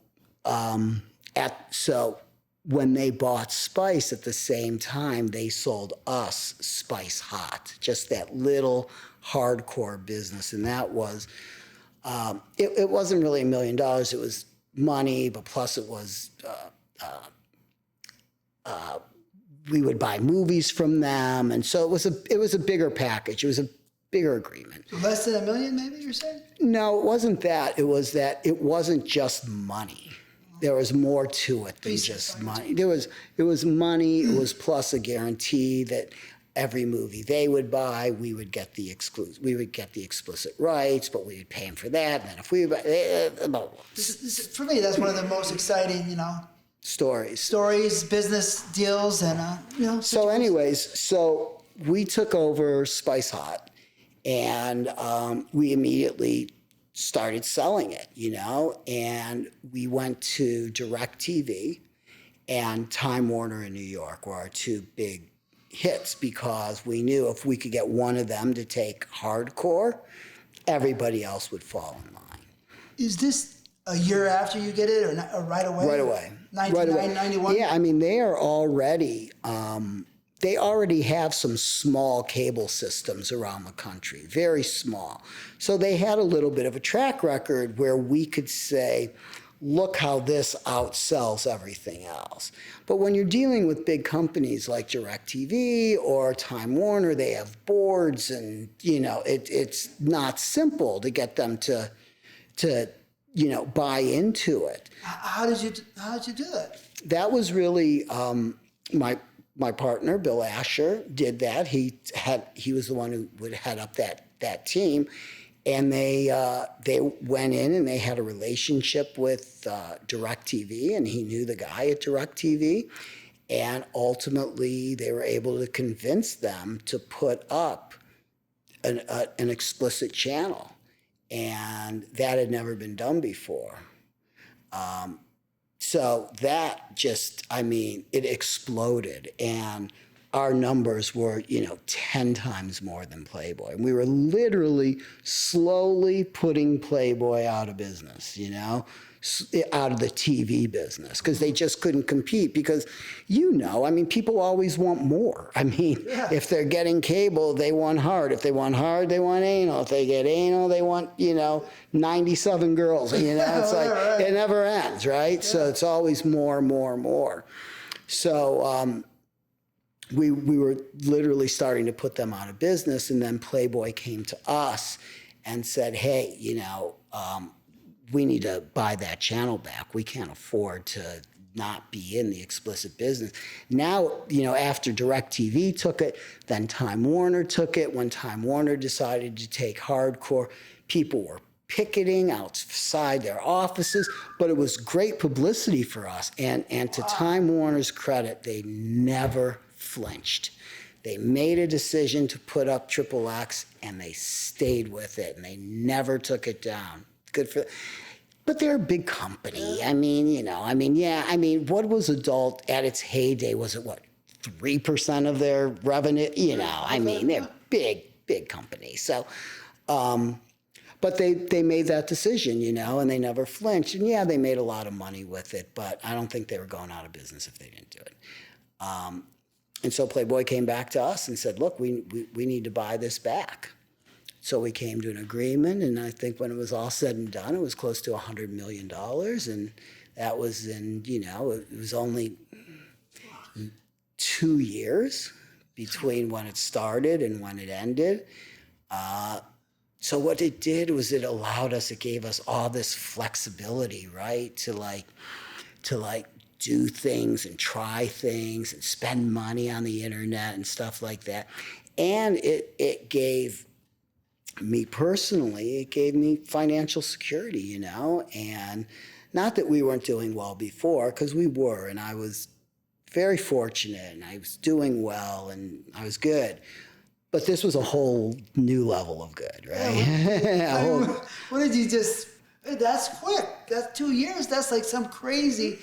when they bought Spice at the same time, they sold us Spice Hot, just that little hardcore business. And that was, it wasn't really $1 million. It was money, but plus it was, we would buy movies from them. And so it was a bigger package. It was a bigger agreement. Less than $1 million, maybe you're saying? No, it wasn't that. It was that it wasn't just money. There was more to it than just money. It was money. It was plus a guarantee that every movie they would buy, we would get the explicit rights, but we would pay them for that. And then if we buy, for me, that's one of the most exciting, stories, business deals, and So, anyways, we took over Spice Hot, and we immediately started selling it, and we went to DirecTV and Time Warner in New York were our two big hits, because we knew if we could get one of them to take hardcore, everybody else would fall in line. Is this a year after you get it, or right away? Right away. 1991? Yeah, I mean, they are already, they already have some small cable systems around the country, very small. So they had a little bit of a track record where we could say, look how this outsells everything else. But when you're dealing with big companies like DirecTV or Time Warner, they have boards, and it's not simple to get them to buy into it. How did you do that? That was really my partner, Bill Asher, did that. He was the one who would head up that team. And they went in and they had a relationship with DirecTV, and he knew the guy at DirecTV. And ultimately, they were able to convince them to put up an explicit channel. And that had never been done before. So that just, it exploded. And our numbers were, 10 times more than Playboy. And we were literally slowly putting Playboy out of business, out of the TV business, because they just couldn't compete. Because, people always want more. If they're getting cable, they want hard. If they want hard, they want anal. If they get anal, they want, 97 girls. It's like, right. It never ends, right? Yeah. So it's always more, more, more. So, we were literally starting to put them out of business, and then Playboy came to us and said, hey, we need to buy that channel back. We can't afford to not be in the explicit business. Now, after DirecTV took it, then Time Warner took it. When Time Warner decided to take hardcore, people were picketing outside their offices, but it was great publicity for us. And to Time Warner's credit, they never flinched. They made a decision to put up XXX, and they stayed with it, and they never took it down. Good for, but they're a big company. What was Adult at its heyday? Was it 3% of their revenue? They're big companies. So, but they made that decision, and they never flinched. And yeah, they made a lot of money with it, but I don't think they were going out of business if they didn't do it. And so Playboy came back to us and said, look, we need to buy this back. So we came to an agreement, and I think when it was all said and done, it was close to $100 million. And that was it was only 2 years between when it started and when it ended. So what it did was it gave us all this flexibility, right? To do things and try things and spend money on the internet and stuff like that. And it gave me personally, it gave me financial security, and not that we weren't doing well before, because we were, and I was very fortunate, and I was doing well, and I was good. But this was a whole new level of good, right? Yeah, what did you just... That's quick. That's 2 years. That's like some crazy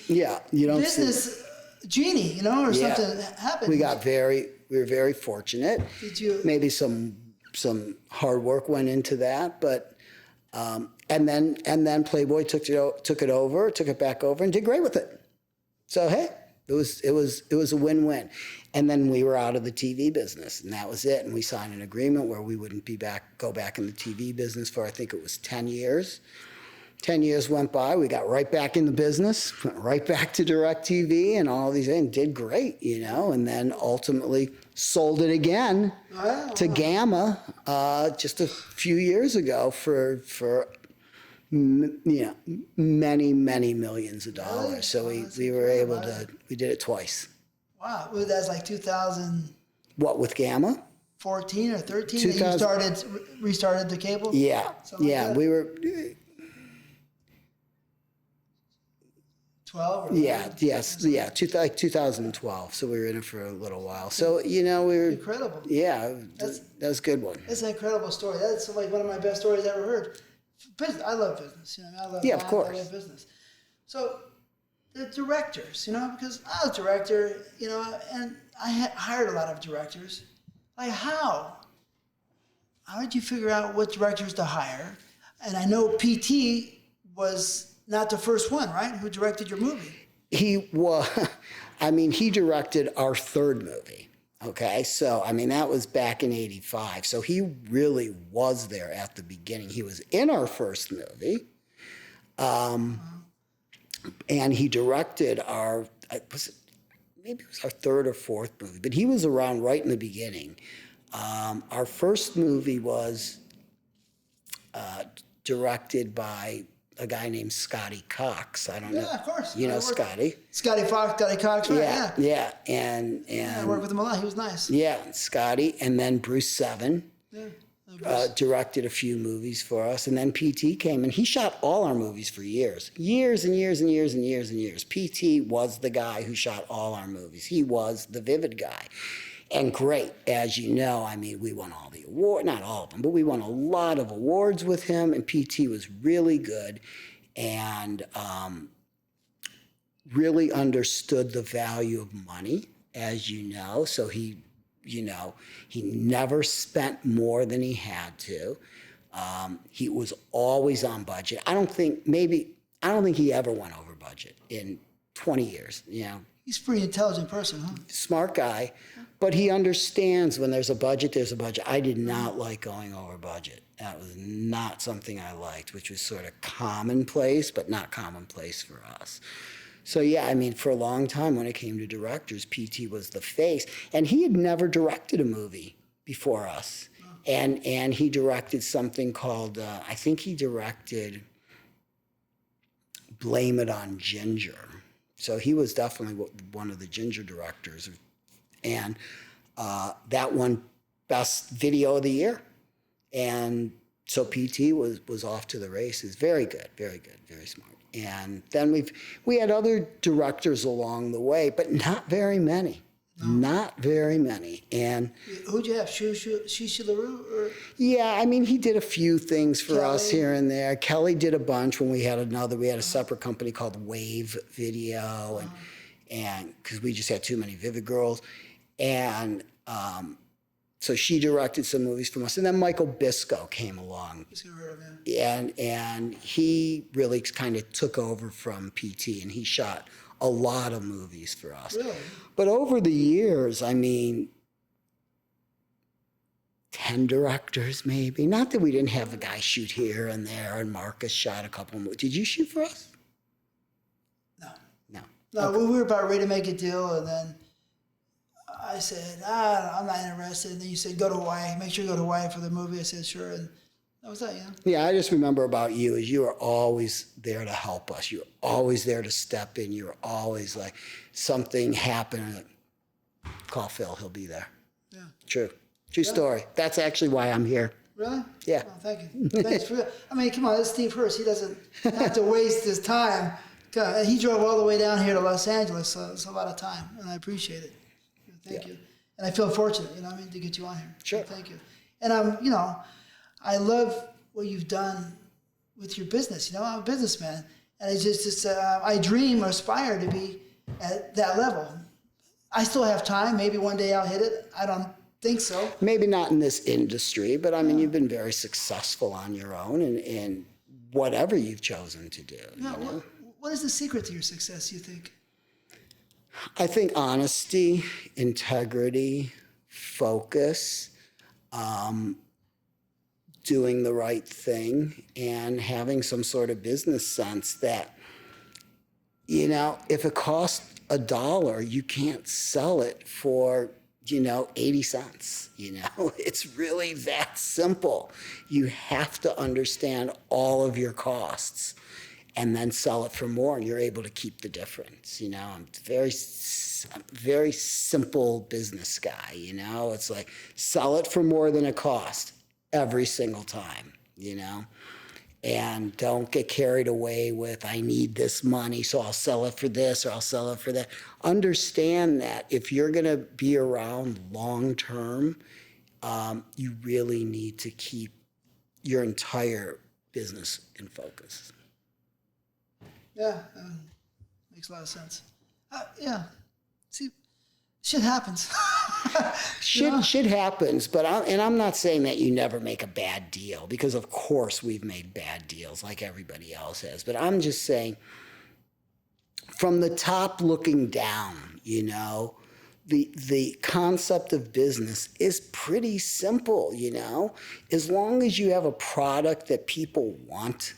business genie, or something happened. We were very fortunate. Did you? Maybe some hard work went into that, but and then Playboy took it back over, and did great with it. So hey, it was a win-win. And then we were out of the TV business, and that was it. And we signed an agreement where we wouldn't go back in the TV business for, I think it was 10 years. 10 years went by, we got right back in the business, went right back to DirecTV and all these things, did great, and then ultimately sold it again to Gamma just a few years ago for many, many millions of dollars. Really? So we were able to, we did it twice. Wow, well, that's like 2000. What, with Gamma? 14 or 13 that you restarted the cable? Yeah, like we were... 12? Or like 2012. So we were in it for a little while. So, we were... Incredible. Yeah, that was a good one. It's an incredible story. That's like one of my best stories I ever heard. Business, I love business. I love of course. I love business. So the directors, because I was a director, and I had hired a lot of directors. Like how? How did you figure out what directors to hire? And I know PT was not the first one, right? Who directed your movie? He directed our third movie. Okay, so that was back in '85. So he really was there at the beginning. He was in our first movie, And he directed maybe it was our third or fourth movie, but he was around right in the beginning. Our first movie was directed by a guy named Scotty Cox. I don't know. Yeah, of course. You know Scotty? Scotty Fox, Scotty Cox, right? Yeah. And I worked with him a lot. He was nice. Yeah, Scotty. And then Bruce Seven Yeah. directed a few movies for us. And then PT came, and he shot all our movies for years. Years and years and years and years and years. PT was the guy who shot all our movies. He was the Vivid guy. And great, as you know, I mean, we won all the awards, not all of them, but we won a lot of awards with him, and PT was really good and really understood the value of money, as you know. So he never spent more than he had to. He was always on budget. I don't think he ever went over budget in 20 years, you know. He's a pretty intelligent person, huh? Smart guy, but he understands when there's a budget, there's a budget. I did not like going over budget. That was not something I liked, which was sort of commonplace, but not commonplace for us. So yeah, I mean, for a long time when it came to directors, PT was the face, and he had never directed a movie before us. And he directed something called, I think he directed Blame It on Ginger. So he was definitely one of the Ginger directors. And that won Best Video of the Year. And so PT was off to the races. Very good, very smart. And then we had other directors along the way, but not very many. No. Not very many. And who'd you have? Shishi LaRue? Or? Yeah, I mean, he did a few things for us here and there. Kelly did a bunch when we had a separate company called Wave Video, and because we just had too many Vivid girls. And so she directed some movies from us. And then Michael Bisco came along. And he really kind of took over from PT, and he shot a lot of movies for us. Really? But over the years, I mean, 10 directors maybe. Not that we didn't have a guy shoot here and there, and Marcus shot a couple of movies. Did you shoot for us? No. No, okay. We were about ready to make a deal, and then I said, I'm not interested. And then you said, go to Hawaii. Make sure you go to Hawaii for the movie. I said, sure. And that was that, Yeah, I just remember about you is you were always there to help us. You were always there to step in. You were always like, something happened, call Phil, he'll be there. Yeah. True story. That's actually why I'm here. Really? Yeah. Oh, thank you. Thanks for that. I mean, come on, this is Steve Hirsch. He doesn't have to waste his time. He drove all the way down here to Los Angeles, so it's a lot of time, and I appreciate it. Thank you. And I feel fortunate, to get you on here. Sure. So thank you. And I love what you've done with your business. I'm a businessman, and I dream or aspire to be at that level. I still have time. Maybe one day I'll hit it. I don't think so. Maybe not in this industry, but I mean, you've been very successful on your own and whatever you've chosen to do. What is the secret to your success, you think? I think honesty, integrity, focus, doing the right thing, and having some sort of business sense that, if it costs $1, you can't sell it for, 80 cents. It's really that simple. You have to understand all of your costs and then sell it for more, and you're able to keep the difference. I'm a very simple business guy. It's like sell it for more than it cost every single time. And don't get carried away with I need this money, so I'll sell it for this or I'll sell it for that. Understand that if you're going to be around long term, you really need to keep your entire business in focus. Yeah, makes a lot of sense. Yeah, see, shit happens. Shit happens, but I'm not saying that you never make a bad deal, because of course we've made bad deals like everybody else has. But I'm just saying, from the top looking down, the concept of business is pretty simple. As long as you have a product that people want,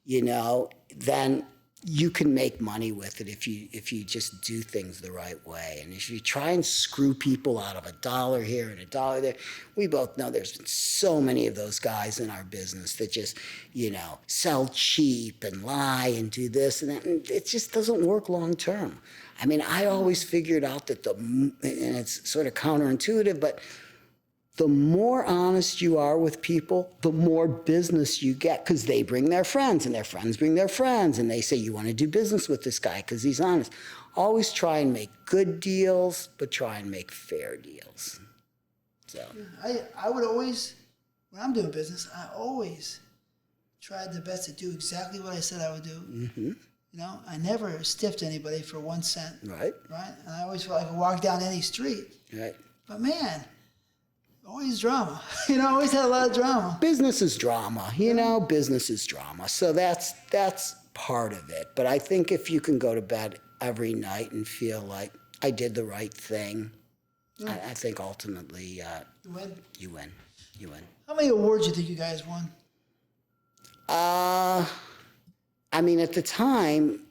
then you can make money with it if you just do things the right way. And if you try and screw people out of $1 here and $1 there, we both know there's been so many of those guys in our business that just, sell cheap and lie and do this and that. And it just doesn't work long term. I mean, I always figured out that and it's sort of counterintuitive, but the more honest you are with people, the more business you get, because they bring their friends and their friends bring their friends and they say, you want to do business with this guy because he's honest. Always try and make good deals, but try and make fair deals. So I would always, when I'm doing business, I always tried the best to do exactly what I said I would do. Mm-hmm. I never stiffed anybody for 1 cent. Right. Right? And I always felt like I could walk down any street. Right. But man, always drama. Always had a lot of drama. Business is drama, business is drama. So that's part of it. But I think if you can go to bed every night and feel like I did the right thing, I think ultimately you win. How many awards do you think you guys won? I mean, at the time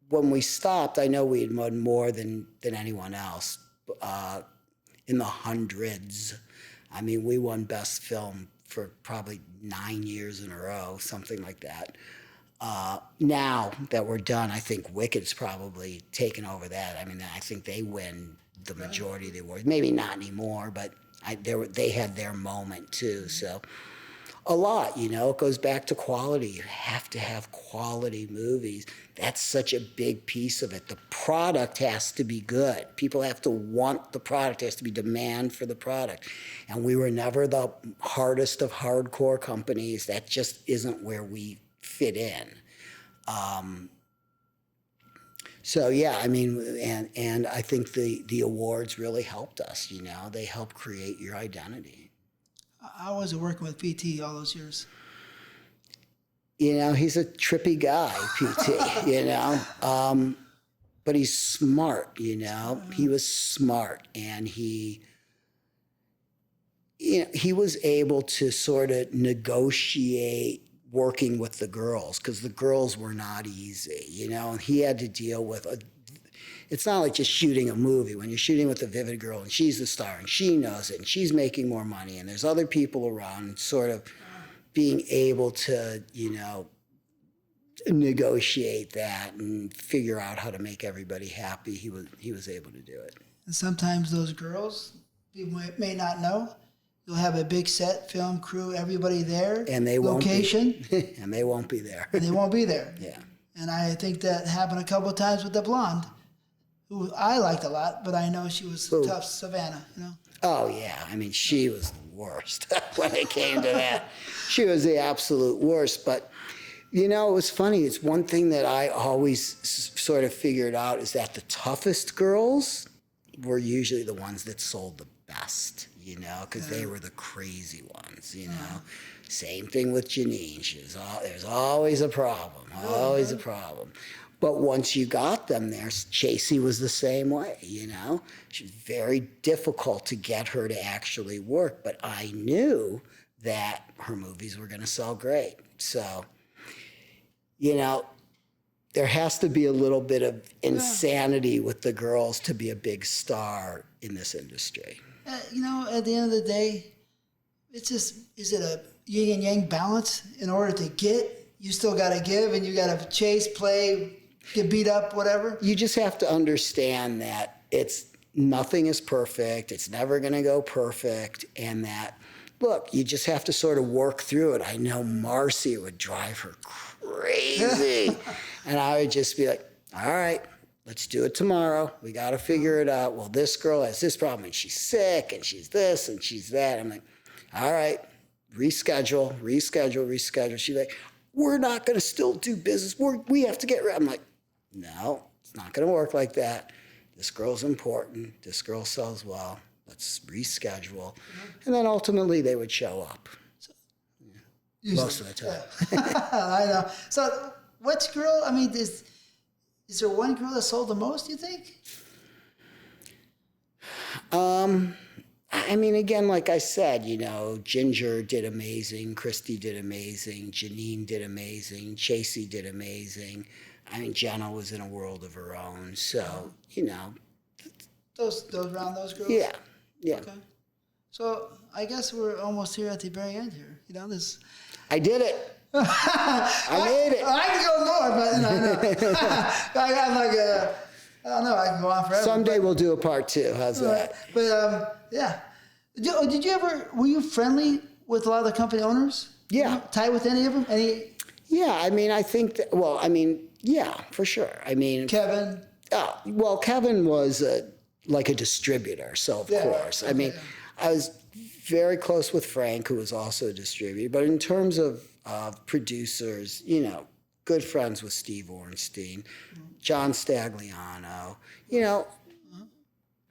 when we stopped, I know we had won more than anyone else, in the hundreds. I mean, we won Best Film for probably 9 years in a row, something like that. Now that we're done, I think Wicked's probably taken over that. I mean, I think they win the majority of the awards. Maybe not anymore, but they had their moment too. So a lot, it goes back to quality. You have to have quality movies. That's such a big piece of it. The product has to be good. People have to want the product. There has to be demand for the product. And we were never the hardest of hardcore companies. That just isn't where we fit in. So yeah, I mean, and I think the awards really helped us, they help create your identity. I wasn't working with PT all those years. He's a trippy guy, PT, but he's smart, he was smart, and he was able to sort of negotiate working with the girls, because the girls were not easy, and he had to deal with it's not like just shooting a movie. When you're shooting with a Vivid girl and she's the star and she knows it and she's making more money and there's other people around, and sort of being able to, negotiate that and figure out how to make everybody happy, he was able to do it. And sometimes those girls, people may not know, you'll have a big set, film crew, everybody there, and they location, won't be, and they won't be there. And they won't be there. Yeah. And I think that happened a couple of times with the blonde, who I liked a lot, but I know she was tough, Savannah, Oh, yeah. I mean, she was the worst when it came to that. She was the absolute worst. But, it was funny. It's one thing that I always sort of figured out is that the toughest girls were usually the ones that sold the best, because they were the crazy ones, Same thing with Janine. There's always a problem, always a problem. But once you got them there, Chasey was the same way, She was very difficult to get her to actually work, but I knew that her movies were going to sell great. So, there has to be a little bit of insanity with the girls to be a big star in this industry. At the end of the day, it's just, is it a yin and yang balance? In order to get, you still got to give, and you got to chase, play, get beat up, whatever. You just have to understand that nothing is perfect. It's never going to go perfect. And that, look, you just have to sort of work through it. I know Marcy would drive her crazy. And I would just be like, all right, let's do it tomorrow. We got to figure it out. Well, this girl has this problem, and she's sick, and she's this, and she's that. I'm like, all right, reschedule. She's like, we're not going to still do business. We have to get ready. I'm like, no, it's not going to work like that. This girl's important. This girl sells well. Let's reschedule. And then ultimately they would show up. Most of the time. I know. So which girl, I mean, is there one girl that sold the most, you think? I mean, again, like I said, Ginger did amazing. Christy did amazing. Janine did amazing. Chasey did amazing. I mean, Jenna was in a world of her own. So, you know. Those girls? Yeah. Yeah. Okay. So I guess we're almost here at the very end here. You know, this. I did it. I made it. I can go more, but no. I got like I don't know, I can go on forever. Someday we'll do a part 2. How's that? But yeah. Did you ever, were you friendly with a lot of the company owners? Yeah. Tight with any of them? Yeah, I mean, I think that, well, I mean, yeah, for sure. I mean. Kevin? Well, Kevin was like a distributor, so of course. I mean, I was very close with Frank, who was also a distributor. But in terms of producers, you know, good friends with Steve Ornstein, John Stagliano, you know,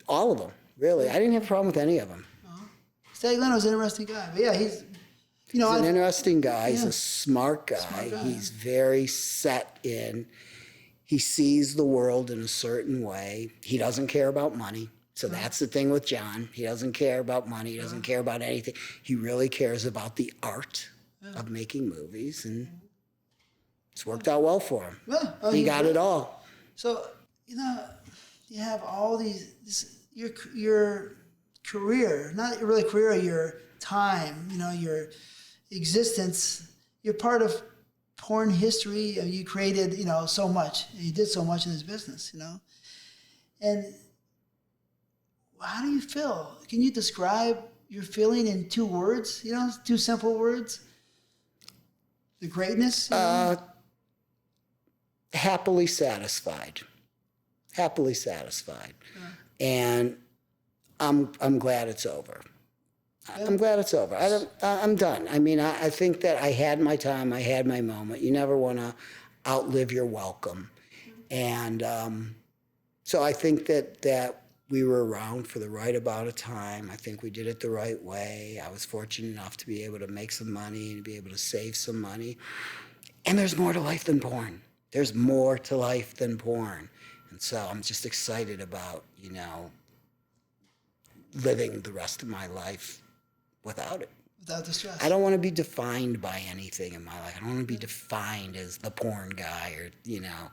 all of them, really. I didn't have a problem with any of them. Stagliano's an interesting guy. But yeah, he's, you know. He's an interesting guy. He's a smart guy. He's very set in. He sees the world in a certain way. He doesn't care about money. So that's the thing with John. He doesn't care about money. He doesn't care about anything. He really cares about the art of making movies. And it's worked out well for him. Yeah. He got it all. So, you know, you have all your career, not really career, your time, you know, your existence. You're part of porn history. You created, you know, so much. And you did so much in this business, you know. And how do you feel? Can you describe your feeling in 2 words, you know, 2 simple words? The greatness? You know? Happily satisfied. Happily satisfied. And I'm glad it's over. I'm glad it's over. I'm done. I mean, I think that I had my time. I had my moment. You never want to outlive your welcome. And so I think that we were around for the right amount of time. I think we did it the right way. I was fortunate enough to be able to make some money and be able to save some money. And there's more to life than porn. There's more to life than porn. And so I'm just excited about, you know, living the rest of my life without it. Without the stress. I don't want to be defined by anything in my life. I don't want to be defined as the porn guy or, you know,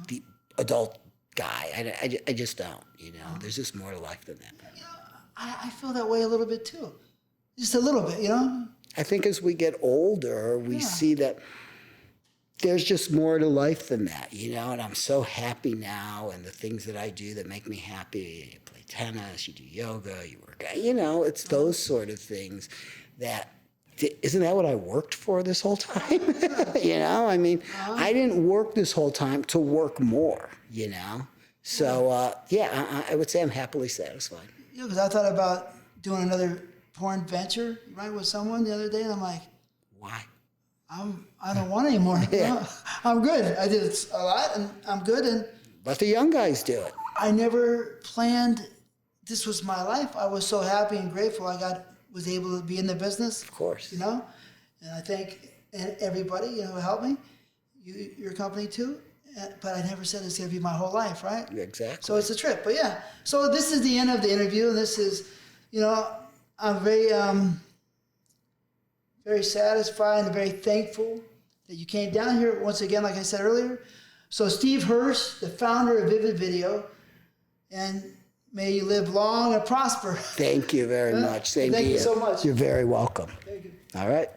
the adult guy. I just don't, you know. There's just more to life than that. You know, I feel that way a little bit too. Just a little bit, you know. I think as we get older, we see that there's just more to life than that, you know. And I'm so happy now, and the things that I do that make me happy. You play tennis, you do yoga, you work out. You know, it's those sort of things that. Isn't that what I worked for this whole time? You know, I mean, I didn't work this whole time to work more, you know? So, I would say I'm happily satisfied. Yeah, because I thought about doing another porn venture, right, with someone the other day, and I'm like, why? I don't want any more. No, I'm good. I did a lot, and I'm good. And let the young guys do it. I never planned this was my life. I was so happy and grateful was able to be in the business. Of course. You know? And I thank everybody, you know, who helped me. Your company too. But I never said it's going to be my whole life, right? Exactly. So it's a trip. But yeah. So this is the end of the interview. This is, you know, I'm very, very satisfied and very thankful that you came down here once again, like I said earlier. So Steve Hirsch, the founder of Vivid Video, and may you live long and prosper. Thank you very much. Same to you. Thank you so much. You're very welcome. Thank you. All right.